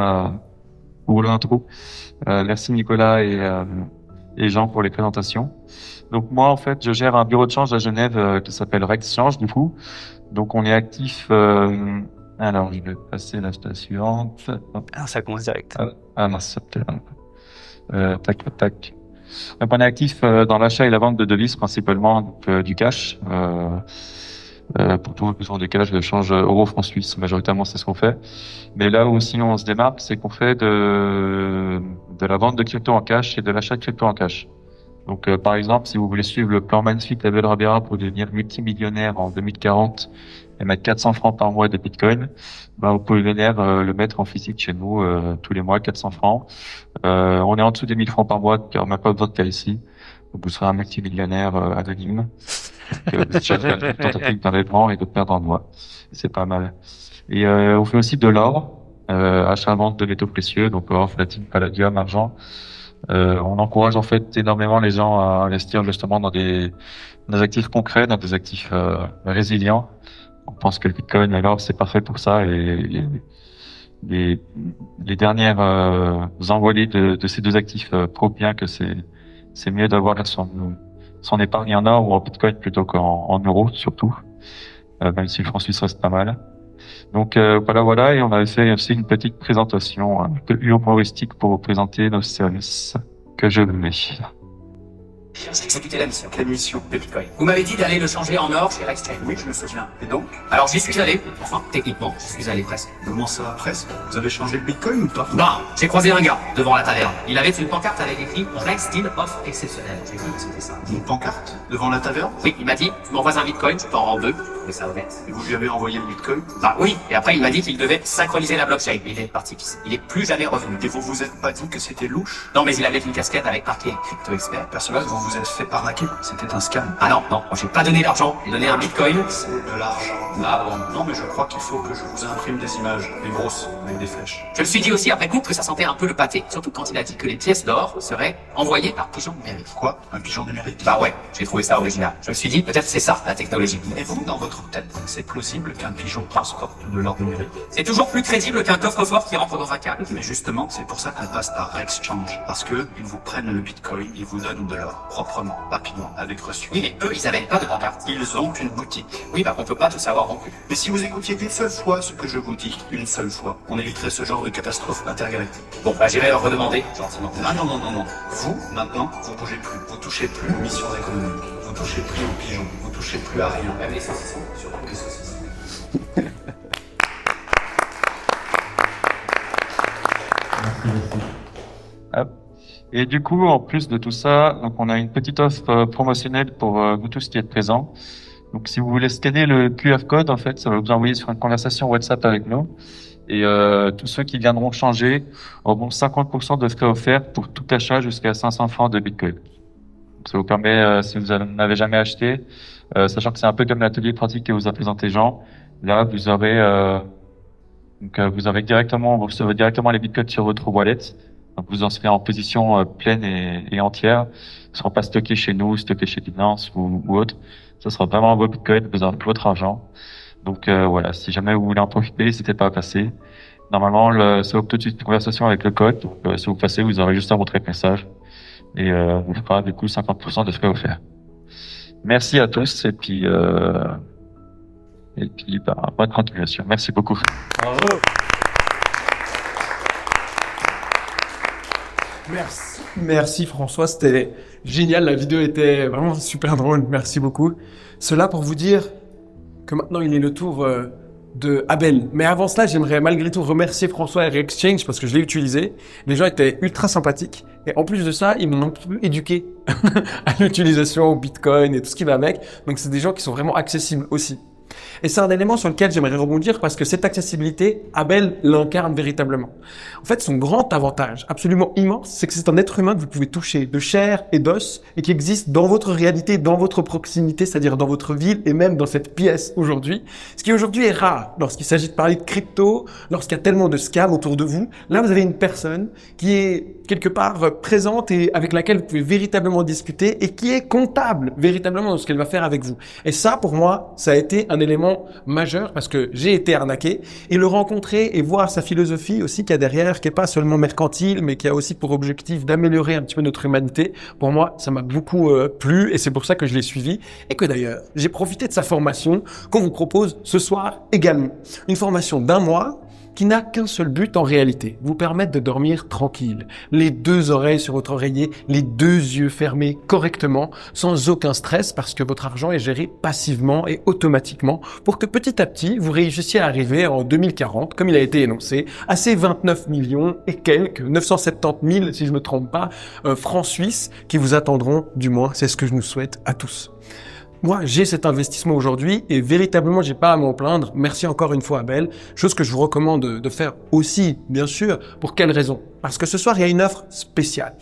l'intro. Merci, Nicolas et Jean pour les présentations. Donc, moi, en fait, je gère un bureau de change à Genève qui s'appelle Rexchange, du coup. Donc, on est actif... Alors, je vais passer la station suivante. Ah, ça commence direct. Non, c'est peut-être... tac. Donc, on est actif dans l'achat et la vente de devises, principalement donc, du cash. Pour tout besoin de cash, de change euro, franc suisse, majoritairement c'est ce qu'on fait. Mais là où sinon on se démarque, c'est qu'on fait de la vente de crypto en cash et de l'achat de crypto en cash. Donc par exemple, si vous voulez suivre le plan magnifique d'Abel Rabera pour devenir multimillionnaire en 2040 et mettre 400 francs par mois de Bitcoin, vous pouvez venir le mettre en physique chez nous tous les mois, 400 francs. On est en dessous des 1000 francs par mois, car on n'a pas besoin de cas ici. Donc vous serez un multimillionnaire anonyme. Une tentative d'enlèvement et de perdre en mois. C'est pas mal. Et on fait aussi de l'or, achat-vente de métaux précieux, donc or, platine, palladium, argent. On encourage en fait énormément les gens à investir justement dans des actifs concrets, dans des actifs résilients. On pense que le Bitcoin et l'or c'est parfait pour ça. Et les dernières envolées de ces deux actifs prouvent bien que c'est mieux d'avoir son épargne en or ou en Bitcoin plutôt qu'en euros surtout, même si le franc suisse reste pas mal. Donc voilà, et on avait fait aussi une petite présentation un peu humoristique pour vous présenter nos services que je vous mets. J'ai exécuté la mission. Quelle mission des bitcoins? Vous m'avez dit d'aller le changer en or chez Exchange. Oui, je me souviens. Et donc? Alors j'y suis allé. Enfin, techniquement, j'y suis allé presque. Comment ça, presque? Vous avez changé le bitcoin ou pas? Bah, j'ai croisé un gars devant la taverne. Il avait une pancarte avec écrit Red Steel Off exceptionnel. J'ai cru que c'était ça. Une pancarte? Devant la taverne? Oui, il m'a dit, tu m'envoies un bitcoin, je t'en rends 2. Mais ça honnête. Et vous lui avez envoyé le bitcoin? Bah oui, et après il m'a dit qu'il devait synchroniser la blockchain. Il est parti. Il est plus jamais revenu. Et vous vous êtes pas dit que c'était louche? Non, mais il avait une casquette avec marqué Crypto Expert. Personnellement, vous vous êtes fait arnaquer. C'était un scam. Ah non, moi j'ai pas donné d'argent. J'ai donné un bitcoin. C'est de l'argent. Ah bon? Non, mais je crois qu'il faut que je vous imprime des images. Des grosses, avec des flèches. Je me suis dit aussi après coup que ça sentait un peu le pâté. Surtout quand il a dit que les pièces d'or seraient envoyées par pigeon numérique. Quoi? Un pigeon numérique? Bah ouais, j'ai trouvé ça original. Je me suis dit, peut-être c'est ça, la technologie. Et vous, dans votre tête, c'est plausible qu'un pigeon transporte de l'or numérique? C'est toujours plus crédible qu'un coffre-fort qui rentre dans un câble. Mais justement, c'est pour ça qu'on passe par Exchange. Parce que ils vous prennent le bitcoin, ils vous donnent de l'or, proprement, rapidement, avec reçu. Oui, mais eux, ils avaient pas de pancarte. Ils ont une boutique. Oui, bah on peut pas tout savoir non plus. Mais si vous écoutiez une seule fois ce que je vous dis, une seule fois, on éviterait ce genre de catastrophe intergalactique. Bon, bah j'irai leur redemander, gentiment. Ah non, non, non, non. Vous, maintenant, vous bougez plus. Vous touchez plus aux missions économiques. Vous touchez plus aux pigeons. Vous touchez plus à rien. Même les saucissons, surtout les saucissons. Hop. Et du coup, en plus de tout ça, donc on a une petite offre promotionnelle pour vous tous qui êtes présents. Donc, si vous voulez scanner le QR code, en fait, ça va vous envoyer sur une conversation WhatsApp avec nous. Et tous ceux qui viendront changer auront 50% de frais offerts pour tout achat jusqu'à 500 francs de Bitcoin. Donc, ça vous permet, si vous n'avez jamais acheté, sachant que c'est un peu comme l'atelier pratique que vous a présenté Jean, là, vous aurez vous recevrez directement les Bitcoins sur votre wallet. Donc, vous en serez en position pleine et entière. Ils ne seront pas stockés chez nous, stockés chez Binance ou autre. Ça sera vraiment vos Bitcoins, vous aurez votre argent. Donc voilà, si jamais vous voulez en profiter, n'hésitez pas à passer. Normalement, ça ouvre tout de suite une conversation avec le code. Donc si vous passez, vous aurez juste à montrer le message. Et vous fera du coup 50% de ce que vous faites. Merci à tous et puis bonne continuation. Merci beaucoup. Bravo. Merci François, c'était génial, la vidéo était vraiment super drôle, merci beaucoup. Cela pour vous dire que maintenant il est le tour de Abel. Mais avant cela, j'aimerais malgré tout remercier François et Exchange parce que je l'ai utilisé. Les gens étaient ultra sympathiques et en plus de ça, ils m'ont éduqué à l'utilisation au Bitcoin et tout ce qui va avec. Donc c'est des gens qui sont vraiment accessibles aussi. Et c'est un élément sur lequel j'aimerais rebondir parce que cette accessibilité, Abel l'incarne véritablement. En fait, son grand avantage, absolument immense, c'est que c'est un être humain que vous pouvez toucher de chair et d'os et qui existe dans votre réalité, dans votre proximité, c'est-à-dire dans votre ville et même dans cette pièce aujourd'hui. Ce qui aujourd'hui est rare lorsqu'il s'agit de parler de crypto, lorsqu'il y a tellement de scams autour de vous. Là, vous avez une personne qui est quelque part présente et avec laquelle vous pouvez véritablement discuter et qui est comptable véritablement de ce qu'elle va faire avec vous. Et ça, pour moi, ça a été un élément majeur parce que j'ai été arnaqué et le rencontrer et voir sa philosophie aussi qu'il y a derrière, qui est pas seulement mercantile, mais qui a aussi pour objectif d'améliorer un petit peu notre humanité. Pour moi, ça m'a beaucoup plu et c'est pour ça que je l'ai suivi et que d'ailleurs, j'ai profité de sa formation qu'on vous propose ce soir également. Une formation d'1 mois qui n'a qu'un seul but en réalité, vous permettre de dormir tranquille, les 2 oreilles sur votre oreiller, les 2 yeux fermés correctement, sans aucun stress parce que votre argent est géré passivement et automatiquement pour que petit à petit, vous réussissiez à arriver en 2040, comme il a été énoncé, à ces 29 millions et quelques, 970 000 si je me trompe pas, francs suisses qui vous attendront, du moins, c'est ce que je nous souhaite à tous. Moi, j'ai cet investissement aujourd'hui et véritablement, j'ai pas à m'en plaindre. Merci encore une fois, Abel. Chose que je vous recommande de faire aussi, bien sûr. Pour quelle raison? Parce que ce soir, il y a une offre spéciale.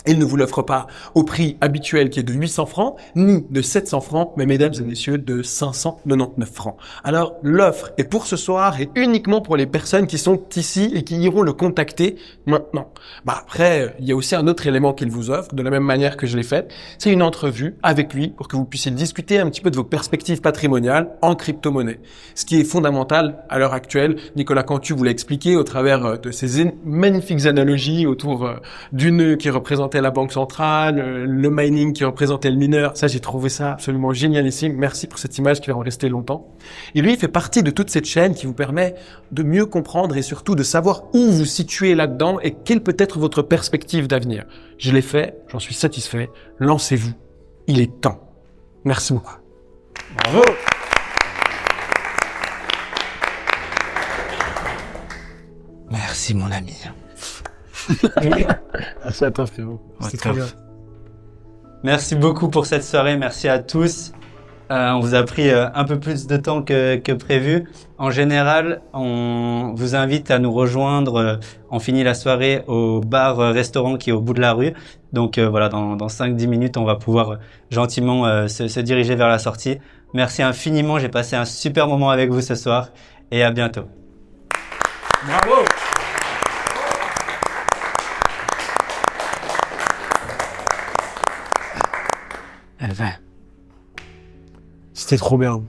Il ne vous l'offre pas au prix habituel qui est de 800 francs, ni de 700 francs, mais mesdames et messieurs, de 599 francs. Alors, l'offre est pour ce soir et uniquement pour les personnes qui sont ici et qui iront le contacter maintenant. Après, il y a aussi un autre élément qu'il vous offre, de la même manière que je l'ai fait. C'est une entrevue avec lui pour que vous puissiez discuter un petit peu de vos perspectives patrimoniales en crypto-monnaie. Ce qui est fondamental à l'heure actuelle. Nicolas Cantu vous l'a expliqué au travers de ces magnifiques analogies autour du nœud qui représentait représentait la banque centrale, le mining qui représentait le mineur. Ça, j'ai trouvé ça absolument génialissime. Merci pour cette image qui va en rester longtemps. Et lui, il fait partie de toute cette chaîne qui vous permet de mieux comprendre et surtout de savoir où vous situez là-dedans et quelle peut être votre perspective d'avenir. Je l'ai fait, j'en suis satisfait. Lancez-vous. Il est temps. Merci beaucoup. Bravo. Merci, mon ami. Merci à toi, frérot. C'était trop bien. Merci beaucoup pour cette soirée. Merci à tous. On vous a pris un peu plus de temps que prévu. En général, on vous invite à nous rejoindre. On finit la soirée au bar-restaurant qui est au bout de la rue. Donc voilà, dans 5-10 minutes, on va pouvoir gentiment se diriger vers la sortie. Merci infiniment. J'ai passé un super moment avec vous ce soir et à bientôt. Bravo. C'était trop bien.